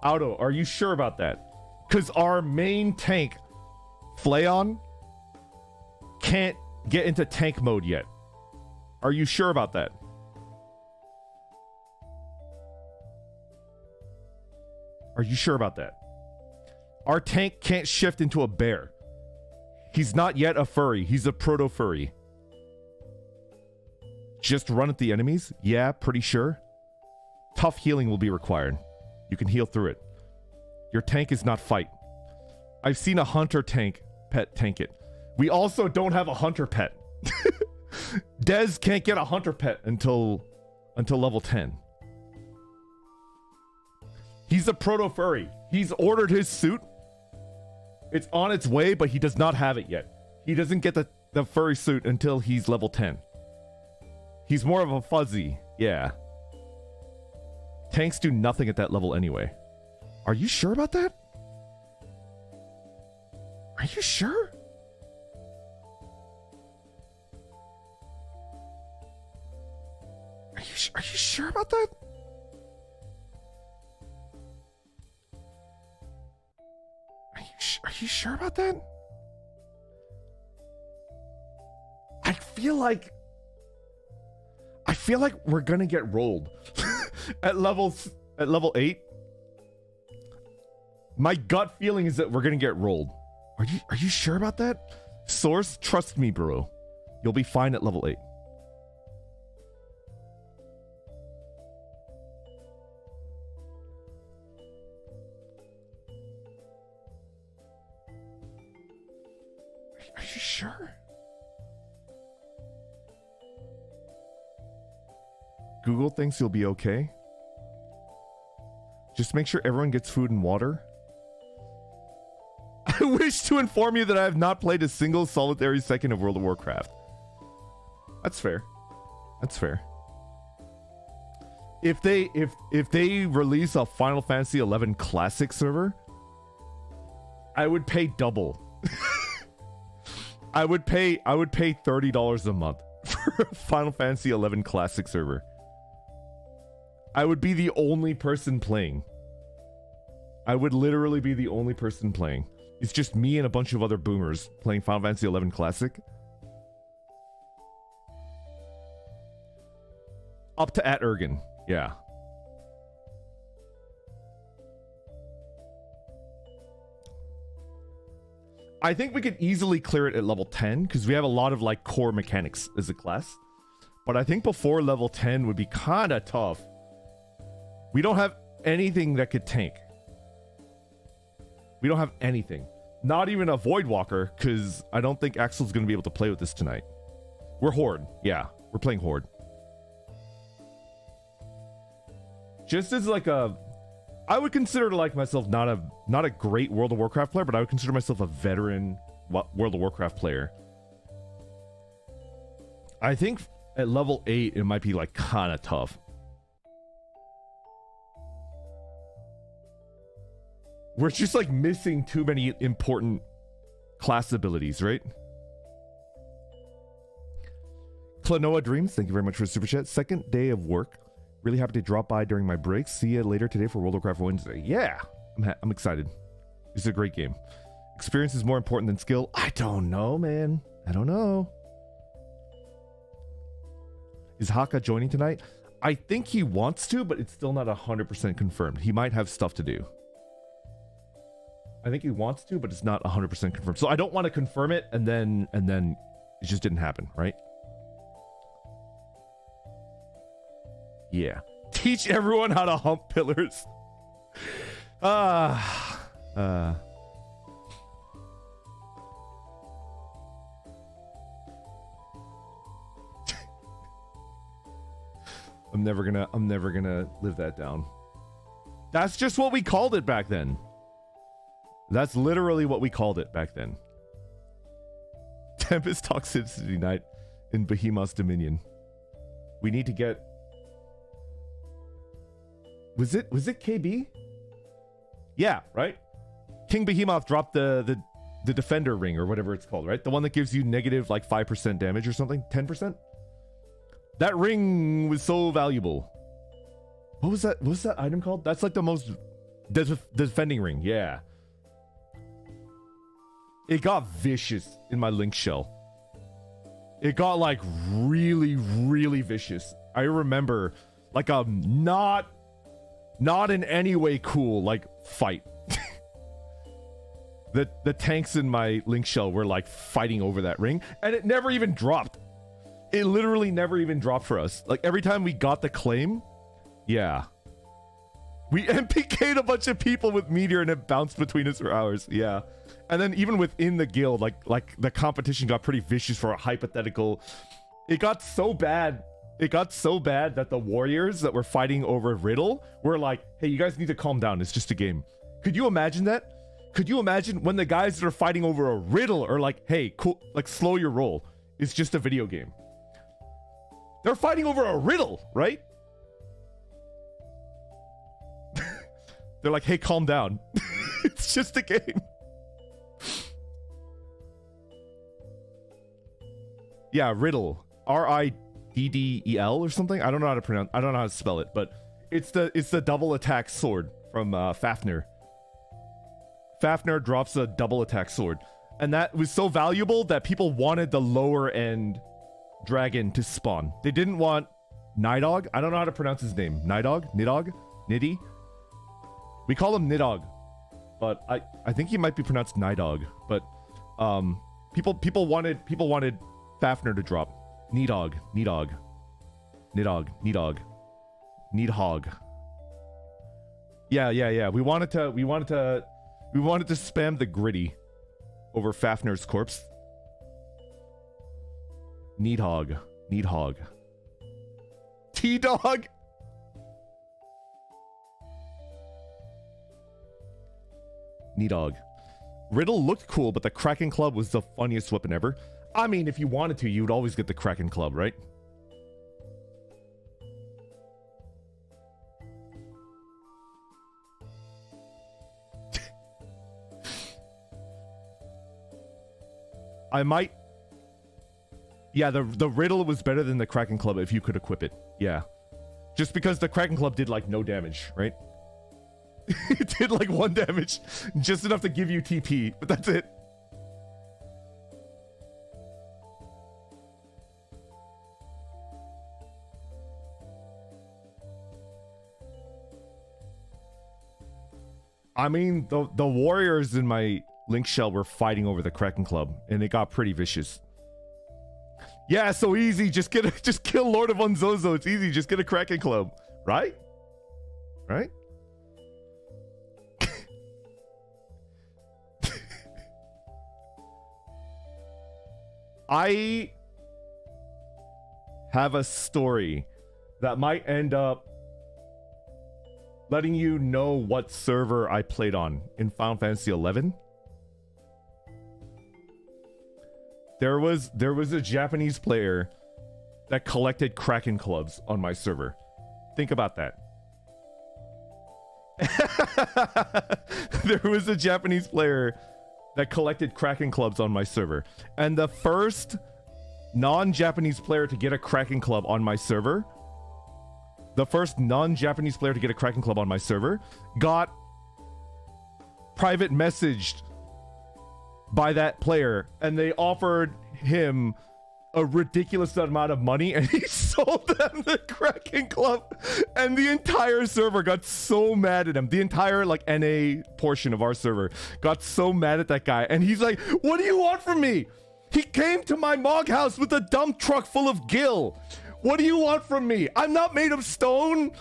Auto, are you sure about that? Because our main tank, Flayon, can't get into tank mode yet. Are you sure about that? Are you sure about that? Our tank can't shift into a bear. He's not yet a furry. He's a proto-furry. Just run at the enemies? Yeah, pretty sure. Tough healing will be required. You can heal through it. Your tank is not fight. I've seen a hunter pet tank it. We also don't have a hunter pet. Dez can't get a hunter pet until level 10. He's a proto-furry. He's ordered his suit. It's on its way, but he does not have it yet. He doesn't get the furry suit until he's level 10. He's more of a fuzzy. Yeah. Tanks do nothing at that level anyway. Are you sure about that? Are you sure? Are you sure about that? Are you sure about that? I feel like we're gonna get rolled at level 8. My gut feeling is that we're gonna get rolled. Are you sure about that? Source, trust me, bro. You'll be fine at level 8. Are you sure? Google thinks you'll be okay. Just make sure everyone gets food and water. I wish to inform you that I have not played a single solitary second of World of Warcraft. That's fair. That's fair. If they release a Final Fantasy 11 Classic server, I would pay double. I would pay $30 a month for a Final Fantasy 11 Classic server. I would be the only person playing. I would literally be the only person playing. It's just me and a bunch of other boomers playing Final Fantasy 11 Classic. Up to @Ergen. Yeah. I think we could easily clear it at level 10 because we have a lot of like core mechanics as a class. But I think before level 10 would be kind of tough. We don't have anything that could tank. We don't have anything. Not even a Void Walker, because I don't think Axel's going to be able to play with this tonight. We're Horde. Yeah, we're playing Horde. Just as like a... I would consider like myself not a great World of Warcraft player, but I would consider myself a veteran World of Warcraft player. I think at level 8, it might be like kind of tough. We're just like missing too many important class abilities, right? Klonoa Dreams, thank you very much for the super chat. Second day of work. Really happy to drop by during my break. See you later today for World of Warcraft Wednesday. Yeah, I'm excited. This is a great game. Experience is more important than skill. I don't know, man. I don't know. Is Haka joining tonight? I think he wants to, but it's still not 100% confirmed. He might have stuff to do. I think he wants to, but it's not 100% confirmed. So I don't want to confirm it and then it just didn't happen, right? Yeah. Teach everyone how to hump pillars. I'm never gonna live that down. That's just what we called it back then. That's literally what we called it back then. Tempest Toxicity Night in Behemoth's Dominion. We need to get... Was it KB? Yeah, right? King Behemoth dropped the Defender ring or whatever it's called, right? The one that gives you negative like 5% damage or something? 10%? That ring was so valuable. What was that? What was that item called? That's like the most defending ring. Yeah. It got vicious in my link shell. It got like really, really vicious. I remember like a not in any way cool like fight. The tanks in my link shell were like fighting over that ring, and it never even dropped. It literally never even dropped for us. Like every time we got the claim, yeah. We MPK'd a bunch of people with Meteor and it bounced between us for hours. Yeah. And then even within the guild, like the competition got pretty vicious for a hypothetical. It got so bad. It got so bad that the warriors that were fighting over Riddle were like, hey, you guys need to calm down. It's just a game. Could you imagine that? Could you imagine when the guys that are fighting over a Riddle are like, hey, cool, like slow your roll. It's just a video game. They're fighting over a Riddle, right? They're like, hey, calm down. It's just a game. Yeah, Riddle. R-I-D-D-E-L or something? I don't know how to pronounce. I don't know how to spell it, but it's the double attack sword from Fafnir. Fafnir drops a double attack sword. And that was so valuable that people wanted the lower end dragon to spawn. They didn't want Nidog. I don't know how to pronounce his name. Nidog? Nidog? Niddy? We call him Nidog, but I think he might be pronounced Nidog. But people wanted Fafnir to drop Nidog. Yeah. We wanted to spam the gritty over Fafnir's corpse. Needhog. Needhog. T-Dog. Needhog. Riddle looked cool, but the Kraken Club was the funniest weapon ever. I mean, if you wanted to, you would always get the Kraken Club, right? I might... Yeah, the Riddle was better than the Kraken Club if you could equip it. Yeah. Just because the Kraken Club did, like, no damage, right? It did, like, 1 damage. Just enough to give you TP, but that's it. I mean, the warriors in my Link Shell were fighting over the Kraken Club, and it got pretty vicious. Yeah, so easy. Just kill Lord of Unzozo. It's easy. Just get a Kraken Club, right? Right? I have a story that might end up letting you know what server I played on in Final Fantasy XI. There was a Japanese player that collected Kraken Clubs on my server. Think about that. There was a Japanese player that collected Kraken Clubs on my server. And the first non-Japanese player to get a Kraken Club on my server, got private messaged by that player, and they offered him a ridiculous amount of money, and he sold them the Kraken Club, and the entire server got so mad at him. The entire, like, NA portion of our server got so mad at that guy, and he's like, what do you want from me? He came to my Mog house with a dump truck full of gil. What do you want from me? I'm not made of stone.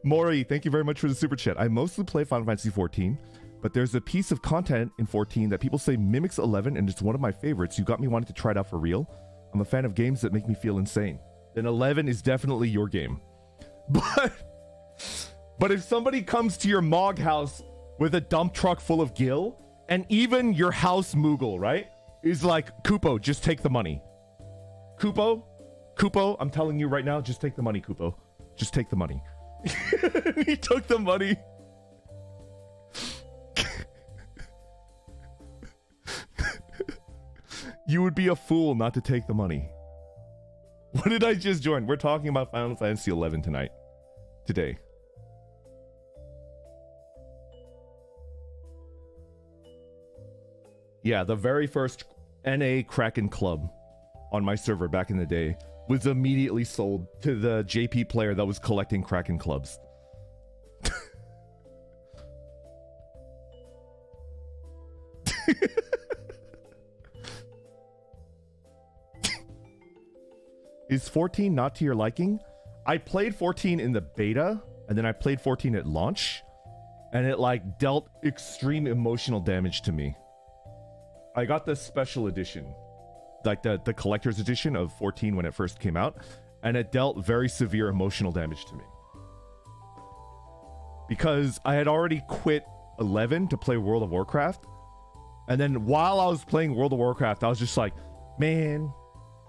Maury, thank you very much for the super chat. I mostly play Final Fantasy 14, but there's a piece of content in 14 that people say mimics 11, and it's one of my favorites. You got me wanting to try it out for real. I'm a fan of games that make me feel insane. Then 11 is definitely your game. But if somebody comes to your Mog house with a dump truck full of gil, and even your house Moogle, right, is like, Kupo, just take the money. Kupo, I'm telling you right now, just take the money, Kupo. Just take the money. He took the money. You would be a fool not to take the money. What did I just join? We're talking about Final Fantasy XI tonight. Today. Yeah, the very first NA Kraken Club on my server back in the day was immediately sold to the JP player that was collecting Kraken Clubs. Is 14 not to your liking? I played 14 in the beta, and then I played 14 at launch, and it like dealt extreme emotional damage to me. I got the special edition, like the collector's edition of 14 when it first came out, and it dealt very severe emotional damage to me. Because I had already quit 11 to play World of Warcraft, and then while I was playing World of Warcraft, I was just like, man,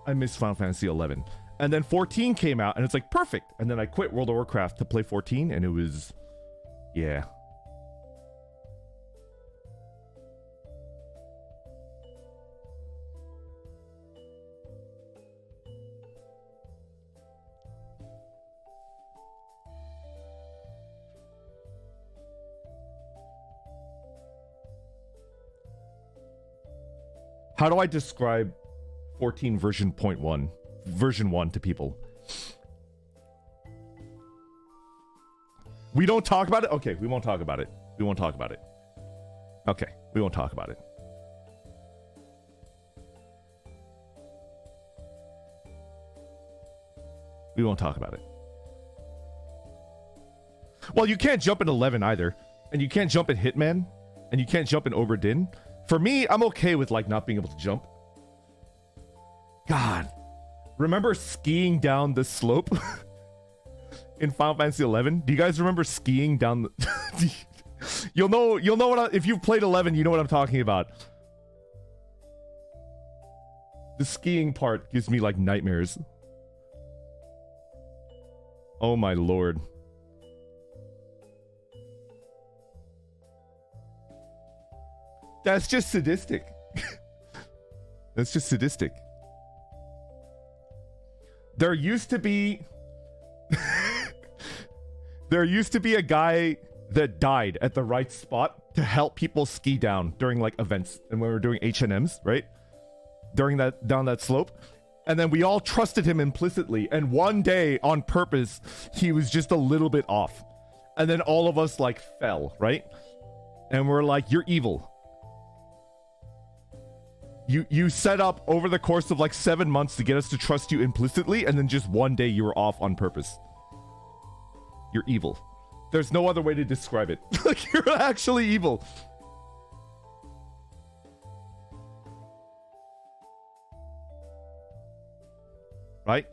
I miss Final Fantasy 11. And then 14 came out, and it's like, perfect. And then I quit World of Warcraft to play 14, and it was, yeah. How do I describe 14 version 1 to people? We don't talk about it? Okay, we won't talk about it. We won't talk about it. Okay, we won't talk about it. We won't talk about it. Well, you can't jump in 11 either. and you can't jump in Hitman, and you can't jump in Obra Dinn. For me, I'm okay with like not being able to jump. God, remember skiing down the slope in Final Fantasy 11? Do you guys remember skiing down the you'll know what if you've played 11, you know what I'm talking about. The skiing part gives me like nightmares. Oh my lord. That's just sadistic. That's just sadistic. There used to be a guy that died at the right spot to help people ski down during like events and when we were doing H&Ms, right? During that down that slope. And then we all trusted him implicitly, and one day on purpose he was just a little bit off. And then all of us like fell, right? And we're like, you're evil. You set up over the course of like 7 months to get us to trust you implicitly, and then just one day you were off on purpose. You're evil. There's no other way to describe it. Like, you're actually evil. Right?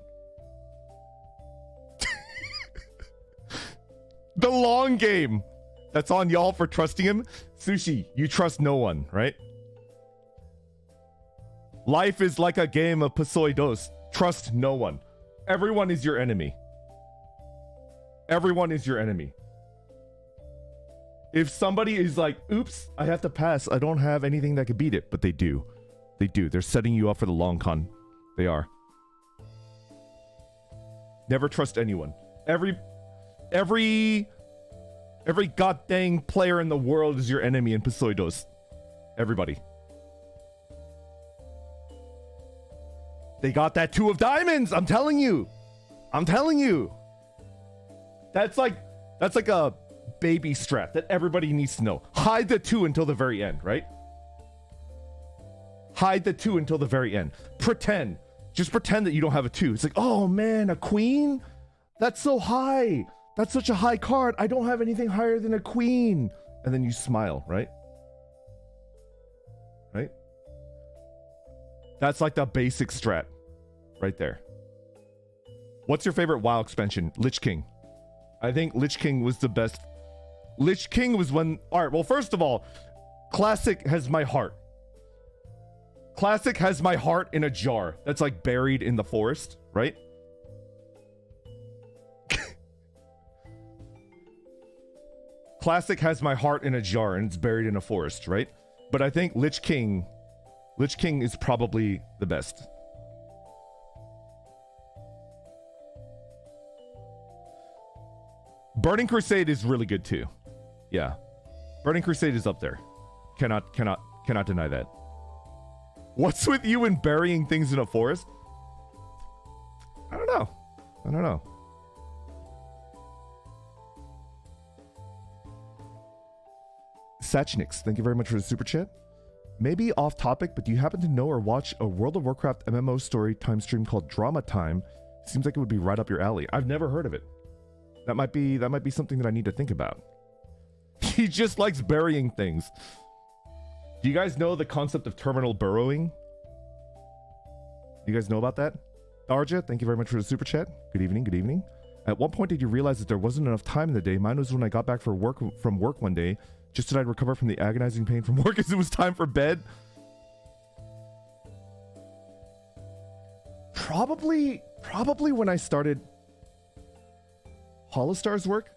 The long game. That's on y'all for trusting him. Sushi, you trust no one, right? Life is like a game of Pasoi Dos. Trust no one. Everyone is your enemy. Everyone is your enemy. If somebody is like, oops, I have to pass. I don't have anything that could beat it. But they do. They do. They're setting you up for the long con. They are. Never trust anyone. Every god dang player in the world is your enemy in Pasoi Dos. Everybody. They got that 2 of diamonds. I'm telling you. I'm telling you. That's like a baby strat that everybody needs to know. Hide the 2 until the very end, right? Hide the 2 until the very end. Pretend. Just pretend that you don't have a 2. It's like, oh man, a queen? That's so high. That's such a high card. I don't have anything higher than a queen. And then you smile, right? Right? That's like the basic strat. Right there. What's your favorite WoW expansion? Lich King. I think Lich King was the best. Lich King was when... Alright, well, first of all, Classic has my heart. Classic has my heart in a jar that's like buried in the forest, right? Classic has my heart in a jar and it's buried in a forest, right? But I think Lich King is probably the best. Burning Crusade is really good too. Yeah. Burning Crusade is up there. Cannot deny that. What's with you and burying things in a forest? I don't know. Sachnix, thank you very much for the super chat. Maybe off topic, but do you happen to know or watch a World of Warcraft MMO story time stream called Drama Time? Seems like it would be right up your alley. I've never heard of it. That might be something that I need to think about. He just likes burying things. Do you guys know the concept of terminal burrowing? Do you guys know about that? Arja, thank you very much for the super chat. Good evening, good evening. At what point did you realize that there wasn't enough time in the day? Mine was when I got back from work one day, just so I'd recover from the agonizing pain from work as it was time for bed. Probably when I started HOLOSTARS work.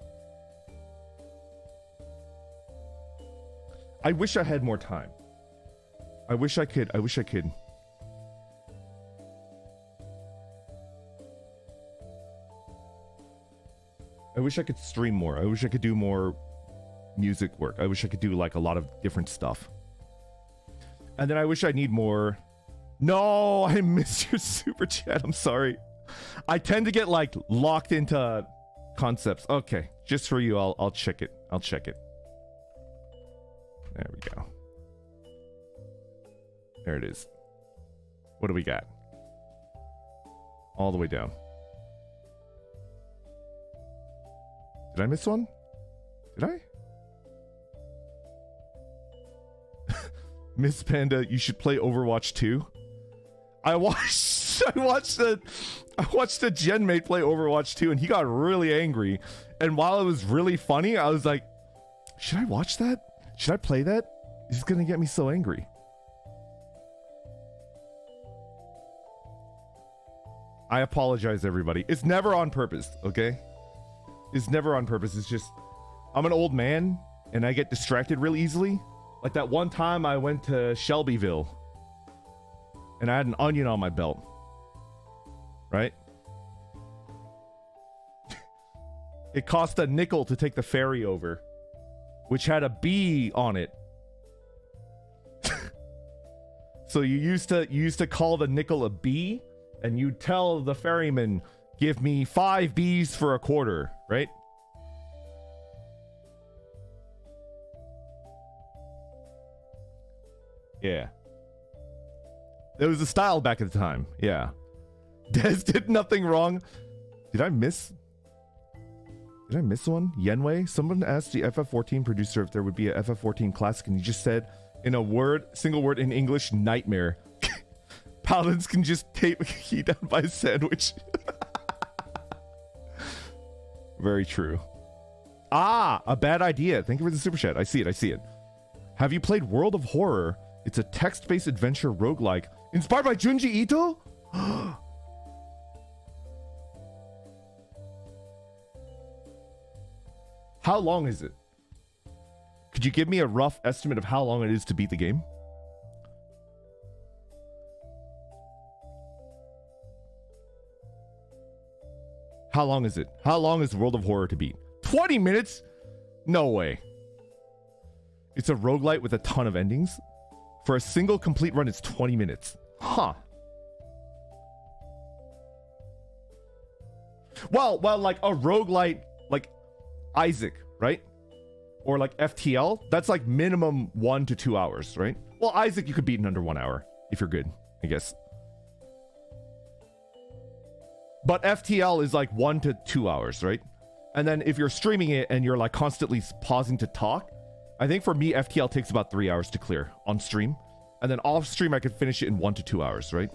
I wish I had more time. I wish I could. I wish I could stream more. I wish I could do more music work. I wish I could do like a lot of different stuff. And then I wish I need more. No, I missed your super chat. I'm sorry. I tend to get like locked into concepts. Okay, just for you, I'll check it. I'll check it. There we go. There it is. What do we got? All the way down. Did I miss one? Did I? Miss Panda, you should play Overwatch 2. I watched the genmate play Overwatch 2 and he got really angry. And while it was really funny, I was like, should I watch that? Should I play that? This is gonna get me so angry. I apologize, everybody. It's never on purpose, okay? It's never on purpose. It's just, I'm an old man and I get distracted real easily. Like that one time I went to Shelbyville and I had an onion on my belt. Right? It cost a nickel to take the ferry over, which had a bee on it. So you used to call the nickel a bee, and you tell the ferryman, give me 5 bees for a quarter, right? Yeah. It was a style back at the time. Yeah. Des did nothing wrong. Did I miss one? Yenwei? Someone asked the FF14 producer if there would be a FF14 classic, and he just said in a single word in English, nightmare. Paladins can just tape a key down by a sandwich. Very true. Ah, a bad idea. Thank you for the super chat. I see it. Have you played World of Horror? It's a text-based adventure roguelike inspired by Junji Ito? How long is it? Could you give me a rough estimate of how long it is to beat the game? How long is it? How long is World of Horror to beat? 20 minutes? No way. It's a roguelite with a ton of endings. For a single complete run, it's 20 minutes. Huh. Well, like a roguelite, like Isaac, right? Or like FTL, that's like minimum 1 to 2 hours, right? Well, Isaac you could beat in under 1 hour if you're good, I guess. But FTL is like 1 to 2 hours, right? And then if you're streaming it and you're like constantly pausing to talk, I think for me, FTL takes about 3 hours to clear on stream. And then off stream, I could finish it in 1 to 2 hours, right?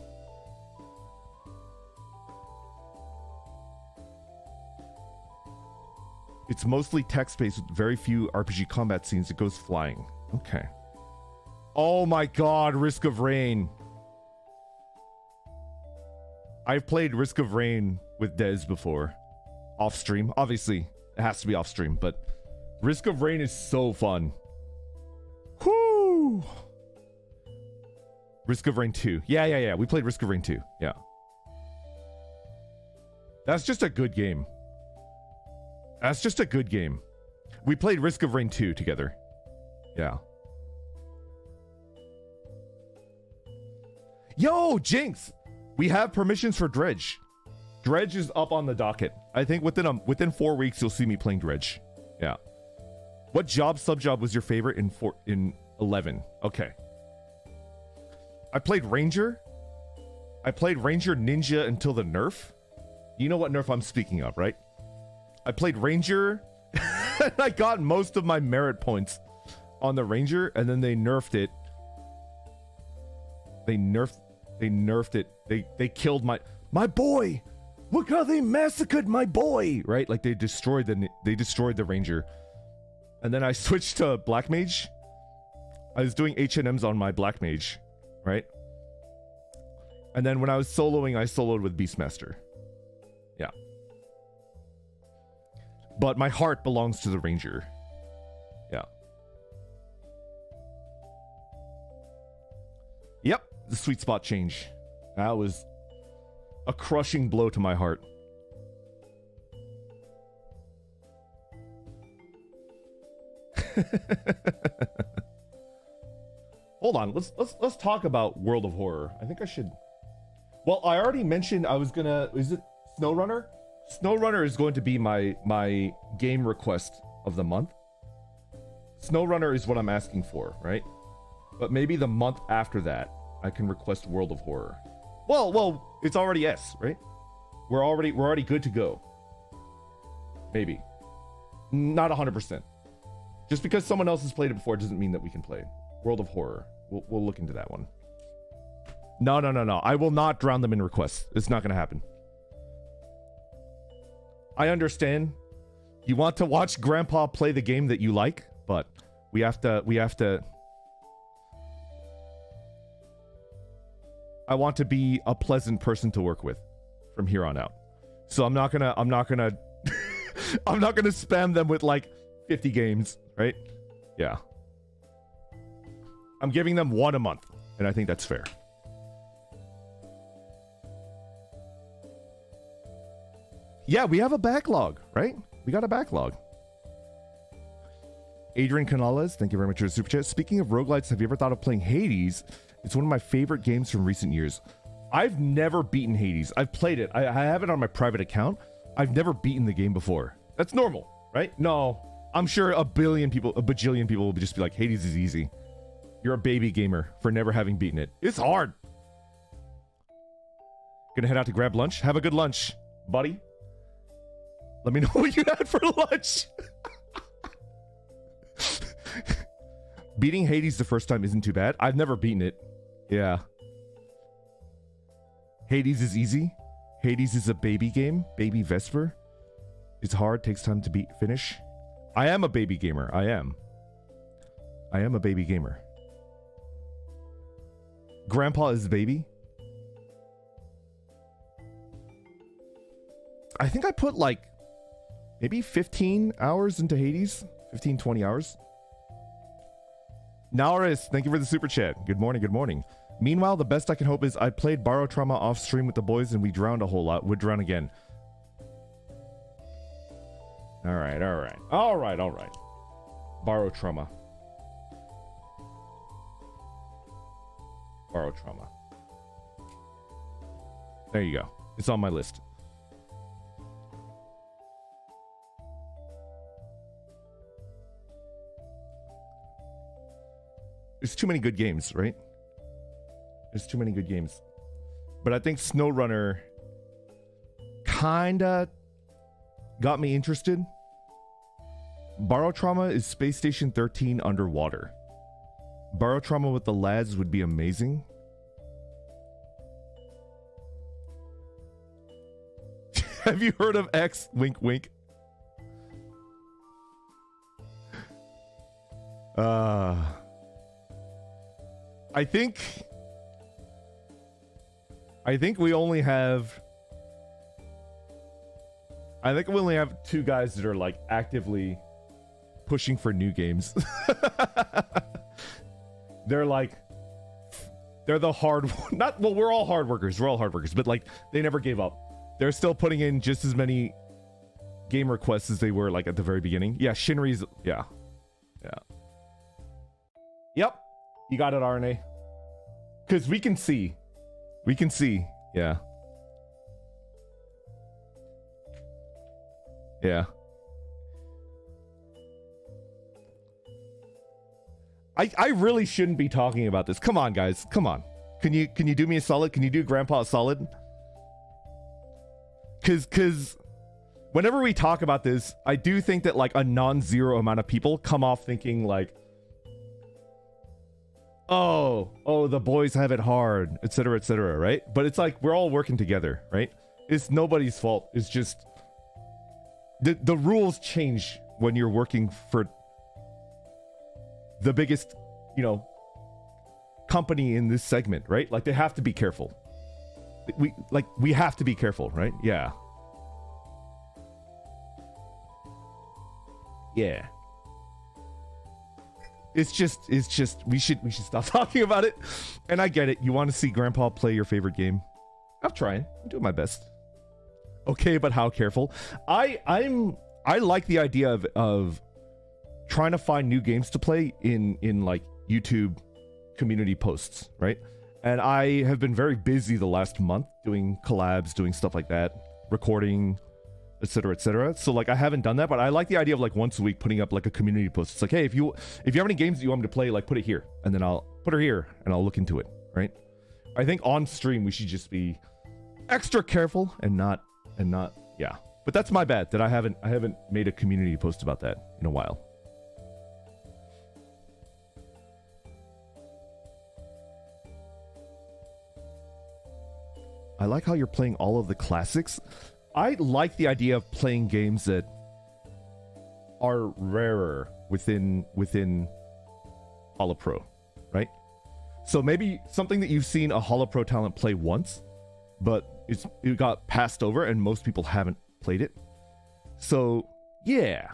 It's mostly text-based with very few RPG combat scenes. It goes flying. Okay. Oh my god, Risk of Rain. I've played Risk of Rain with Dez before. Off stream. Obviously, it has to be off stream, but Risk of Rain is so fun. Whoo! Risk of Rain 2. Yeah. We played Risk of Rain 2. Yeah. That's just a good game. That's just a good game. We played Risk of Rain 2 together. Yeah. Yo, Jinx! We have permissions for Dredge. Dredge is up on the docket. I think within 4 weeks you'll see me playing Dredge. Yeah. What sub-job was your favorite in 11? Okay. I played Ranger. I played Ranger Ninja until the nerf. You know what nerf I'm speaking of, right? I played Ranger. And I got most of my merit points on the Ranger, and then they nerfed it. They nerfed it. They killed my boy. Look how they massacred my boy, right? Like they destroyed the Ranger. And then I switched to Black Mage. I was doing H&Ms on my Black Mage, right? And then when I was soloing, I soloed with Beastmaster. Yeah. But my heart belongs to the Ranger. Yeah. Yep, the sweet spot change. That was a crushing blow to my heart. Hold on, let's talk about World of Horror. I think I should. Well, I already mentioned I was gonna. Is it SnowRunner? SnowRunner is going to be my game request of the month. SnowRunner is what I'm asking for, right? But maybe the month after that, I can request World of Horror. Well, it's already S, right? We're already good to go. Maybe. Not 100%. Just because someone else has played it before doesn't mean that we can play it. World of Horror. We'll look into that one. No. I will not drown them in requests. It's not gonna happen. I understand. You want to watch Grandpa play the game that you like, but we have to. I want to be a pleasant person to work with from here on out. So I'm not gonna I'm not gonna spam them with like 50 games, right? Yeah. I'm giving them one a month, and I think that's fair. Yeah, we have a backlog, right? We got a backlog. Adrian Canales, thank you very much for the super chat. Speaking of roguelites, have you ever thought of playing Hades? It's one of my favorite games from recent years. I've never beaten Hades. I've played it. I have it on my private account. I've never beaten the game before. That's normal, right? No, I'm sure a bajillion people will just be like, Hades is easy. You're a baby gamer for never having beaten it. It's hard. Gonna head out to grab lunch. Have a good lunch, buddy. Let me know what you had for lunch. Beating Hades the first time isn't too bad. I've never beaten it. Yeah. Hades is easy. Hades is a baby game. Baby Vesper. It's hard. Takes time to finish. I am a baby gamer. I am a baby gamer. Grandpa is baby. I think I put like maybe 15 hours into Hades. 15, 20 hours. Nauris, thank you for the super chat. Good morning, good morning. Meanwhile, the best I can hope is I played Borrow Trauma off stream with the boys and we drowned a whole lot. Would drown again. Alright. Borrow Trauma. Borrow Trauma. There you go. It's on my list. There's too many good games, right? There's too many good games. But I think SnowRunner kinda got me interested. Borrow Trauma is Space Station 13 underwater. Borrow Trauma with the lads would be amazing. Have you heard of X? Wink, wink. I think we only have two guys that are like actively pushing for new games. They're the hard well, we're all hard workers, but like they never gave up. They're still putting in just as many game requests as they were like at the very beginning. Yeah, Shinri's yeah. Yep. You got it, RNA. Because we can see. Yeah. Yeah. I really shouldn't be talking about this. Come on, guys. Come on. Can you do me a solid? Can you do Grandpa a solid? Because whenever we talk about this, I do think that like a non-zero amount of people come off thinking like, oh, the boys have it hard, etc., right? But it's like we're all working together, right? It's nobody's fault. It's just the rules change when you're working for the biggest, company in this segment, right? Like they have to be careful. We have to be careful, right? Yeah. Yeah. It's just we should stop talking about it. And I get it. You want to see Grandpa play your favorite game. I'm trying. I'm doing my best. Okay, but how careful? I like the idea of trying to find new games to play in like YouTube community posts, right? And I have been very busy the last month doing collabs, doing stuff like that, recording, etc. So like I haven't done that, but I like the idea of like once a week putting up like a community post. It's like, hey, if you have any games that you want me to play, like put it here, and then I'll put her here and I'll look into it, right? I think on stream we should just be extra careful and not yeah. But that's my bad that I haven't made a community post about that in a while. I like how you're playing all of the classics. I like the idea of playing games that are rarer within HoloPro, right? So maybe something that you've seen a HoloPro talent play once, but it got passed over and most people haven't played it. So yeah,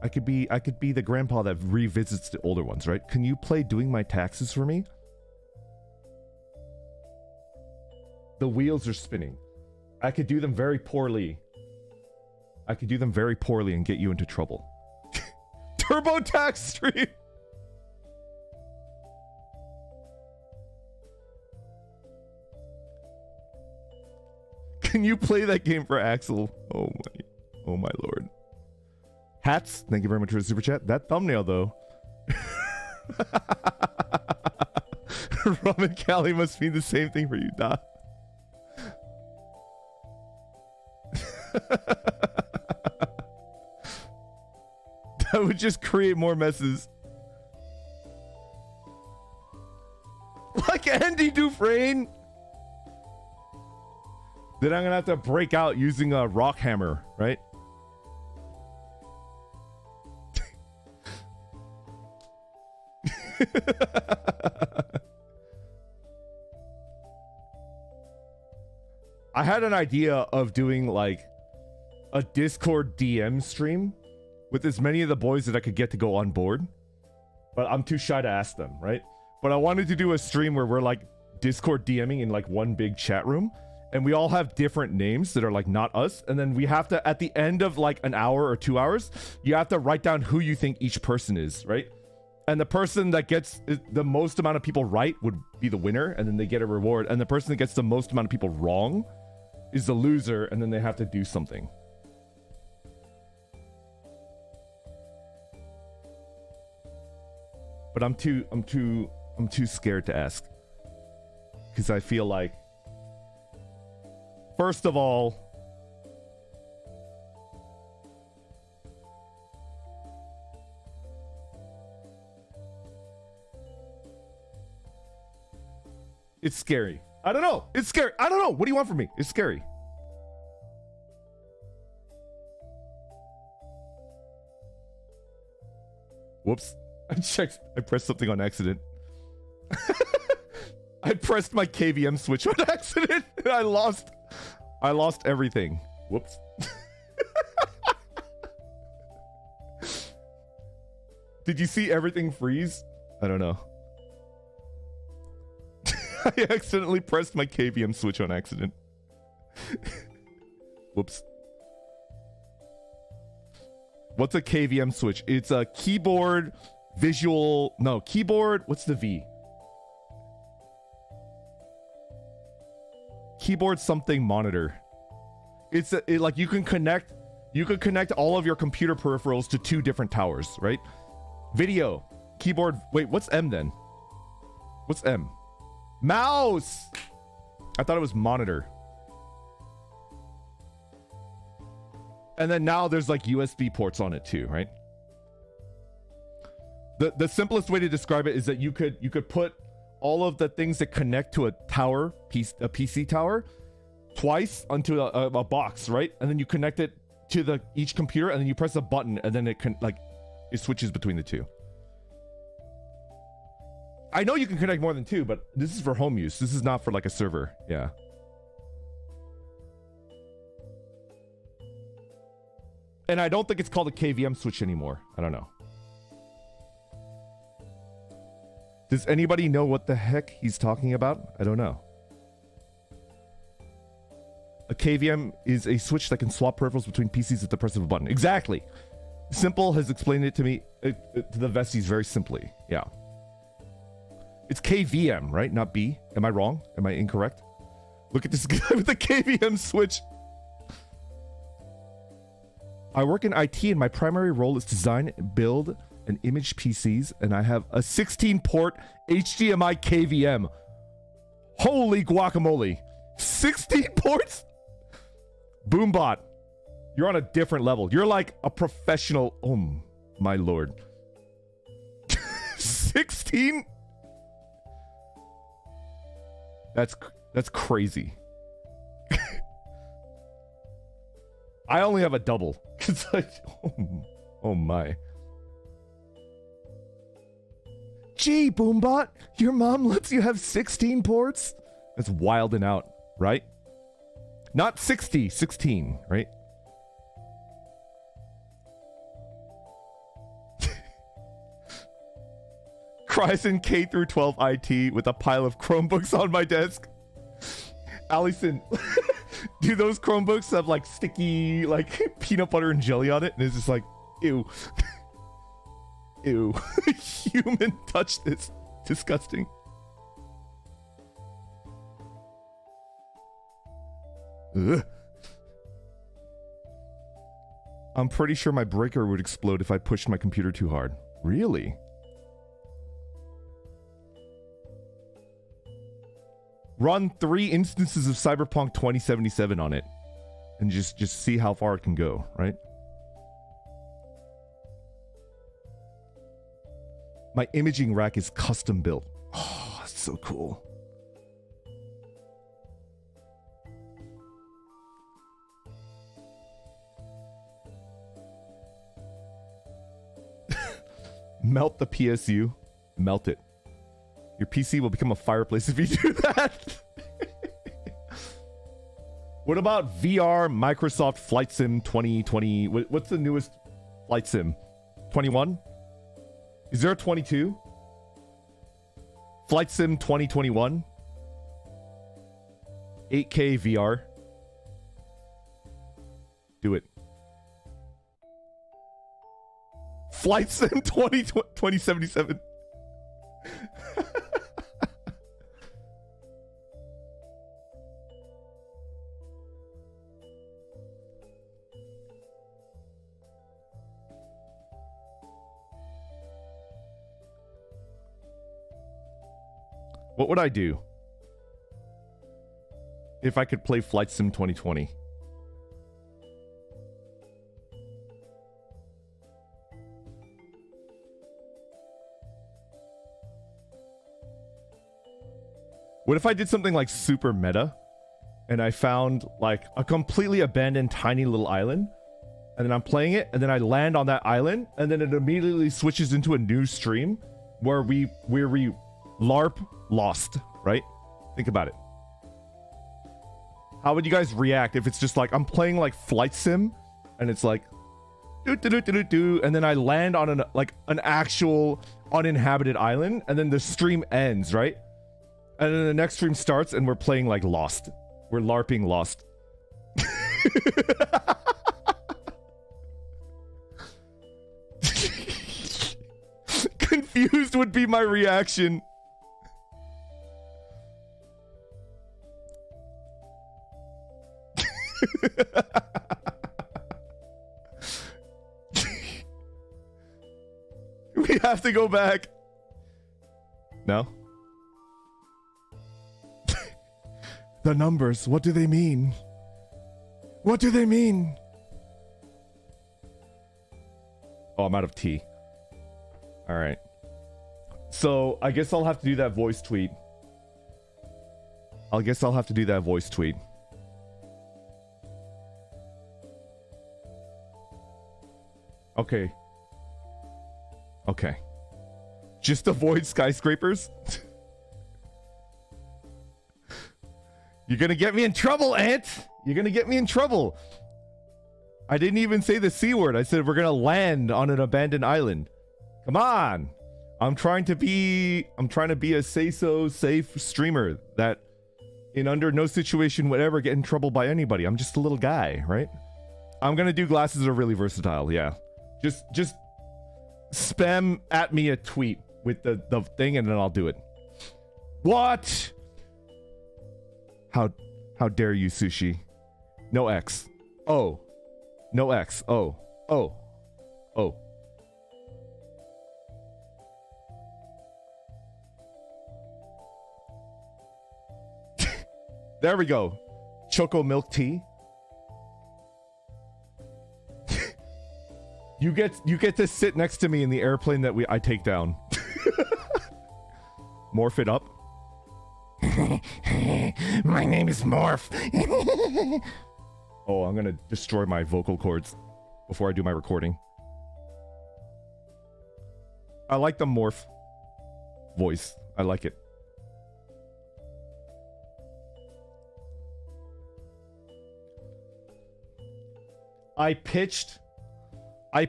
I could be the grandpa that revisits the older ones, right? Can you play Doing My Taxes for me? The wheels are spinning. I could do them very poorly. I could do them very poorly and get you into trouble. TurboTax stream. Can you play that game for Axel? Oh my lord. Hats, thank you very much for the super chat. That thumbnail though. Rum and Cali must mean the same thing for you, Doc. That would just create more messes. Like Andy Dufresne. Then I'm gonna have to break out using a rock hammer, right? I had an idea of doing like a Discord DM stream with as many of the boys that I could get to go on board, but I'm too shy to ask them, right? But I wanted to do a stream where we're like Discord DMing in like one big chat room, and we all have different names that are like not us, and then we have to, at the end of like an hour or 2 hours, you have to write down who you think each person is, right? And the person that gets the most amount of people right would be the winner, and then they get a reward, and the person that gets the most amount of people wrong is the loser, and then they have to do something. But I'm too scared to ask, because I feel like, first of all, it's scary. I don't know. It's scary. I don't know. What do you want from me? It's scary. Whoops. I pressed something on accident. I pressed my KVM switch on accident and I lost everything. Whoops. Did you see everything freeze? I don't know. I accidentally pressed my KVM switch on accident. Whoops. What's a KVM switch? It's a keyboard visual... No, keyboard... What's the V? Keyboard something monitor. It's like you can connect all of your computer peripherals to 2 different towers, right? Video. Keyboard... Wait, what's M then? What's M? Mouse! I thought it was monitor. And then now there's like USB ports on it too, right? The simplest way to describe it is that you could put all of the things that connect to a tower, a PC tower, twice onto a box, right? And then you connect it to each computer, and then you press a button, and then it switches between the 2. I know you can connect more than 2, but this is for home use. This is not for like a server. Yeah. And I don't think it's called a KVM switch anymore. I don't know. Does anybody know what the heck he's talking about? I don't know. A KVM is a switch that can swap peripherals between PCs at the press of a button. Exactly. Simple has explained it to me, to the Vesties very simply. Yeah. It's KVM, right? Not B. Am I wrong? Am I incorrect? Look at this guy with the KVM switch. I work in IT and my primary role is design, build, and image PCs, and I have a 16-port HDMI KVM. Holy guacamole. 16 ports? Boombot. You're on a different level. You're like a professional. Oh, my lord. 16? That's crazy. I only have a double. It's like, oh my. Gee, Boombot, your mom lets you have 16 ports? That's wild and out, right? Not 60, 16, right? Cries K through 12 IT with a pile of Chromebooks on my desk. Allison, do those Chromebooks have like sticky, like peanut butter and jelly on it? And it's just like, ew. Ew. Human touch this. Disgusting. Ugh. I'm pretty sure my breaker would explode if I pushed my computer too hard. Really? Run 3 instances of Cyberpunk 2077 on it. And just see how far it can go, right? My imaging rack is custom built. Oh, that's so cool. Melt the PSU. Melt it. Your PC will become a fireplace if you do that. What about VR Microsoft Flight Sim 2020? What's the newest Flight Sim? 21? Is there a 22? Flight Sim 2021? 8K VR. Do it. Flight Sim 2077. What would I do if I could play Flight Sim 2020? What if I did something like super meta and I found like a completely abandoned tiny little island and then I'm playing it and then I land on that island and then it immediately switches into a new stream where we LARP Lost, right? Think about it. How would you guys react if it's just like I'm playing like Flight Sim and it's like do do do do do and then I land on an actual uninhabited island and then the stream ends, right? And then the next stream starts and we're playing like Lost. We're LARPing Lost. Confused would be my reaction. We have to go back. No? The numbers, what do they mean? What do they mean? Oh, I'm out of tea. Alright. So, I guess I'll have to do that voice tweet. Okay. Okay. Just avoid skyscrapers? You're gonna get me in trouble, Ant! You're gonna get me in trouble! I didn't even say the C word. I said we're gonna land on an abandoned island. Come on! I'm trying to be a say-so safe streamer that in under no situation would ever get in trouble by anybody. I'm just a little guy, right? I'm gonna do glasses are really versatile, yeah. Just spam at me a tweet with the thing and then I'll do it. What? How dare you, Sushi? No X. Oh. No X. Oh. Oh. Oh. There we go. Choco milk tea. You get to sit next to me in the airplane that I take down. Morph it up. My name is Morph. Oh, I'm gonna destroy my vocal cords before I do my recording. I like the morph voice. I like it. I pitched a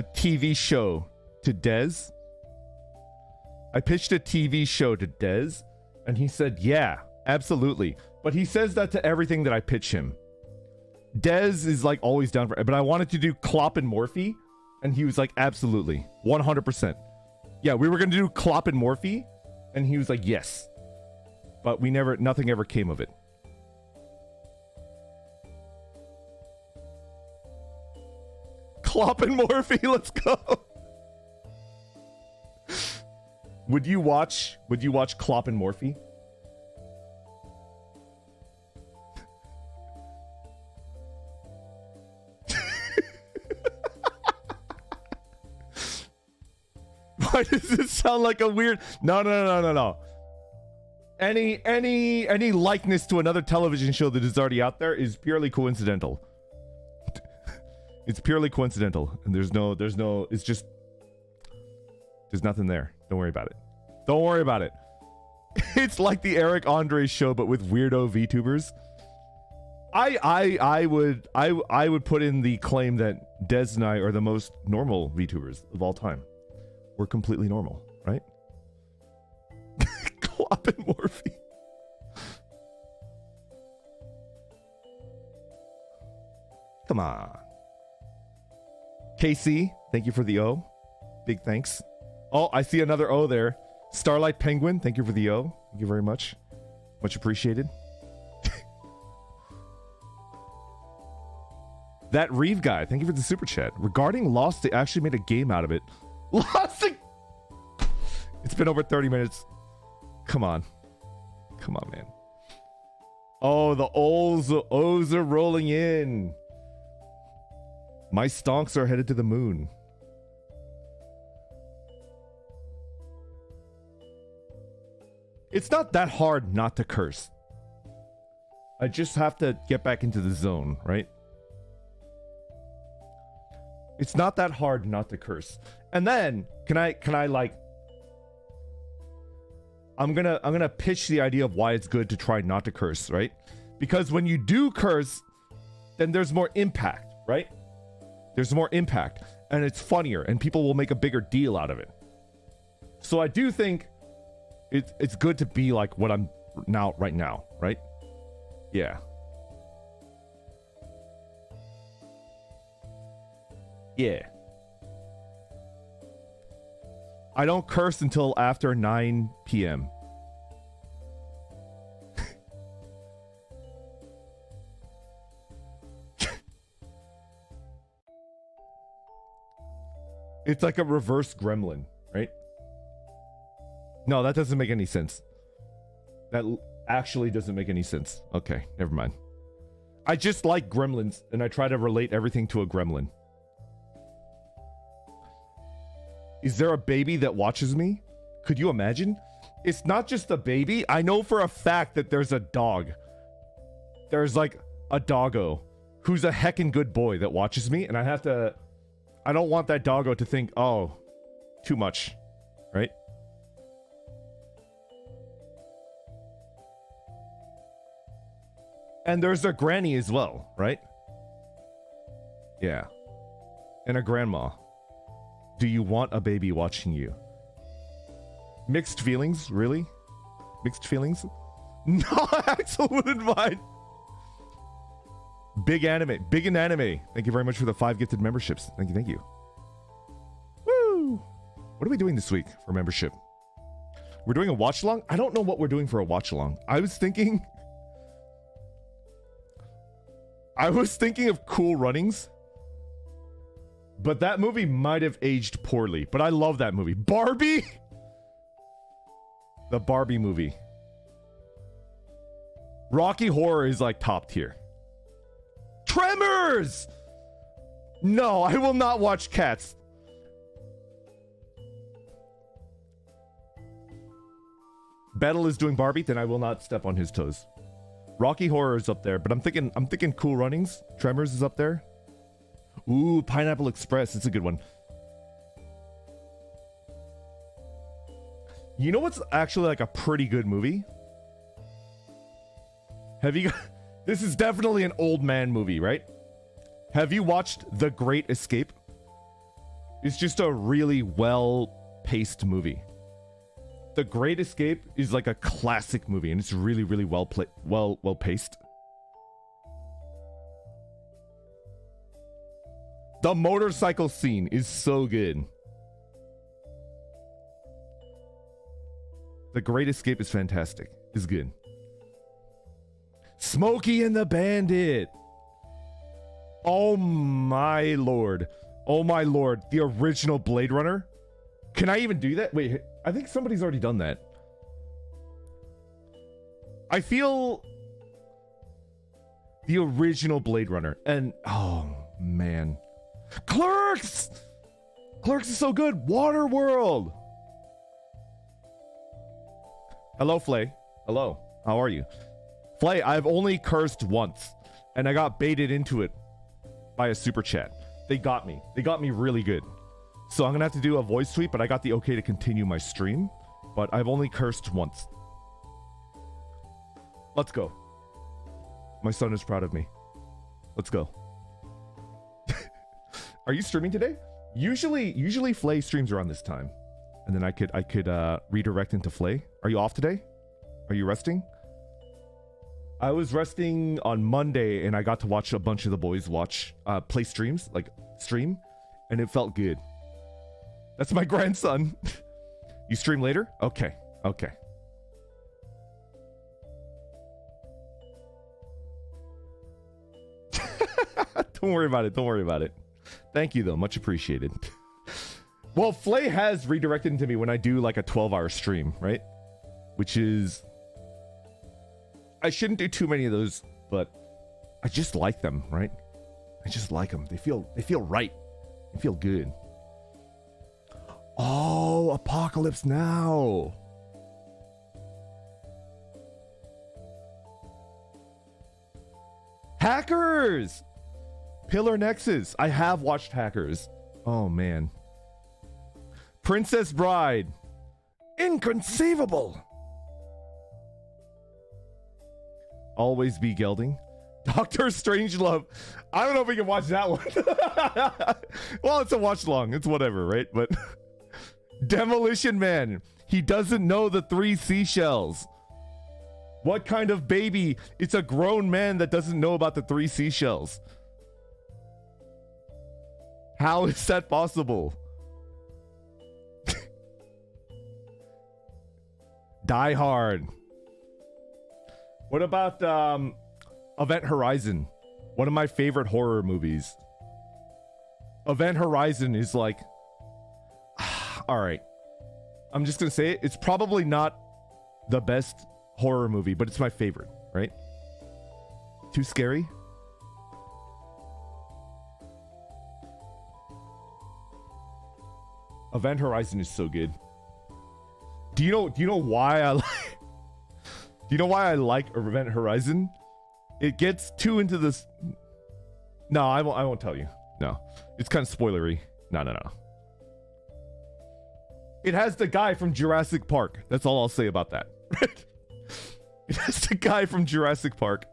TV show to Dez. I pitched a TV show to Dez, and he said, yeah, absolutely. But he says that to everything that I pitch him. Dez is like always down for it, but I wanted to do Klopp and Morphe, and he was like, absolutely, 100%. Yeah, we were going to do Klopp and Morphe, and he was like, yes. But nothing ever came of it. Klopp and Morphe, let's go. Would you watch Klopp and Morphe? Why does it sound like a weird... No. Any likeness to another television show that is already out there is purely coincidental. It's purely coincidental, and there's no, it's just, there's nothing there. Don't worry about it. Don't worry about it. It's like the Eric Andre show, but with weirdo VTubers. I would put in the claim that Dez and I are the most normal VTubers of all time. We're completely normal, right? Klopp and Morphe. Come on. KC, thank you for the O. Big thanks. Oh, I see another O there. Starlight Penguin, thank you for the O. Thank you very much. Much appreciated. That Reeve guy, thank you for the super chat. Regarding Lost, they actually made a game out of it. Lost it! It's been over 30 minutes. Come on. Come on, man. Oh, the O's are rolling in. My stonks are headed to the moon. It's not that hard not to curse. I just have to get back into the zone, right? It's not that hard not to curse. And then, can I like... I'm gonna pitch the idea of why it's good to try not to curse, right? Because when you do curse, then there's more impact, right? There's more impact, and it's funnier, and people will make a bigger deal out of it. So I do think it's good to be like what I'm now, right now, right? Yeah. Yeah. I don't curse until after 9 p.m. It's like a reverse gremlin, right? No, that doesn't make any sense. That actually doesn't make any sense. Okay, never mind. I just like gremlins, and I try to relate everything to a gremlin. Is there a baby that watches me? Could you imagine? It's not just a baby. I know for a fact that there's a dog. There's like a doggo who's a heckin' good boy that watches me, and I don't want that doggo to think, oh, too much, right? And there's a granny as well, right? Yeah. And a grandma. Do you want a baby watching you? Mixed feelings? Really? Mixed feelings? No, Axel wouldn't mind. Big anime. Big in anime. Thank you very much for the 5 gifted memberships. Thank you, thank you. Woo! What are we doing this week for membership? We're doing a watch-along? I don't know what we're doing for a watch-along. I was thinking of Cool Runnings. But that movie might have aged poorly. But I love that movie. Barbie? The Barbie movie. Rocky Horror is like top tier. Tremors! No, I will not watch Cats. Battle is doing Barbie, then I will not step on his toes. Rocky Horror is up there, but I'm thinking Cool Runnings. Tremors is up there. Ooh, Pineapple Express. It's a good one. You know what's actually like a pretty good movie? Have you... This is definitely an old man movie, right? Have you watched The Great Escape? It's just a really well-paced movie. The Great Escape is like a classic movie, and it's really, really well paced. The motorcycle scene is so good. The Great Escape is fantastic. It's good. Smokey and the Bandit. Oh my lord. Oh my lord. The original Blade Runner. Can I even do that? Wait, I think somebody's already done that. I feel the original Blade Runner. And oh man. Clerks! Clerks is so good. Waterworld. Hello, Flay. Hello. How are you? Flay, I've only cursed once, and I got baited into it by a super chat. They got me. They got me really good. So I'm gonna have to do a voice tweet, but I got the okay to continue my stream. But I've only cursed once. Let's go. My son is proud of me. Let's go. Are you streaming today? Usually Flay streams around this time. And then I could redirect into Flay. Are you off today? Are you resting? I was resting on Monday, and I got to watch a bunch of the boys play streams, and it felt good. That's my grandson. You stream later? Okay. Okay. Don't worry about it. Don't worry about it. Thank you, though. Much appreciated. Well, Flay has redirected into me when I do like a 12-hour stream, right? Which is... I shouldn't do too many of those, but I just like them, right? I just like them. They feel right. They feel good. Oh, Apocalypse Now. Hackers! Pillar Nexus. I have watched Hackers. Oh, man. Princess Bride. Inconceivable. Always Be Gelding. Doctor Strangelove. I don't know if we can watch that one. Well, it's a watch long. It's whatever, right? But Demolition Man. He doesn't know the 3 seashells. What kind of baby? It's a grown man that doesn't know about the 3 seashells. How is that possible? Die Hard. What about Event Horizon? One of my favorite horror movies. Event Horizon is like... all right. I'm just going to say it. It's probably not the best horror movie, but it's my favorite, right? Too scary? Event Horizon is so good. Do you know why I like... Do you know why I like Event Horizon? It gets too into this... No, I won't tell you. No. It's kind of spoilery. No. It has the guy from Jurassic Park. That's all I'll say about that. It has the guy from Jurassic Park.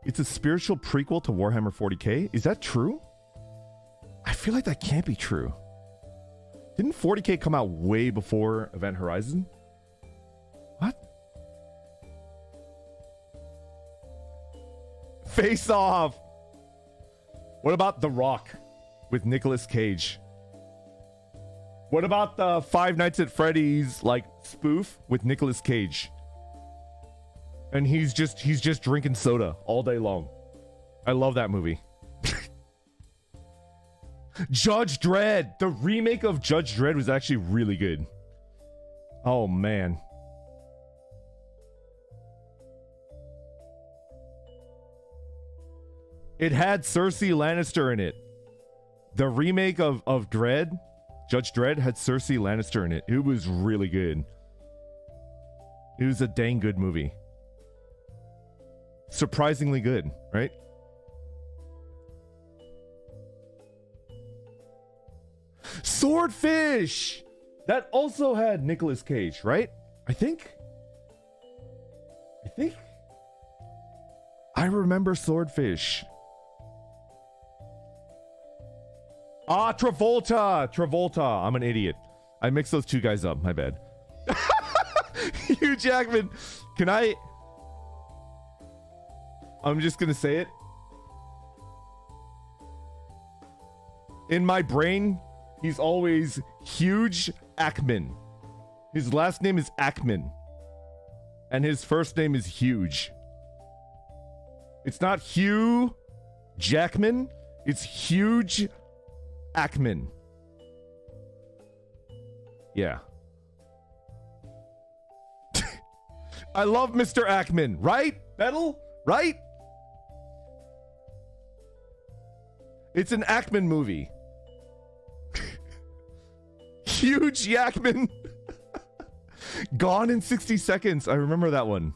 It's a spiritual prequel to Warhammer 40k. Is that true? I feel like that can't be true. Didn't 40k come out way before Event Horizon? What? Face Off! What about The Rock with Nicolas Cage? What about the Five Nights at Freddy's like spoof with Nicolas Cage? And he's just drinking soda all day long. I love that movie. Judge Dredd. The remake of Judge Dredd was actually really good. Oh man. It had Cersei Lannister in it. The remake of Dredd, Judge Dredd, had Cersei Lannister in it. It was really good. It was a dang good movie. Surprisingly good, right? Swordfish! That also had Nicolas Cage, right? I think I remember Swordfish. Ah, Travolta. I'm an idiot. I mixed those two guys up. My bad. Hugh Jackman. Can I? I'm just gonna say it. In my brain, he's always Huge Ackman. His last name is Ackman. And his first name is Huge. It's not Hugh Jackman. It's Huge Ackman. Yeah. I love Mr. Ackman, right? Metal? Right? It's an Ackman movie. Huge Jackman. Gone in 60 Seconds. I remember that one.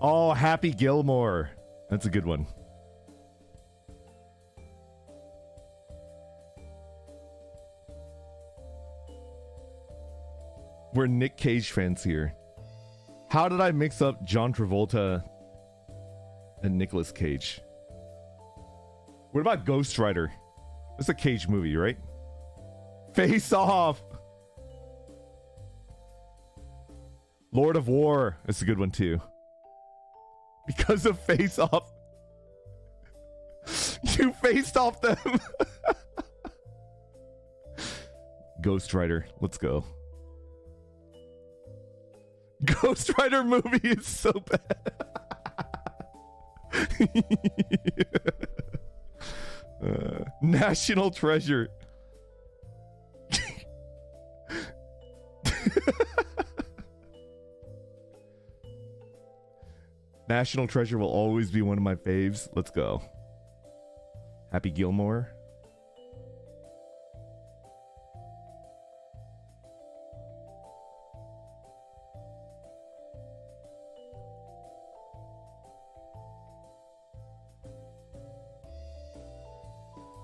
Oh, Happy Gilmore. That's a good one. We're Nick Cage fans here. How did I mix up John Travolta and Nicolas Cage? What about Ghost Rider? That's a Cage movie, right? Face Off. Lord of War. That's a good one too. Because of Face Off. You faced off them. Ghost Rider. Let's go. Ghost Rider movie is so bad. National Treasure. National Treasure will always be one of my faves. Let's go. Happy Gilmore.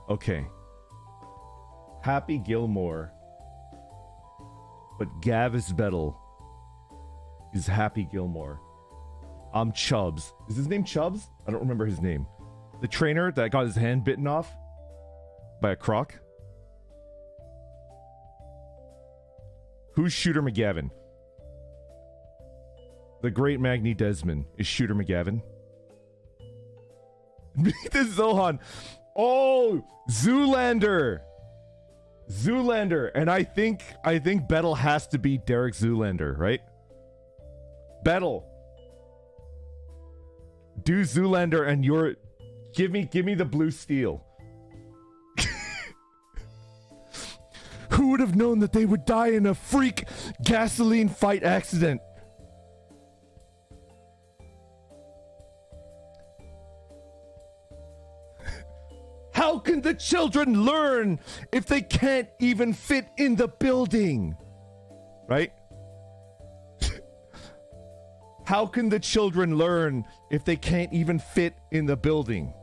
Okay. Happy Gilmore. But Gavis Bettel is Happy Gilmore. I'm Chubbs. Is his name Chubbs? I don't remember his name. The trainer that got his hand bitten off by a croc. Who's Shooter McGavin? The great Magni Dezmond is Shooter McGavin. Meet the Zohan. Oh, Zoolander. Zoolander. And I think Bettel has to be Derek Zoolander, right? Bettel. Do Zoolander and you're... Give me the blue steel. Who would have known that they would die in a freak gasoline fight accident? How can the children learn if they can't even fit in the building? Right? How can the children learn if they can't even fit in the building?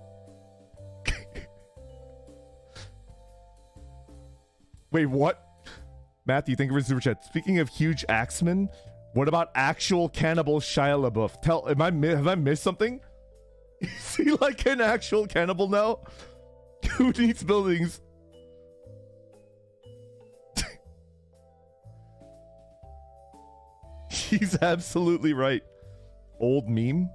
Wait, what? Matthew, thank you for the super chat. Speaking of huge axemen, what about actual cannibal Shia LaBeouf? Have I missed something? Is he like an actual cannibal now? Who needs buildings? He's absolutely right. Old meme?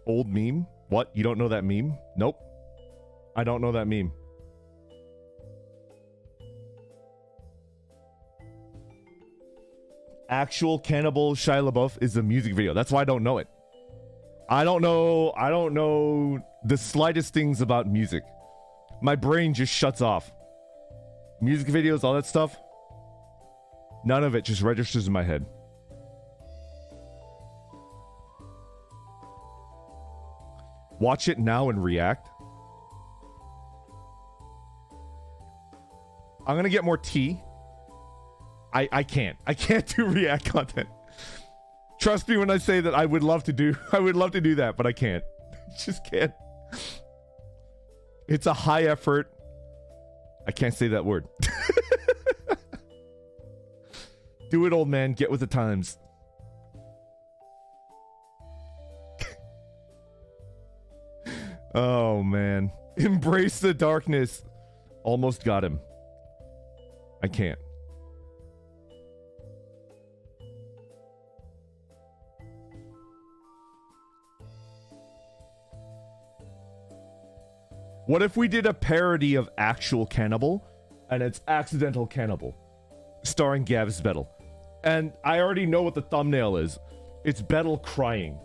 Old meme? What? You don't know that meme? Nope. I don't know that meme. Actual Cannibal Shia LaBeouf is a music video. That's why I don't know it. I don't know the slightest things about music. My brain just shuts off. Music videos, all that stuff. None of it just registers in my head. Watch it now and react. I'm gonna get more tea. I can't do react content. Trust me when I say that I would love to do that, but I can't. Just can't. It's a high effort. I can't say that word. Do it, old man. Get with the times. Oh, man. Embrace the darkness. Almost got him. I can't. What if we did a parody of Actual Cannibal, and it's Accidental Cannibal, starring Gavs Bettel? And I already know what the thumbnail is. It's Bettel crying.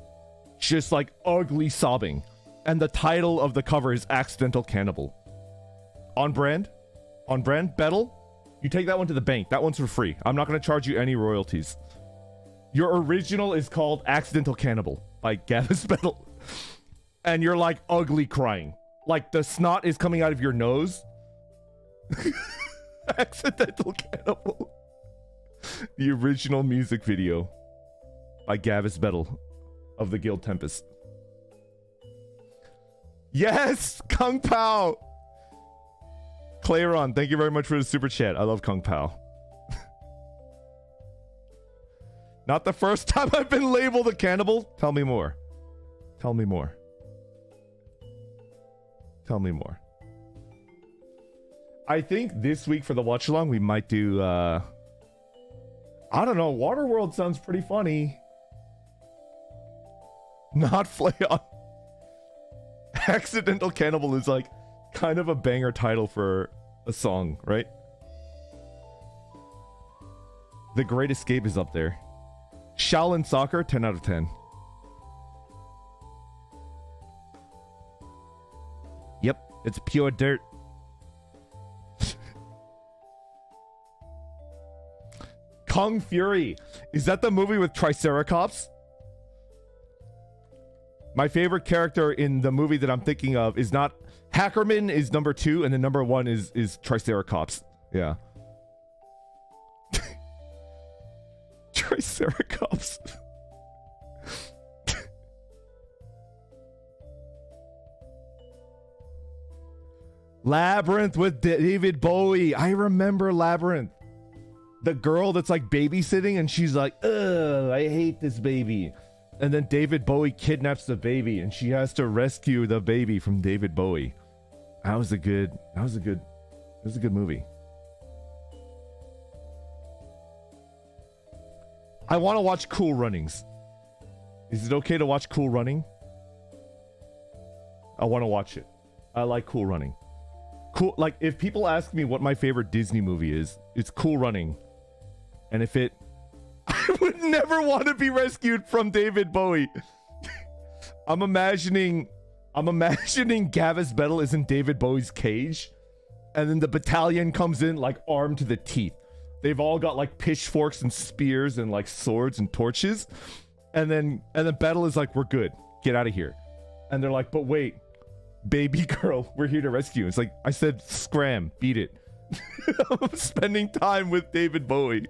Just like ugly sobbing. And the title of the cover is Accidental Cannibal. On brand? On brand? Bettel? You take that one to the bank. That one's for free. I'm not going to charge you any royalties. Your original is called Accidental Cannibal by Gavs Bettel. And you're like ugly crying. Like the snot is coming out of your nose. Accidental Cannibal. The original music video by Gavs Bettel of the Guild Tempus. Yes! Kung Pao! Claron, thank you very much for the super chat. I love Kung Pao. Not the first time I've been labeled a cannibal. Tell me more. Tell me more. Tell me more. I think this week for the watch along we might do I don't know, Waterworld sounds pretty funny. Not Flayon. Accidental Cannibal is like kind of a banger title for a song, right? The Great Escape is up there. Shaolin Soccer, 10 out of 10. Yep, it's pure dirt. Kung Fury. Is that the movie with Triceratops? My favorite character in the movie that I'm thinking of is not... Hackerman is number 2, and then number 1 is Triceratops. Yeah. Triceratops. Labyrinth with David Bowie. I remember Labyrinth. The girl that's like babysitting and she's like, ugh, I hate this baby. And then David Bowie kidnaps the baby and she has to rescue the baby from David Bowie. That was a good movie. I want to watch Cool Runnings. Is it okay to watch Cool Running? I want to watch it. I like Cool Running. Cool, like if people ask me what my favorite Disney movie is, it's Cool Running. And if it... I would never want to be rescued from David Bowie. I'm imagining Gavs Bettel is in David Bowie's cage. And then the battalion comes in like armed to the teeth. They've all got like pitchforks and spears and like swords and torches. And then Bettel is like, we're good. Get out of here. And they're like, but wait, baby girl, we're here to rescue. It's like, I said, scram, beat it. I'm spending time with David Bowie.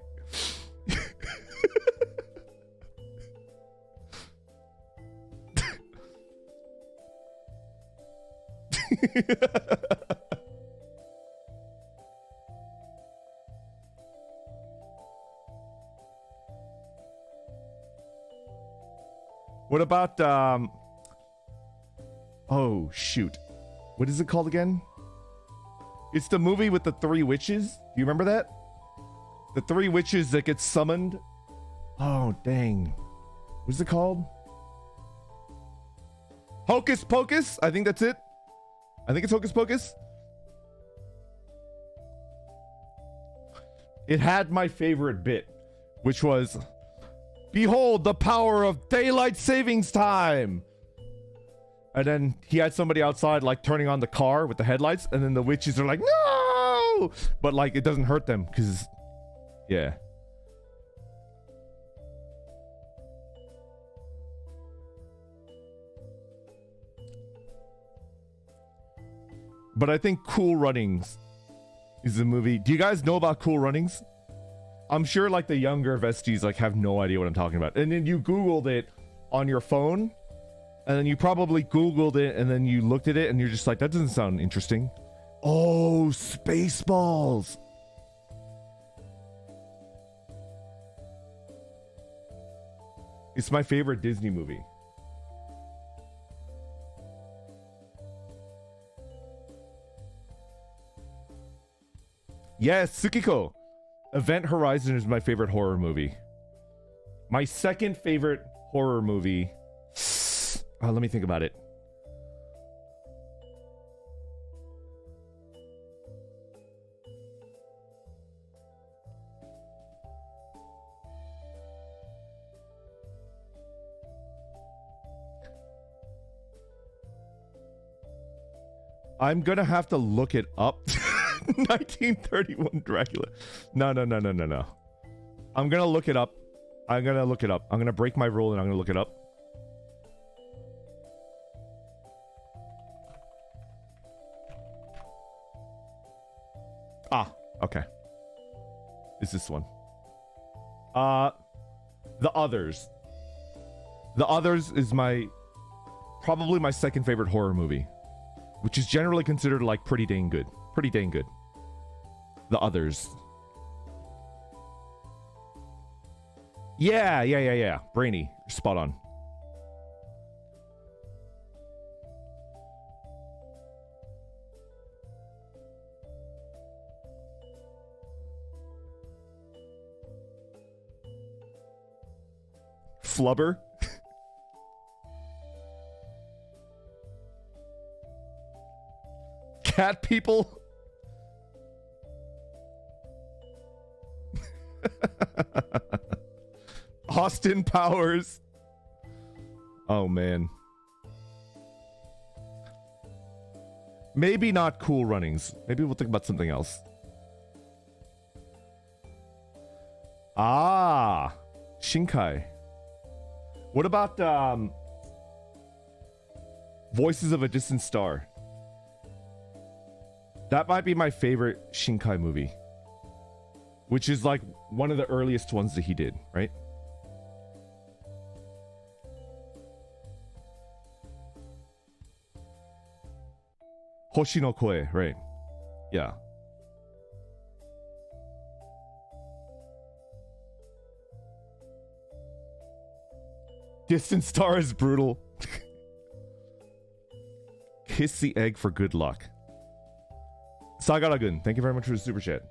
What about oh shoot, what is it called again? It's the movie with the 3 witches. Do you remember that? The 3 witches that get summoned. Oh dang, what's it called? Hocus Pocus. I think that's it. I think it's Hocus Pocus. It had my favorite bit, which was, behold the power of daylight savings time. And then he had somebody outside like turning on the car with the headlights, and then the witches are like, no! But like it doesn't hurt them because, yeah. But I think Cool Runnings is a movie. Do you guys know about Cool Runnings? I'm sure like the younger Vesties like have no idea what I'm talking about. And then you Googled it on your phone, and then you probably Googled it, and then you looked at it, and you're just like, that doesn't sound interesting. Oh, Spaceballs. It's my favorite Disney movie. Yes, Tsukiko. Event Horizon is my favorite horror movie. My second favorite horror movie. Let me think about it. I'm gonna have to look it up. 1931 Dracula. No. I'm gonna look it up. I'm gonna break my rule and I'm gonna look it up. Ah, okay. Is this one? The Others. The Others is probably my second favorite horror movie, which is generally considered like pretty dang good. Pretty dang good. The Others. Yeah. Brainy. Spot on. Flubber. Cat people. Austin Powers. Oh man. Maybe not Cool Runnings. Maybe we'll think about something else. Ah, Shinkai. What about Voices of a Distant Star? That might be my favorite Shinkai movie, which is like one of the earliest ones that he did, right? Hoshi no Koe, right? Yeah. Distant Star is brutal. Kiss the egg for good luck. Sagara-gun, thank you very much for the super chat.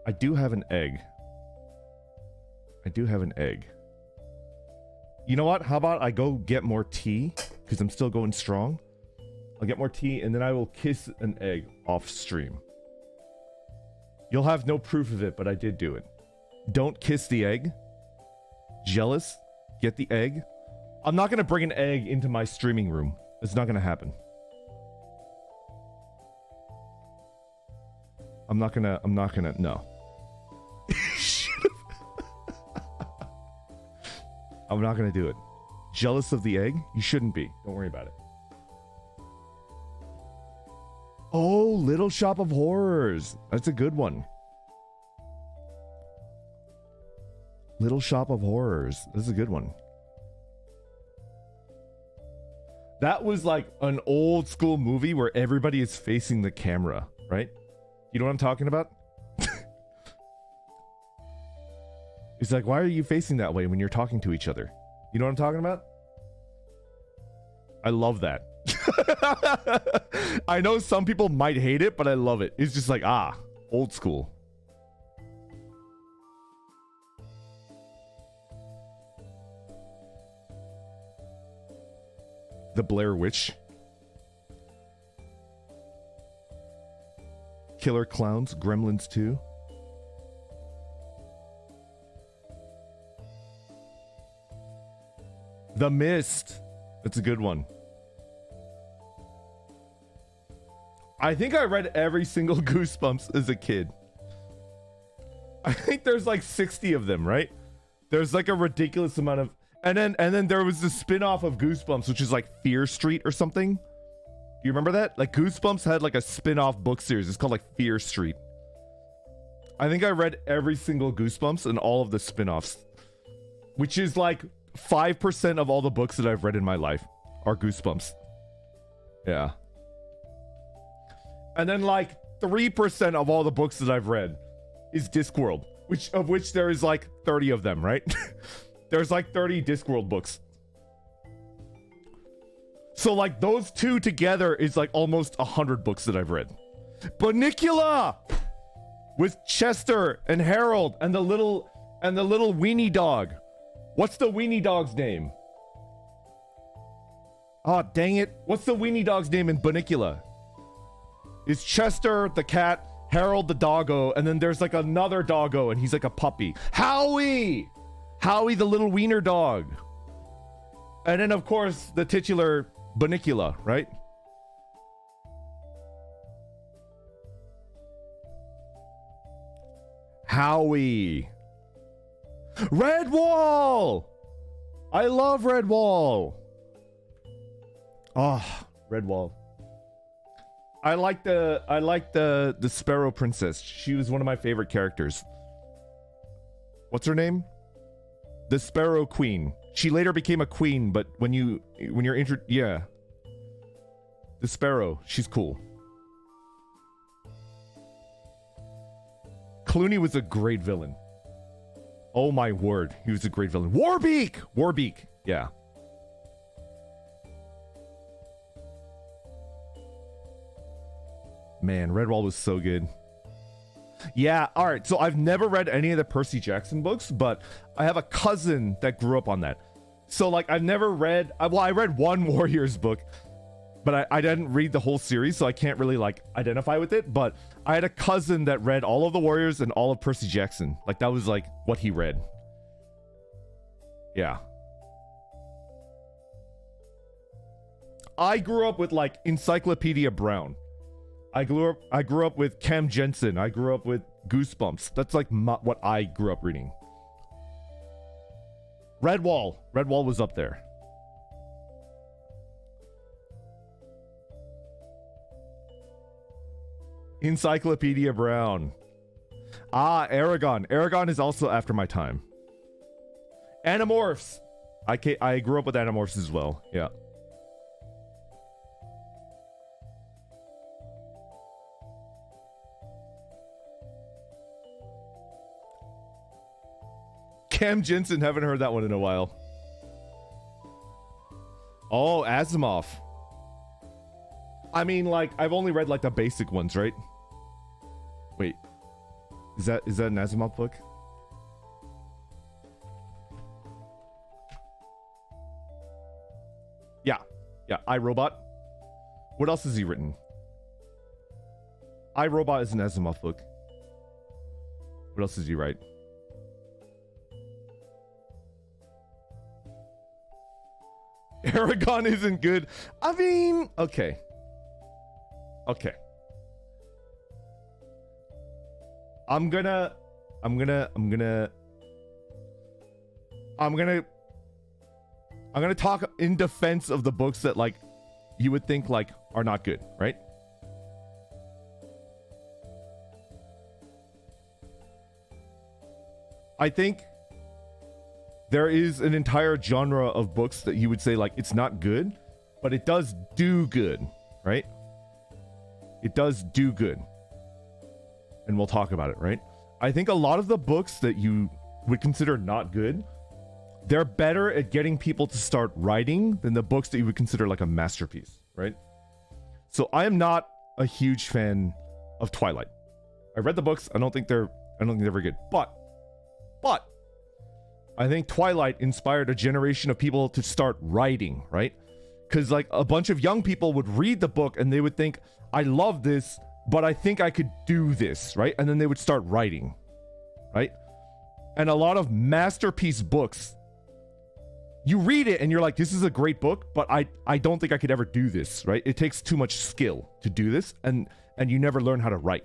I do have an egg. You know what? How about I go get more tea? Because I'm still going strong. I'll get more tea and then I will kiss an egg off stream. You'll have no proof of it, but I did do it. Don't kiss the egg. Jealous? Get the egg. I'm not going to bring an egg into my streaming room. It's not going to happen. I'm not gonna, no. I'm not gonna do it. Jealous of the egg? You shouldn't be. Don't worry about it. Oh, Little Shop of Horrors. That's a good one. Little Shop of Horrors. That's a good one. That was like an old school movie where everybody is facing the camera, right? You know what I'm talking about? It's like, why are you facing that way when you're talking to each other? You know what I'm talking about? I love that. I know some people might hate it, but I love it. It's just like, old school. The Blair Witch. Killer Clowns, Gremlins 2. The Mist. That's a good one. I think I read every single Goosebumps as a kid. I think there's like 60 of them, right? There's like a ridiculous amount of... And then there was the spin-off of Goosebumps, which is like Fear Street or something. you remember that? Like Goosebumps had like a spin-off book series. It's called like Fear Street. I think I read every single Goosebumps and all of the spin-offs, which is like 5% of all the books that I've read in my life are Goosebumps. Yeah. And then like 3% of all the books that I've read is Discworld, of which there is like 30 of them, right? There's like 30 Discworld books. So like those two together is like almost 100 books that I've read. Bunnicula! With Chester and Harold and the little weenie dog. What's the weenie dog's name? Oh, dang it. What's the weenie dog's name in Bunnicula? It's Chester the cat, Harold the doggo, and then there's like another doggo and he's like a puppy. Howie! Howie the little wiener dog. And then of course the titular Bunnicula, right? Howie. Redwall! I love Redwall. Oh, Redwall. I like the Sparrow Princess. She was one of my favorite characters. What's her name? The Sparrow Queen. She later became a queen, but when you're yeah. The Sparrow, she's cool. Clooney was a great villain. Oh my word, he was a great villain. Warbeak! Warbeak, yeah. Man, Redwall was so good. Yeah, alright, so I've never read any of the Percy Jackson books, but I have a cousin that grew up on that. So, like, I've never read... Well, I read one Warriors book, but I didn't read the whole series, so I can't really, like, identify with it. But I had a cousin that read all of the Warriors and all of Percy Jackson. Like, that was, like, what he read. Yeah. I grew up with, like, Encyclopedia Brown. I grew up with Cam Jensen. I grew up with Goosebumps. That's, like, what I grew up reading. Redwall. Redwall was up there. Encyclopedia Brown. Ah, Aragon. Aragon is also after my time. Animorphs. I grew up with Animorphs as well. Yeah. Cam Jensen, haven't heard that one in a while. Oh, Asimov. I mean, like, I've only read, like, the basic ones, right? Wait. Is that an Asimov book? Yeah. Yeah, iRobot. What else has he written? iRobot is an Asimov book. What else does he write? Aragon isn't good. I mean, okay. Okay. I'm gonna talk in defense of the books that, like, you would think, like, are not good, right? I think there is an entire genre of books that you would say, like, it's not good, but it does do good, right? It does do good. And we'll talk about it, right? I think a lot of the books that you would consider not good, they're better at getting people to start writing than the books that you would consider like a masterpiece, right? So I am not a huge fan of Twilight. I read the books. I don't think they're very good. But I think Twilight inspired a generation of people to start writing, right? Because, like, a bunch of young people would read the book and they would think, I love this, but I think I could do this, right? And then they would start writing, right? And a lot of masterpiece books, you read it and you're like, this is a great book, but I don't think I could ever do this, right? It takes too much skill to do this, and you never learn how to write.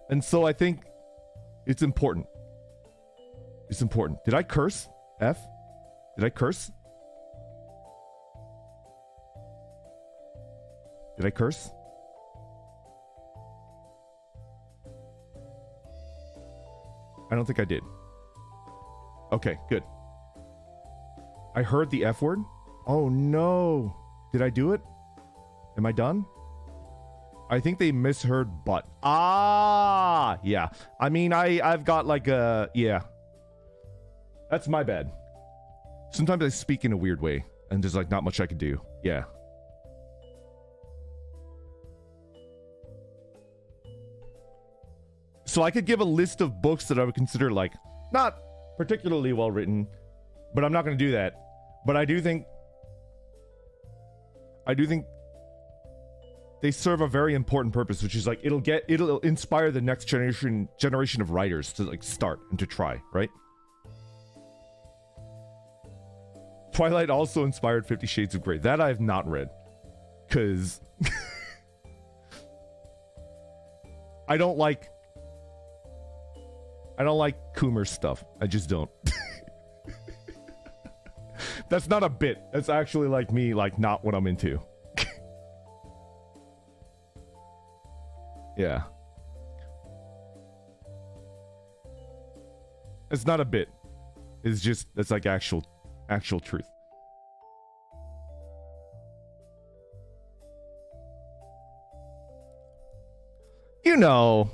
And so I think it's important. It's important. Did I curse? F? Did I curse? Did I curse? I don't think I did. Okay, good. I heard the F word. Oh no. Did I do it? Am I done? I think they misheard butt. Ah, yeah. I mean, I've got like a, yeah. That's my bad. Sometimes I speak in a weird way and there's like not much I can do. Yeah. So I could give a list of books that I would consider like not particularly well written, but I'm not going to do that. But I do think they serve a very important purpose, which is like it'll inspire the next generation of writers to like start and to try, right? Twilight also inspired 50 Shades of Grey. That I have not read, because I don't like Coomer stuff. I just don't. That's not a bit. That's actually like me, like not what I'm into. Yeah. It's not a bit. It's just, that's like actual truth. You know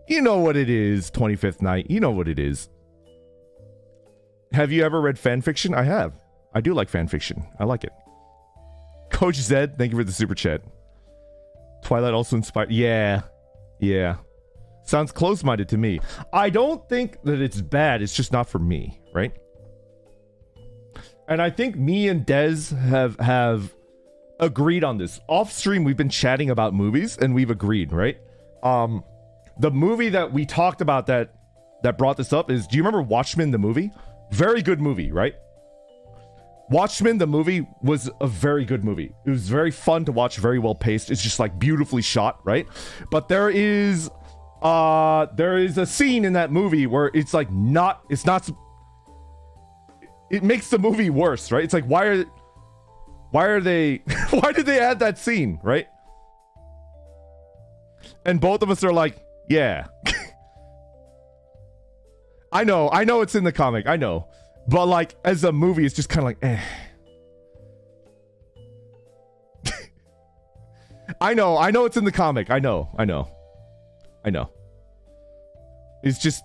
what it is, 25th night. You know what it is. Have you ever read fan fiction? I have. I do like fan fiction. I like it. Coach Zed, thank you for the super chat. Twilight also inspired. Yeah. Sounds close-minded to me. I don't think that it's bad. It's just not for me, right? And I think me and Dez have agreed on this. Off stream, we've been chatting about movies, and we've agreed, right? The movie that we talked about that brought this up is, do you remember Watchmen the movie? Very good movie, right? Watchmen the movie was a very good movie. It was very fun to watch, very well paced. It's just like beautifully shot, right? But there is a scene in that movie where it's like it makes the movie worse, right? It's like why are they why did they add that scene, right? And both of us are like, yeah. I know it's in the comic, I know. But like as a movie, it's just kind of like, eh. I know it's in the comic. I know. It's just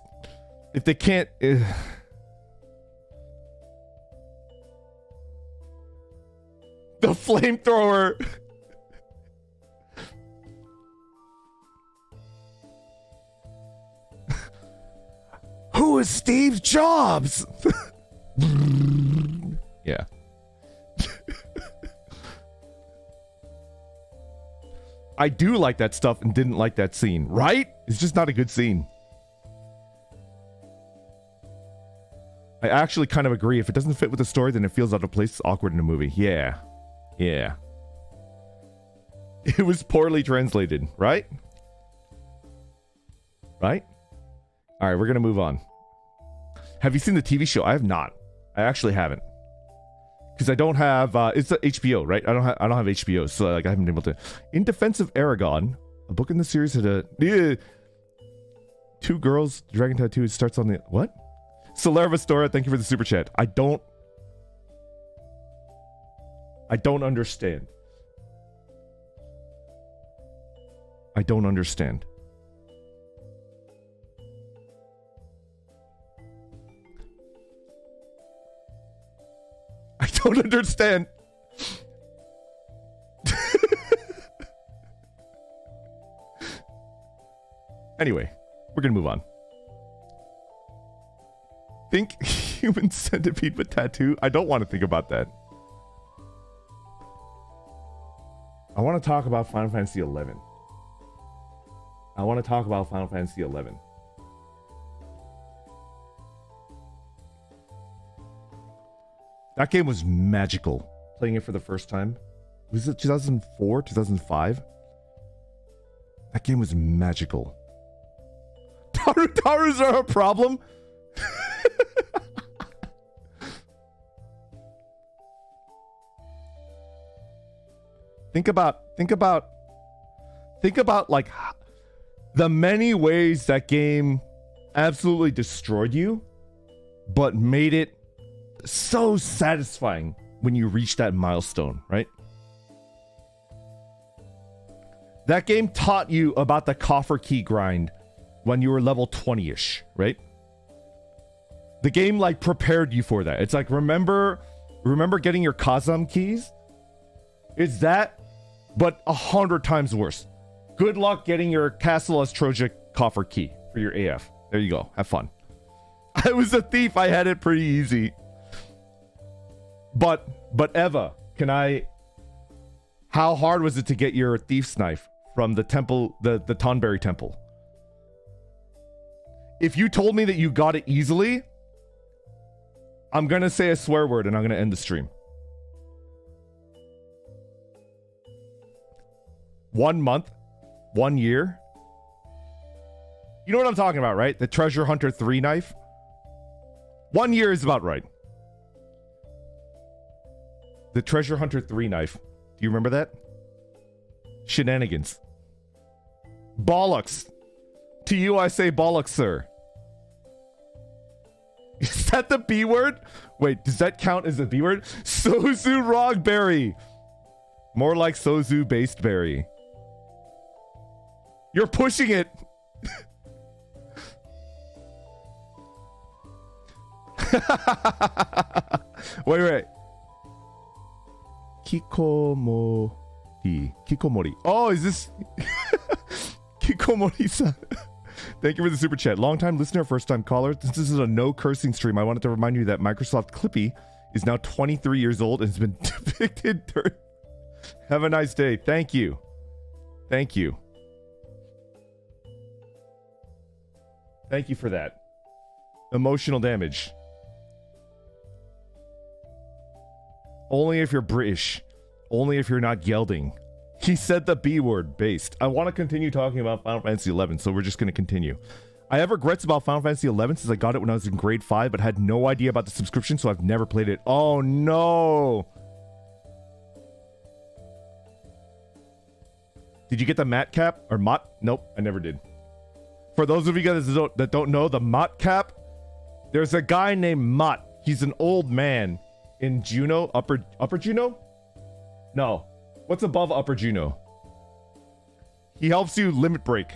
if they can't the flamethrower. Who is Steve Jobs? Yeah. I do like that stuff and didn't like that scene, right? It's just not a good scene. I actually kind of agree. If it doesn't fit with the story, then it feels out of place. It's awkward in a movie. Yeah. It was poorly translated, right? Right? All right, we're going to move on. Have you seen the TV show? I have not. I actually haven't. Because I don't have it's the HBO, right? I don't have HBO, so like I haven't been able to. In Defense of Aragon, a book in the series had two girls, dragon tattoo. It starts on the what? Solara Vestora, thank you for the super chat. I don't understand. I don't understand. I don't understand. Anyway, we're gonna move on. Think human centipede with tattoo? I don't want to think about that. I want to talk about Final Fantasy 11. That game was magical. Playing it for the first time. Was it 2004, 2005? That game was magical. Tarus are a problem? Think about Think about like the many ways that game absolutely destroyed you, but made it so satisfying when you reach that milestone, right? That game taught you about the coffer key grind when you were level 20-ish, right? The game like prepared you for that. It's like, remember getting your Kazam keys? It's that, but 100 times worse. Good luck getting your Castle Ostroja coffer key for your AF. There you go. Have fun. I was a thief. I had it pretty easy. But Eva, how hard was it to get your thief's knife from the temple, the Tonberry temple? If you told me that you got it easily, I'm gonna say a swear word and I'm gonna end the stream. 1 month, 1 year. You know what I'm talking about, right? The Treasure Hunter 3 knife. 1 year is about right. The Treasure Hunter 3 knife. Do you remember that? Shenanigans. Bollocks. To you I say bollocks, sir. Is that the B word? Wait, does that count as a B word? Sozu Rogberry. More like Sozu based berry. You're pushing it. Wait. Kikomori. Oh, is this Kikomori-san? Thank you for the super chat. Long time listener, first time caller. Since this is a no cursing stream, I wanted to remind you that Microsoft Clippy is now 23 years old and has been depicted during... Have a nice day. Thank you. Thank you. Thank you for that. Emotional damage. Only if you're British. Only if you're not gelding. He said the B word, based. I want to continue talking about Final Fantasy XI, so we're just going to continue. I have regrets about Final Fantasy XI since I got it when I was in grade 5, but had no idea about the subscription, so I've never played it. Oh, no. Did you get the mat cap? Or mot? Nope, I never did. For those of you guys that don't know, the mot cap, there's a guy named Mott. He's an old man in Juno, upper Juno? No. What's above upper Juno? He helps you limit break.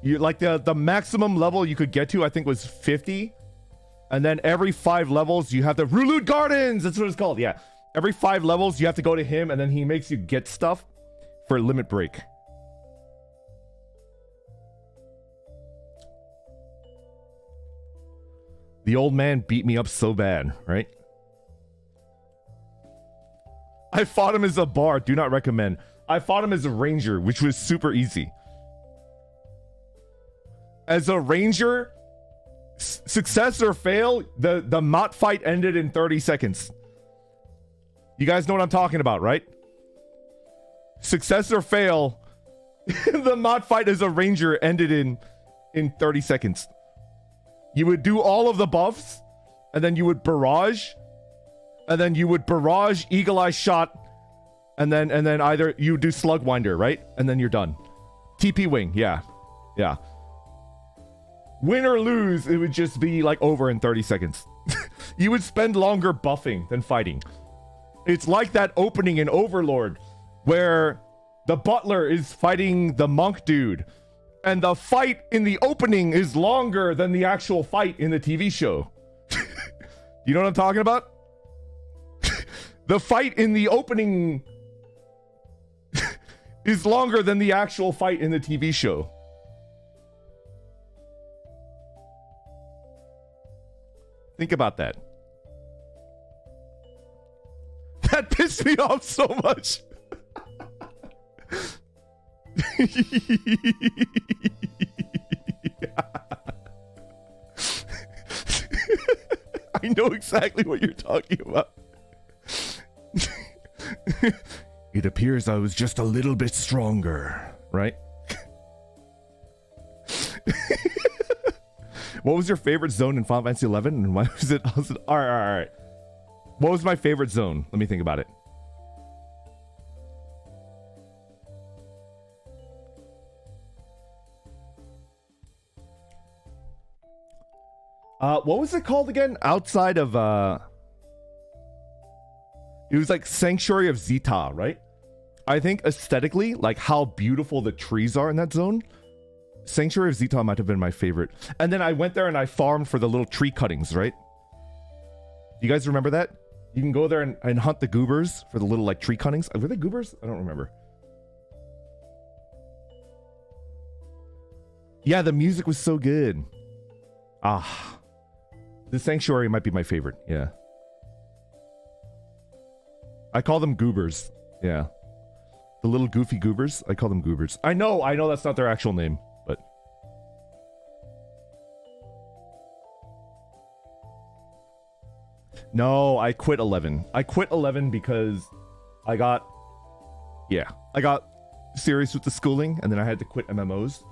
You like the maximum level you could get to, I think, was 50. And then every 5 levels, you have the Rulude Gardens! That's what it's called, yeah. Every 5 levels, you have to go to him, and then he makes you get stuff for limit break. The old man beat me up so bad, right? I fought him as a bard. Do not recommend. I fought him as a ranger, which was super easy. As a ranger, success or fail, the Mott fight ended in 30 seconds. You guys know what I'm talking about, right? Success or fail, the Mott fight as a ranger ended in 30 seconds. You would do all of the buffs, and then you would barrage, and then you would barrage, Eagle Eye Shot, and then either you do Slug Winder, right? And then you're done. TP Wing, yeah. Win or lose, it would just be like over in 30 seconds. You would spend longer buffing than fighting. It's like that opening in Overlord, where the butler is fighting the monk dude, and the fight in the opening is longer than the actual fight in the TV show. You know what I'm talking about? The fight in the opening is longer than the actual fight in the TV show. Think about that. That pissed me off so much. I know exactly what you're talking about. It appears I was just a little bit stronger, right? What was your favorite zone in Final Fantasy XI, and why was it? All right. What was my favorite zone? Let me think about it. What was it called again? Outside of it was like Sanctuary of Zeta, right? I think aesthetically, like how beautiful the trees are in that zone, Sanctuary of Zeta might have been my favorite. And then I went there and I farmed for the little tree cuttings, right? You guys remember that? You can go there and hunt the goobers for the little like tree cuttings. Were they goobers? I don't remember. Yeah, the music was so good. Ah. The Sanctuary might be my favorite, yeah. I call them goobers, yeah. The little goofy goobers, I call them goobers. I know that's not their actual name, but... No, I quit 11. I quit 11 because I got serious with the schooling, and then I had to quit MMOs.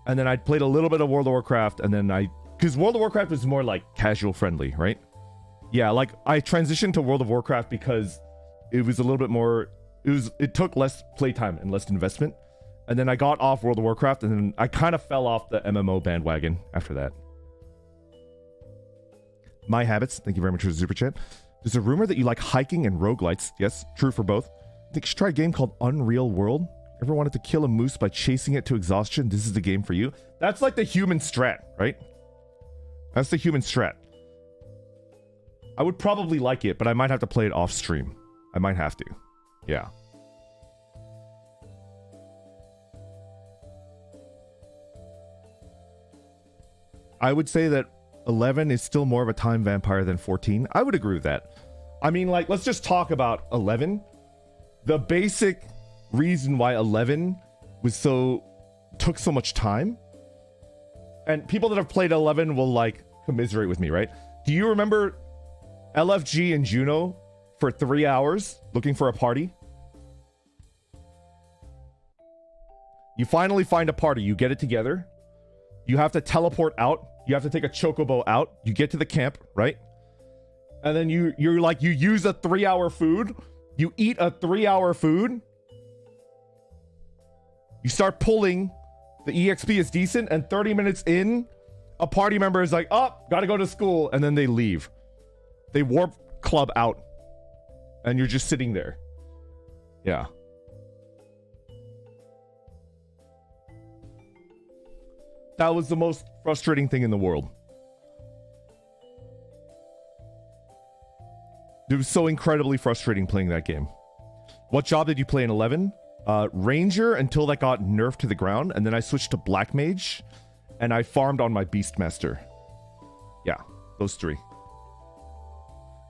And then I played a little bit of World of Warcraft, and then because World of Warcraft was more like casual friendly, right? Yeah, like I transitioned to World of Warcraft because it was a little bit more, it took less playtime and less investment. And then I got off World of Warcraft, and then I kind of fell off the MMO bandwagon after that. My Habits, thank you very much for the super chat. There's a rumor that you like hiking and roguelites. Yes, true for both. I think you should try a game called Unreal World. Ever wanted to kill a moose by chasing it to exhaustion? This is the game for you. That's like the human strat, right? That's the human strat. I would probably like it, but I might have to play it off stream. I might have to. Yeah. I would say that 11 is still more of a time vampire than 14. I would agree with that. I mean, like, let's just talk about 11. The basic reason why 11 took so much time, and people that have played 11 will like commiserate with me, right? Do you remember LFG and Juno for 3 hours looking for a party? You finally find a party, you get it together, you have to teleport out, you have to take a chocobo out, you get to the camp, right? And then you use a 3-hour food, you eat a 3-hour food, you start pulling, the EXP is decent, and 30 minutes in, a party member is like, oh, gotta go to school, and then they leave. They warp club out, and you're just sitting there. Yeah. That was the most frustrating thing in the world. It was so incredibly frustrating playing that game. What job did you play in 11? Ranger until that got nerfed to the ground, and then I switched to Black Mage, and I farmed on my Beastmaster. Yeah, those three.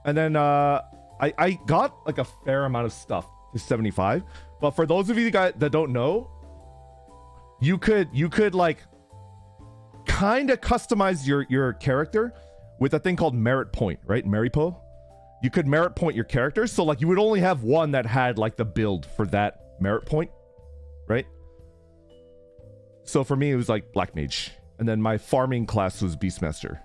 And then I got like a fair amount of stuff to 75, but for those of you guys that don't know, you could like kind of customize your character with a thing called merit point, right? Maripo. You could merit point your character, so like you would only have one that had like the build for that merit point, right? So for me it was like Black Mage, and then my farming class was Beastmaster.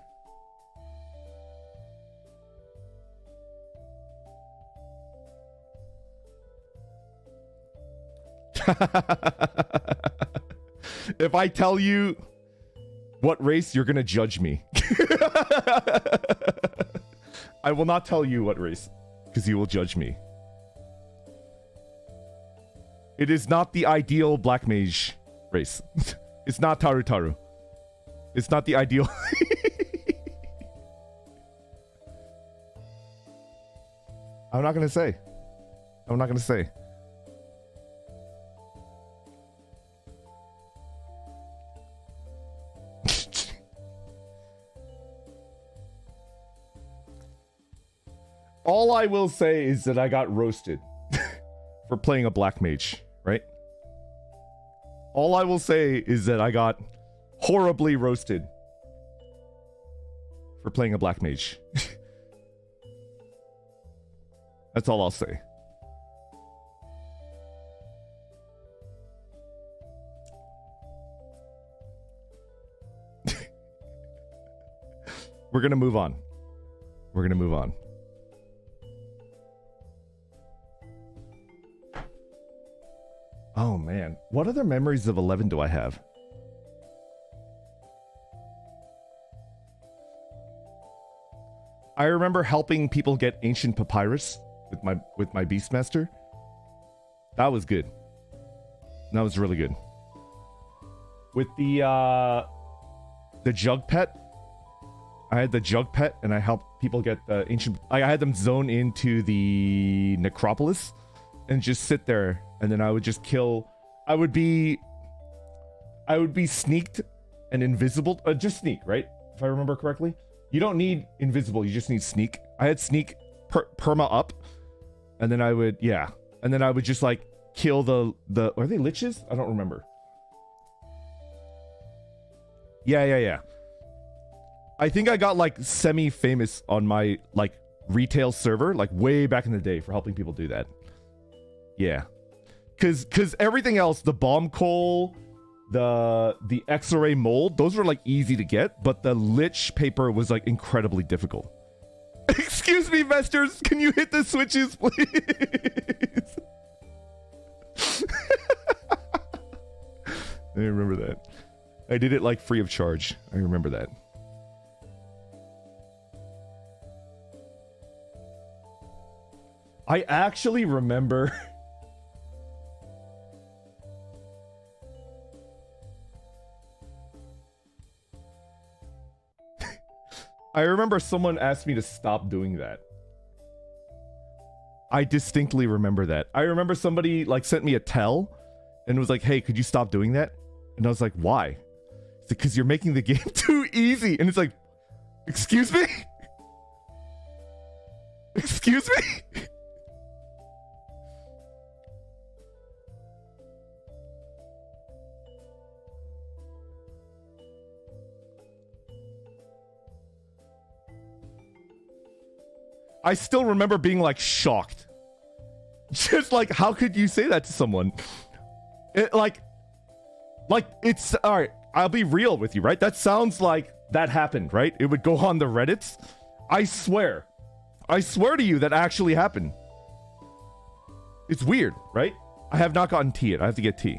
If I tell you what race, you're gonna judge me. I will not tell you what race, because you will judge me. It is not the ideal Black Mage race. It's not Taru Taru. It's not the ideal. I'm not gonna say. I'm not gonna say. All I will say is that I got roasted for playing a Black Mage, right? All I will say is that I got horribly roasted for playing a Black Mage. That's all I'll say. We're gonna move on. We're gonna move on. Oh man, what other memories of 11 do I have? I remember helping people get ancient papyrus with my Beastmaster. That was good. That was really good. With the jug pet, I had the jug pet, and I helped people get the ancient. I had them zone into the necropolis, and just sit there, and then I would just kill. I would be sneaked and invisible. Just sneak, right? If I remember correctly, you don't need invisible. You just need sneak. I had sneak perma up, and then I would and then I would just like kill the. Are they liches? I don't remember. Yeah. I think I got like semi-famous on my like retail server, like way back in the day, for helping people do that. Yeah, because everything else, the bomb coal, the X-ray mold, those were like easy to get, but the lich paper was like incredibly difficult. Excuse me, investors, can you hit the switches, please? I remember that. I did it like free of charge. I remember that. I actually remember. I remember someone asked me to stop doing that. I distinctly remember that. I remember somebody like sent me a tell and was like, hey, could you stop doing that? And I was like, why? It's like, because you're making the game too easy. And it's like, excuse me? Excuse me? I still remember being like shocked. Just like, how could you say that to someone? It, like it's all right. I'll be real with you, right? That sounds like that happened, right? It would go on the Reddits. I swear to you that actually happened. It's weird, right? I have not gotten tea yet. I have to get tea.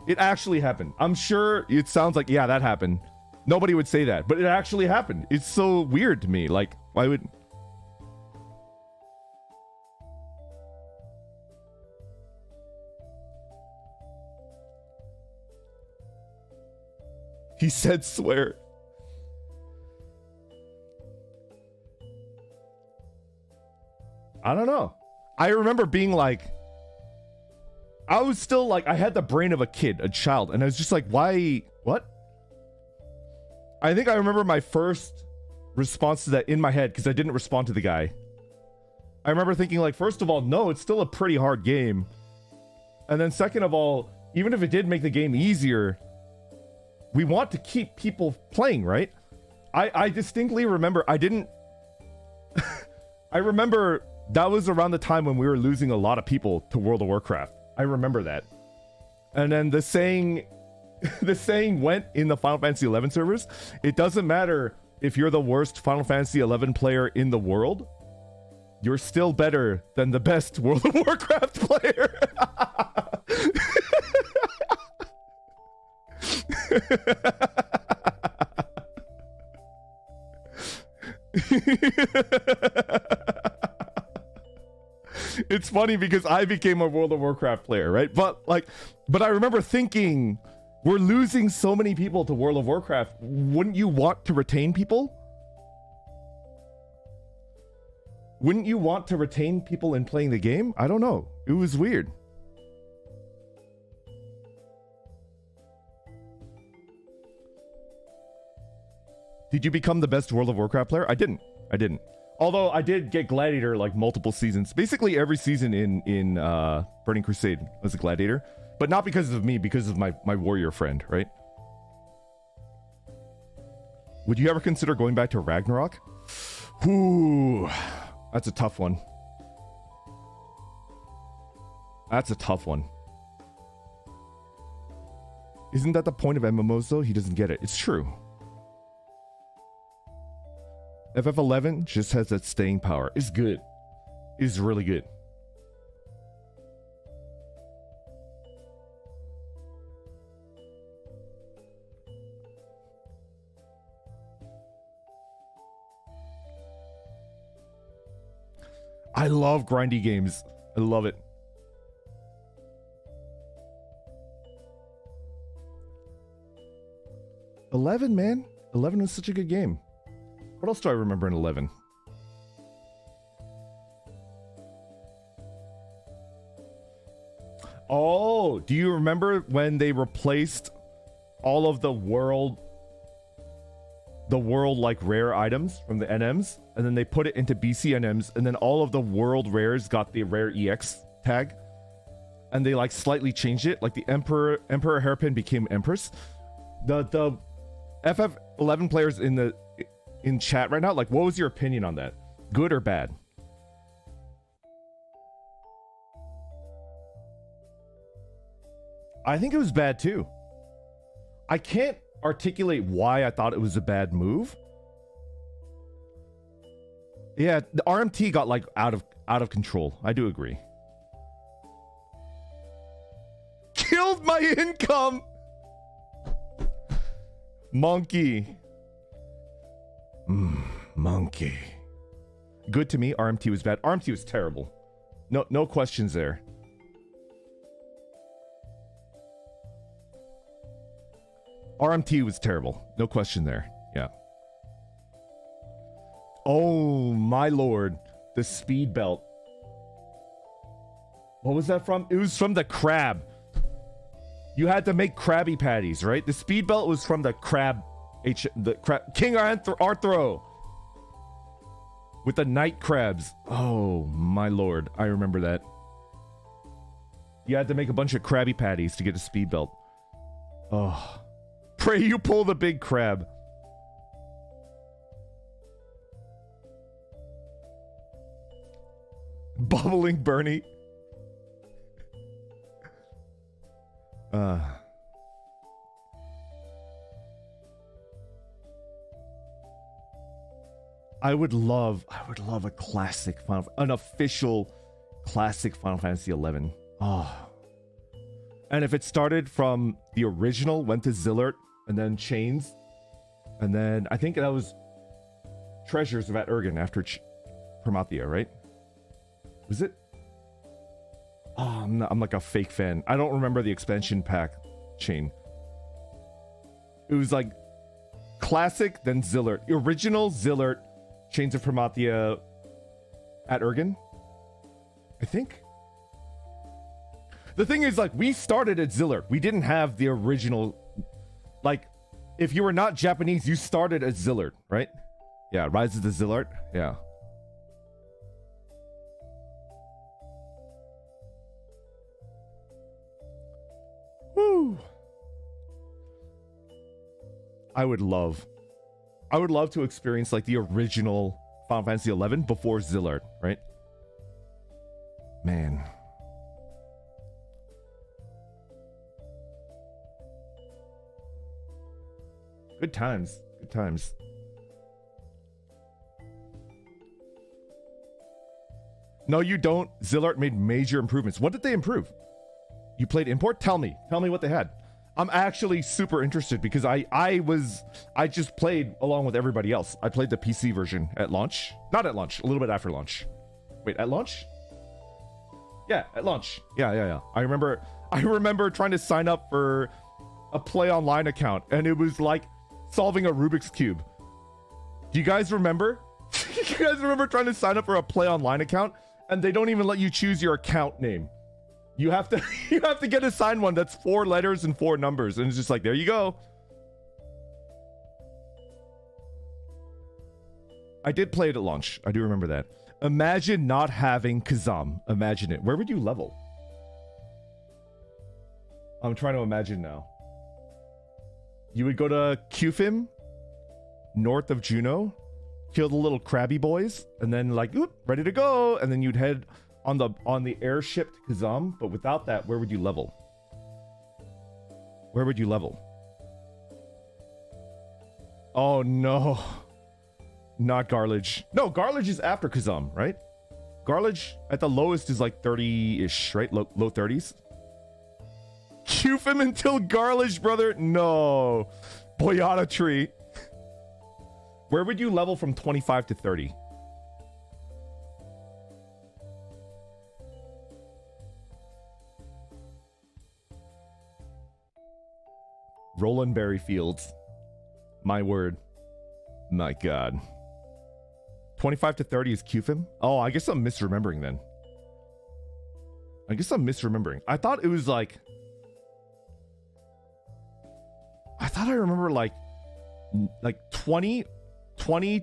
It actually happened. I'm sure it sounds like, yeah, that happened. Nobody would say that, but it actually happened. It's so weird to me. Like, why would... He said swear. I don't know. I remember being like, I was still like, I had the brain of a kid, a child, and I was just like, why, what? I think I remember my first response to that in my head, because I didn't respond to the guy. I remember thinking like, first of all, no, it's still a pretty hard game. And then second of all, even if it did make the game easier, we want to keep people playing, right? I distinctly remember, I didn't... I remember that was around the time when we were losing a lot of people to World of Warcraft. I remember that. And then the saying went in the Final Fantasy XI servers, it doesn't matter if you're the worst Final Fantasy XI player in the world, you're still better than the best World of Warcraft player. It's funny because I became a World of Warcraft player, right? But I remember thinking, we're losing so many people to World of Warcraft. Wouldn't you want to retain people? Wouldn't you want to retain people in playing the game? I don't know. It was weird. Did you become the best World of Warcraft player? I didn't. Although I did get Gladiator like multiple seasons. Basically every season in Burning Crusade was a Gladiator. But not because of me, because of my warrior friend, right? Would you ever consider going back to Ragnarok? Ooh, that's a tough one. That's a tough one. Isn't that the point of MMOs though? He doesn't get it. It's true. FF11 just has that staying power. It's good. It's really good. I love grindy games. I love it. $11, man. 11 was such a good game. What else do I remember in 11? Oh, do you remember when they replaced all of the world like rare items from the NMs, and then they put it into BC NMs, and then all of the world rares got the rare EX tag, and they like slightly changed it, like the Emperor Hairpin became Empress. The FF11 players in chat right now, like, what was your opinion on that? Good or bad? I think it was bad too. I can't articulate why I thought it was a bad move. Yeah, the RMT got like out of control. I do agree. Killed my income. Monkey. Monkey. Good to me. RMT was bad. RMT was terrible. No questions there. RMT was terrible. No question there. Yeah. Oh, my lord. The speed belt. What was that from? It was from the crab. You had to make Krabby Patties, right? The speed belt was from the crab. King Arthro. With the night crabs. Oh, my lord. I remember that. You had to make a bunch of Krabby Patties to get a speed belt. Oh. Pray you pull the big crab. Bubbling Bernie. I would love a classic an official classic Final Fantasy 11. Oh. And if it started from the original, went to Zillert, and then Chains, and then I think that was Treasures of At Ergen after Promathia, right? Was it? Oh, I'm like a fake fan. I don't remember the expansion pack chain. It was like classic, then Zillert. Original Zillert, Chains of Promathia, At Ergen, I think. The thing is, like, we started at Zillert. We didn't have the original. Like, if you were not Japanese, you started at Zillert, right? Yeah, Rise of the Zillert. Yeah. Woo. I would love to experience like the original Final Fantasy 11 before Zillert, right? Man. Good times. Good times. No, you don't. Zillert made major improvements. What did they improve? You played import? Tell me what they had. I'm actually super interested because I just played along with everybody else. I played the PC version at launch. Not at launch, a little bit after launch. Wait, at launch? Yeah, at launch. Yeah. I remember trying to sign up for a Play Online account, and it was like solving a Rubik's Cube. Do you guys remember? You guys remember trying to sign up for a Play Online account, and they don't even let you choose your account name. You have to get assigned one that's 4 letters and 4 numbers, and it's just like, there you go. I did play it at launch. I do remember that. Imagine not having Kazam. Imagine it. Where would you level? I'm trying to imagine now. You would go to Qfim, north of Juno, kill the little crabby boys, and then like, oop, ready to go, and then you'd head on the airship to Kazam. But without that, where would you level? Where would you level? Oh no, not Garlage. No, Garlage is after Kazam, right? Garlage at the lowest is like 30-ish, right? Low 30s. Qfim until Garlage, brother. No, Boyata Tree. Where would you level from 25 to 30? Roland Berry Fields. My word. My God. 25 to 30 is QFIM? Oh, I guess I'm misremembering then. I guess I'm misremembering. I thought it was like... I thought I remember like 20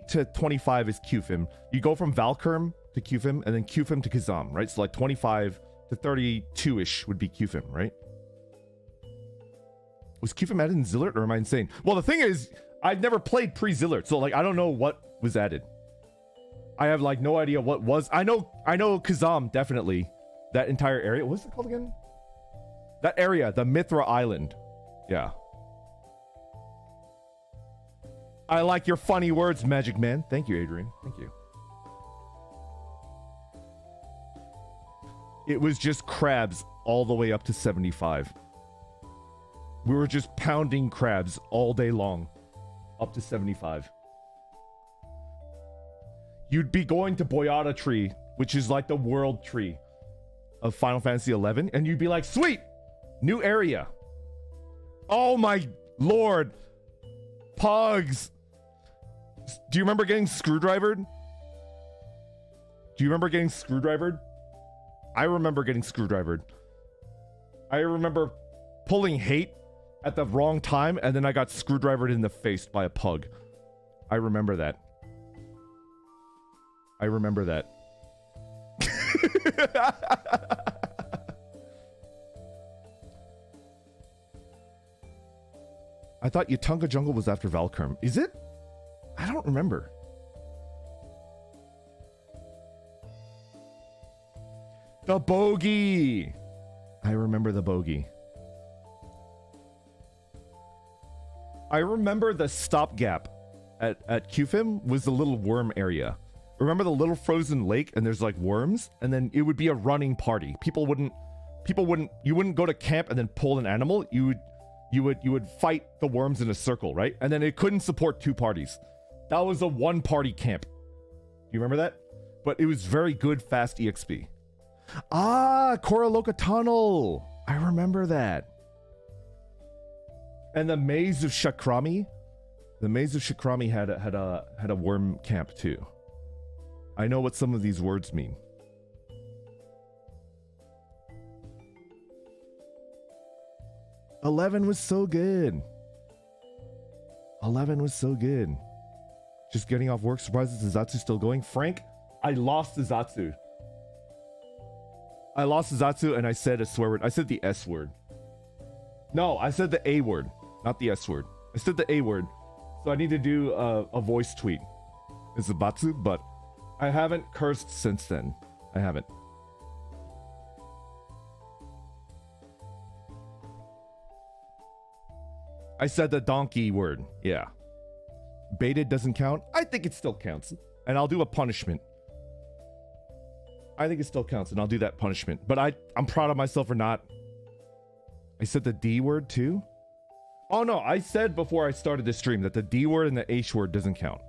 to 25 is QFIM. You go from Valkurm to QFIM and then QFIM to Kazam, right? So like 25 to 32-ish would be QFIM, right? Was QFIM added in Zillert or am I insane? Well, the thing is, I've never played pre-Zillert, so like I don't know what was added. I have like no idea what was. I know Kazam, definitely. That entire area. What's it called again? That area, the Mithra Island. Yeah. I like your funny words, Magic Man. Thank you, Adrian. Thank you. It was just crabs all the way up to 75. We were just pounding crabs all day long. Up to 75. You'd be going to Boyata Tree, which is like the world tree of Final Fantasy XI, and you'd be like, sweet! New area. Oh my lord. Pugs. Do you remember getting screwdrivered? Do you remember getting screwdrivered? I remember getting screwdrivered. I remember pulling hate at the wrong time, and then I got screwdrivered in the face by a pug. I remember that. I remember that. I thought Yatunga Jungle was after Valkurm. Is it? I don't remember. The bogey! I remember the bogey. I remember the stopgap at QFIM was the little worm area. Remember the little frozen lake and there's like worms? And then it would be a running party. You wouldn't go to camp and then pull an animal. You would fight the worms in a circle, right? And then it couldn't support two parties. That was a one party camp. You remember that? But it was very good fast EXP. Ah, Koraloka Tunnel. I remember that. And the Maze of Shakrami. The Maze of Shakrami had a worm camp too. I know what some of these words mean. $11 was so good. 11 was so good. Just getting off work. Surprised is Zatsu still going. Frank, I lost the Zatsu. I lost the Zatsu and I said a swear word. I said the S word. No, I said the A word, not the S word. I said the A word. So I need to do a voice tweet. It's a Batsu, but I haven't cursed since then. I haven't. I said the donkey word. Yeah. Baited doesn't count. I think it still counts. And I'll do a punishment. I think it still counts and I'll do that punishment. But I'm proud of myself for not. I said the D word too? Oh no, I said before I started this stream that the D word and the H word doesn't count.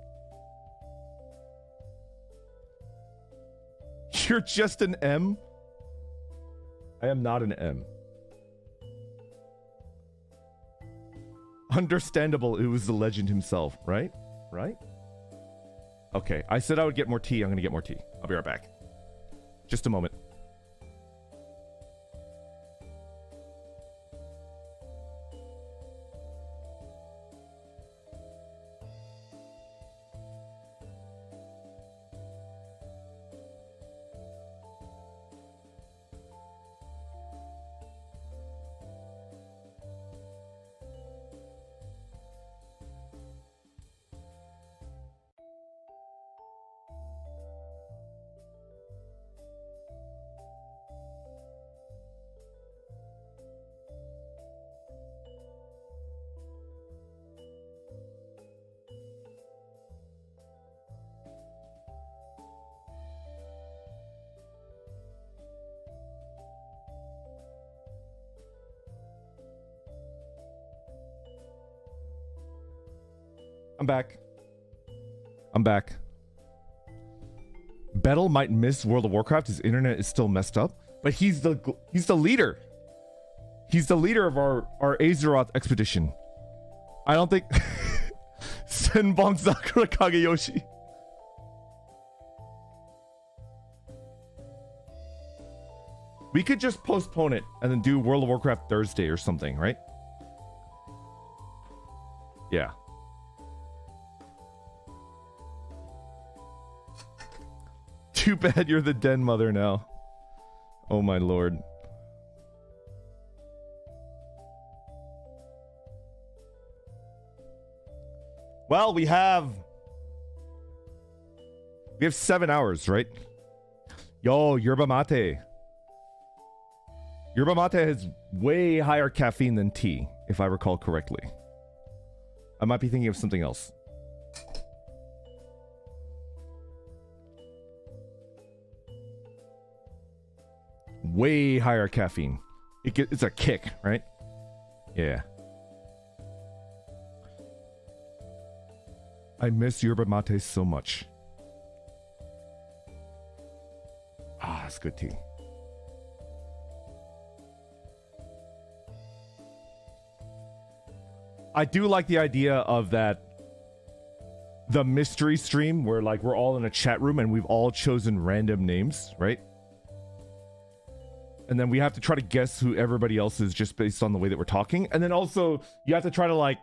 You're just an M? I am not an M. Understandable, it was the legend himself, right? Right? Okay, I said I would get more tea. I'm gonna get more tea. I'll be right back. Just a moment. I'm back. I'm back. Bettel might miss World of Warcraft. His internet is still messed up, but he's the leader. He's the leader of our Azeroth expedition. I don't think Senbon Sakura Kageyoshi. We could just postpone it and then do World of Warcraft Thursday or something, right? Yeah. Too bad you're the den mother now. Oh my lord. Well, we have 7 hours, right? Yo, yerba mate. Yerba mate has way higher caffeine than tea, if I recall correctly. I might be thinking of something else. Way higher caffeine. It's a kick, right? Yeah. I miss yerba mate so much. Ah, that's good tea. I do like the idea of that, the mystery stream where like we're all in a chat room and we've all chosen random names, right? And then we have to try to guess who everybody else is just based on the way that we're talking. And then also you have to try to like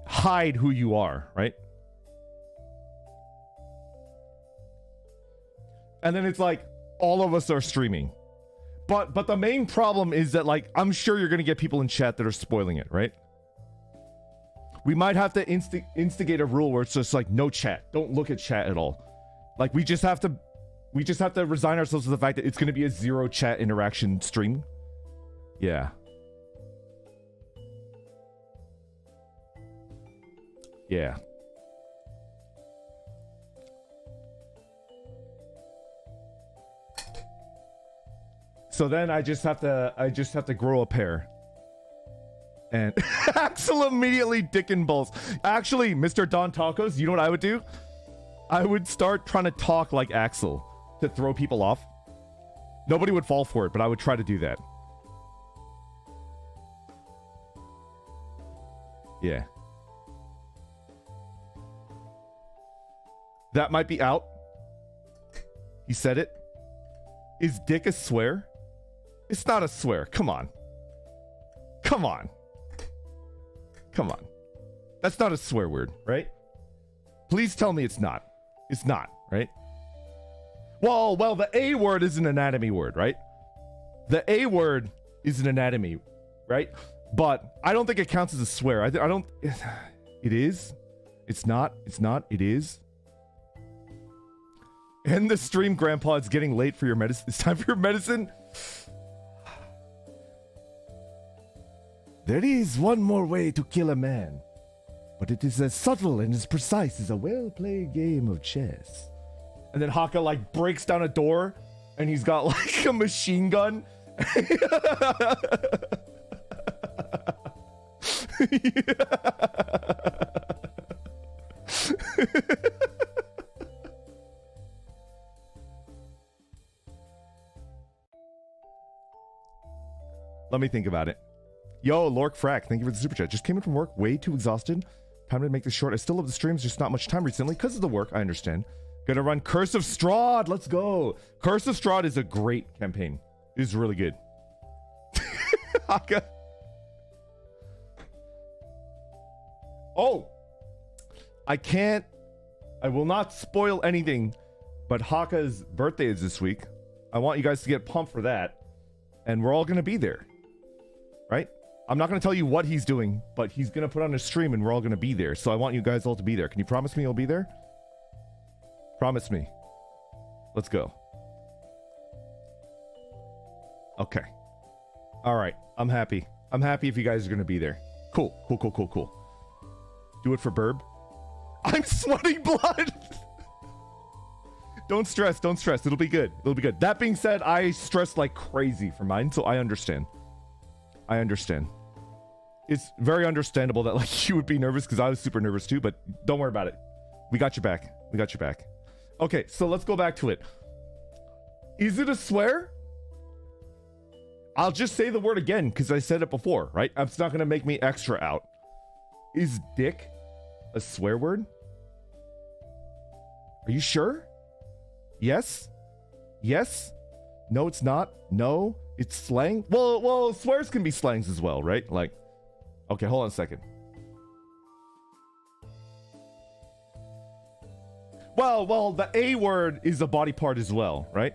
hide who you are, right? And then it's like all of us are streaming. But the main problem is that like I'm sure you're going to get people in chat that are spoiling it, right? We might have to instigate a rule where it's just like no chat. Don't look at chat at all. Like we just have to resign ourselves to the fact that it's going to be a zero chat interaction stream. Yeah. Yeah. So then I just have to grow a pair. And Axel immediately dick and balls. Actually, Mr. Don Tacos, you know what I would do? I would start trying to talk like Axel to throw people off. Nobody would fall for it, but I would try to do that. Yeah. That might be out. He said it. Is dick a swear? It's not a swear. Come on. Come on. Come on. That's not a swear word, right? Please tell me it's not. It's not, right? Well, the A word is an anatomy word, right? The A word is an anatomy, right? But I don't think it counts as a swear. I don't... It is. It's not. It's not. It is. End the stream, Grandpa. It's getting late for your medicine. It's time for your medicine. There is one more way to kill a man, but it is as subtle and as precise as a well-played game of chess. And then Haka like breaks down a door, and he's got like a machine gun. Let me think about it. Yo, Lork Frack, thank you for the super chat. Just came in from work, way too exhausted. Time to make this short. I still love the streams, just not much time recently because of the work. I understand. Gonna run Curse of Strahd. Let's go. Curse of Strahd is a great campaign. It is really good. Haka. Oh, I will not spoil anything, but Haka's birthday is this week. I want you guys to get pumped for that, and we're all gonna be there, right? I'm not going to tell you what he's doing, but he's going to put on a stream and we're all going to be there. So I want you guys all to be there. Can you promise me you'll be there? Promise me. Let's go. Okay. All right. I'm happy. I'm happy if you guys are going to be there. Cool. Cool. Do it for Burb. I'm sweating blood. Don't stress. It'll be good. That being said, I stress like crazy for mine, so I understand. It's very understandable that like you would be nervous because I was super nervous too, but don't worry about it. We got your back. Okay, so let's go back to it. Is it a swear? I'll just say the word again because I said it before, right? It's not going to make me extra out. Is dick a swear word? Are you sure? Yes? Yes? No, it's not. No, it's slang. Well, swears can be slangs as well, right? Like, okay, hold on a second. Well, the A word is a body part as well, right?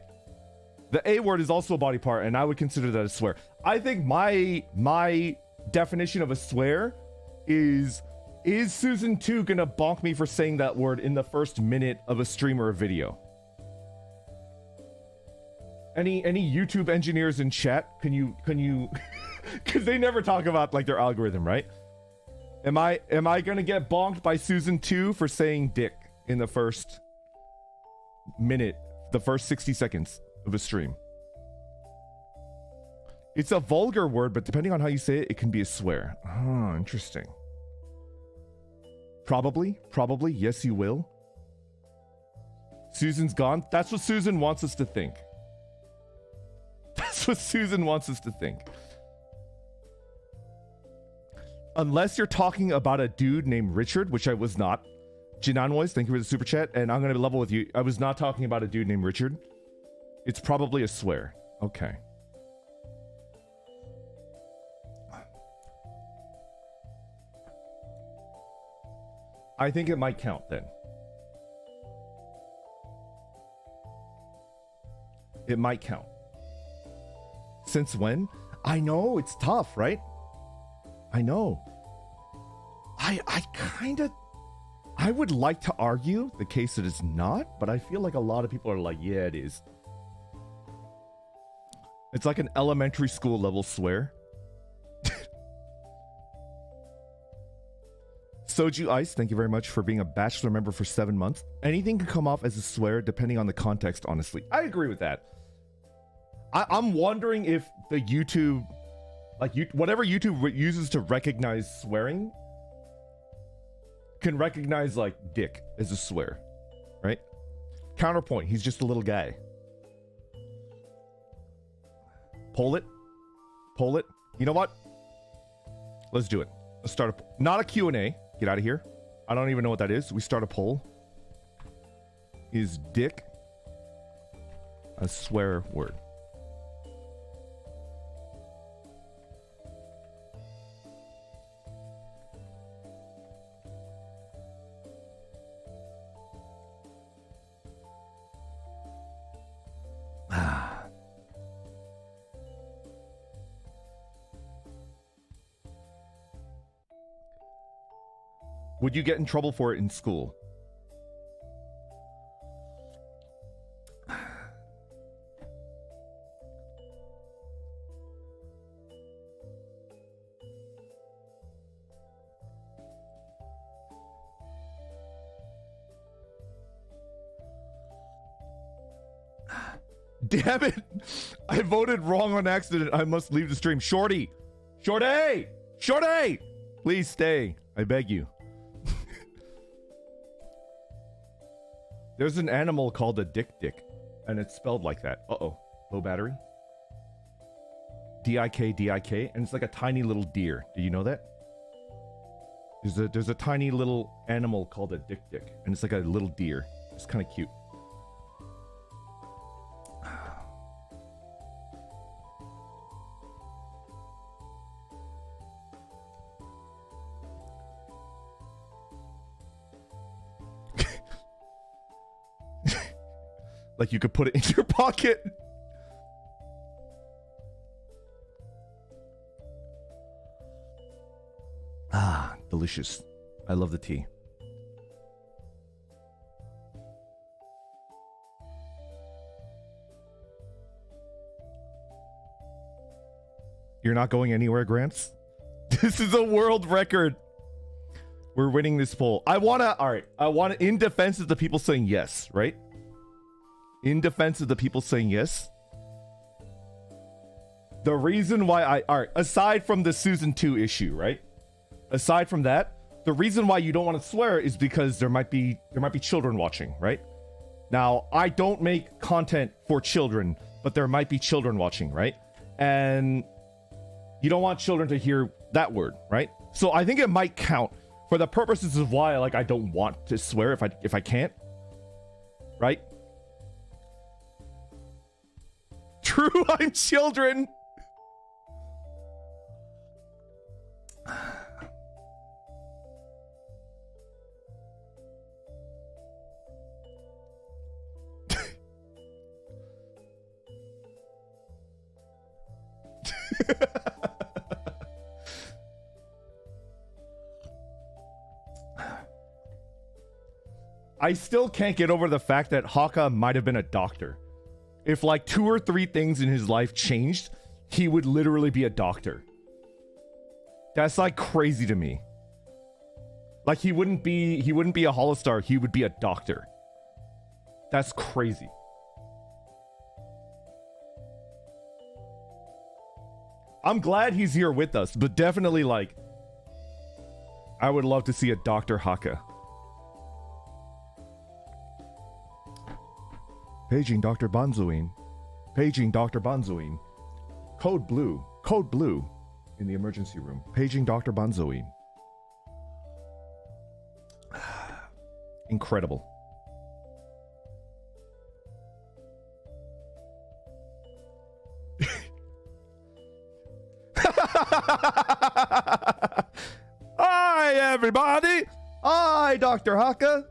The A word is also a body part, and I would consider that a swear. I think my definition of a swear is Susan 2 gonna bonk me for saying that word in the first minute of a stream or a video? Any YouTube engineers in chat, can you because they never talk about like their algorithm, right? Am I gonna get bonked by Susan 2 for saying dick in the first minute, the first 60 seconds of a stream? It's a vulgar word, but depending on how you say it, it can be a swear. Oh, interesting. Probably, yes you will. Susan's gone. That's what Susan wants us to think. That's what Susan wants us to think. Unless you're talking about a dude named Richard, which I was not. Jinanwise, thank you for the super chat. And I'm going to level with you. I was not talking about a dude named Richard. It's probably a swear. Okay. I think it might count then. It might count. Since when? I know, it's tough, right? I know. I would like to argue the case it is not, but I feel like a lot of people are like, yeah, it is. It's like an elementary school level swear. Soju Ice, thank you very much for being a bachelor member for 7 months. Anything can come off as a swear depending on the context, honestly. I agree with that. I'm wondering if the YouTube, like whatever YouTube uses to recognize swearing, can recognize like dick as a swear, right? Counterpoint, he's just a little guy. Poll it. Poll it. You know what? Let's do it. Let's start a, not a Q&A. Get out of here. I don't even know what that is. We start a poll. Is dick a swear word? Would you get in trouble for it in school? Damn it! I voted wrong on accident. I must leave the stream. Shorty! Shorty! Shorty! Please stay. I beg you. There's an animal called a dick, and it's spelled like that. Uh-oh. Low battery. D-I-K, and it's like a tiny little deer. Do you know that? There's a tiny little animal called a dick, and it's like a little deer. It's kind of cute. Like you could put it in your pocket. Ah, delicious. I love the tea. You're not going anywhere, Grants? This is a world record. We're winning this poll. I want to, in defense of the people saying yes, right? In defense of the people saying yes, the reason why aside from the Susan 2 issue, right? Aside from that, the reason why you don't want to swear is because there might be children watching, right? Now, I don't make content for children, but there might be children watching, right? And you don't want children to hear that word, right? So I think it might count. For the purposes of why, like, I don't want to swear if I can't. Right? True, I'm children. I still can't get over the fact that Haka might have been a doctor. If like 2 or 3 things in his life changed, he would literally be a doctor. That's like crazy to me. Like he wouldn't be a holostar, he would be a doctor. That's crazy. I'm glad he's here with us, but definitely like I would love to see a Dr. Haka. Paging Dr. Banzuin. Paging Dr. Banzuin. Code blue. Code blue. In the emergency room. Paging Dr. Banzuin. Incredible. Hi, everybody. Hi, Dr. Haka.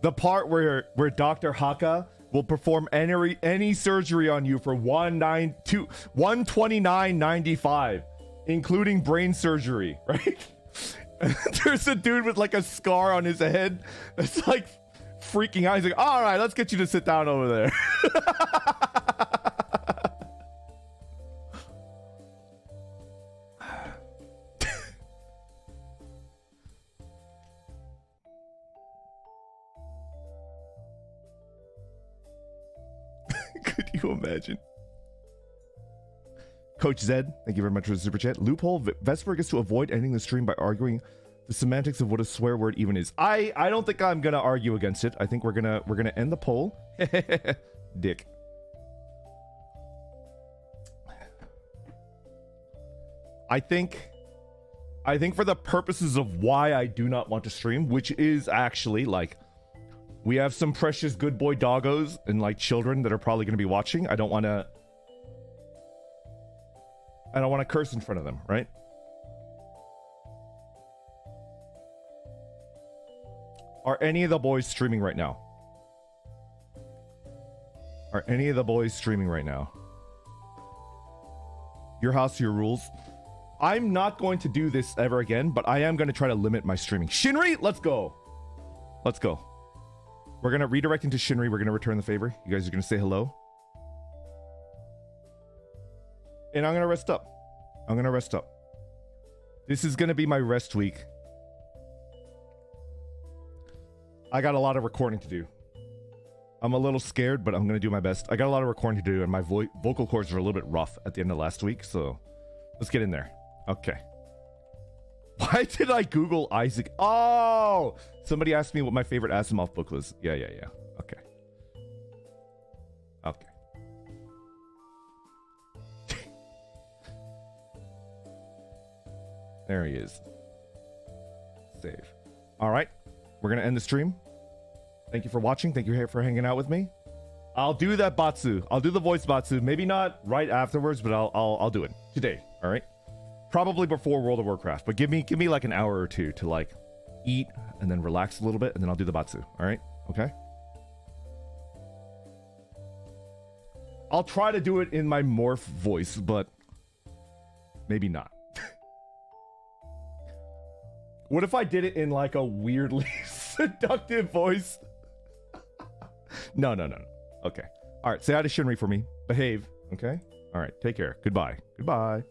The part where Dr. Haka will perform any surgery on you for $129.95, including brain surgery, right? There's a dude with like a scar on his head that's like freaking out. He's like, all right, let's get you to sit down over there. Could you imagine? Coach Zed, thank you very much for the super chat. Loophole, Vesper gets to avoid ending the stream by arguing the semantics of what a swear word even is. I don't think I'm gonna argue against it. I think we're gonna end the poll. Dick. I think for the purposes of why I do not want to stream, which is actually like we have some precious good boy doggos and like children that are probably going to be watching. I don't want to curse in front of them, right? Are any of the boys streaming right now? Are any of the boys streaming right now? Your house, your rules. I'm not going to do this ever again, but I am going to try to limit my streaming. Shinri, let's go. Let's go. We're going to redirect into Shinri. We're going to return the favor. You guys are going to say hello. And I'm going to rest up. I'm going to rest up. This is going to be my rest week. I got a lot of recording to do. I'm a little scared, but I'm going to do my best. I got a lot of recording to do, and my vocal cords were a little bit rough at the end of last week, so let's get in there. Okay. Why did I Google Isaac? Oh! Somebody asked me what my favorite Asimov book was. Yeah. Okay. Okay. There he is. Save. All right. We're going to end the stream. Thank you for watching. Thank you for hanging out with me. I'll do that Batsu. I'll do the voice Batsu. Maybe not right afterwards, but I'll do it today. All right. Probably before World of Warcraft, but give me like an hour or two to like eat and then relax a little bit, and then I'll do the Batsu. All right. Okay. I'll try to do it in my morph voice, but maybe not. What if I did it in like a weirdly seductive voice? No. Okay. All right. Say hi to Shinri for me. Behave. Okay. All right. Take care. Goodbye. Goodbye.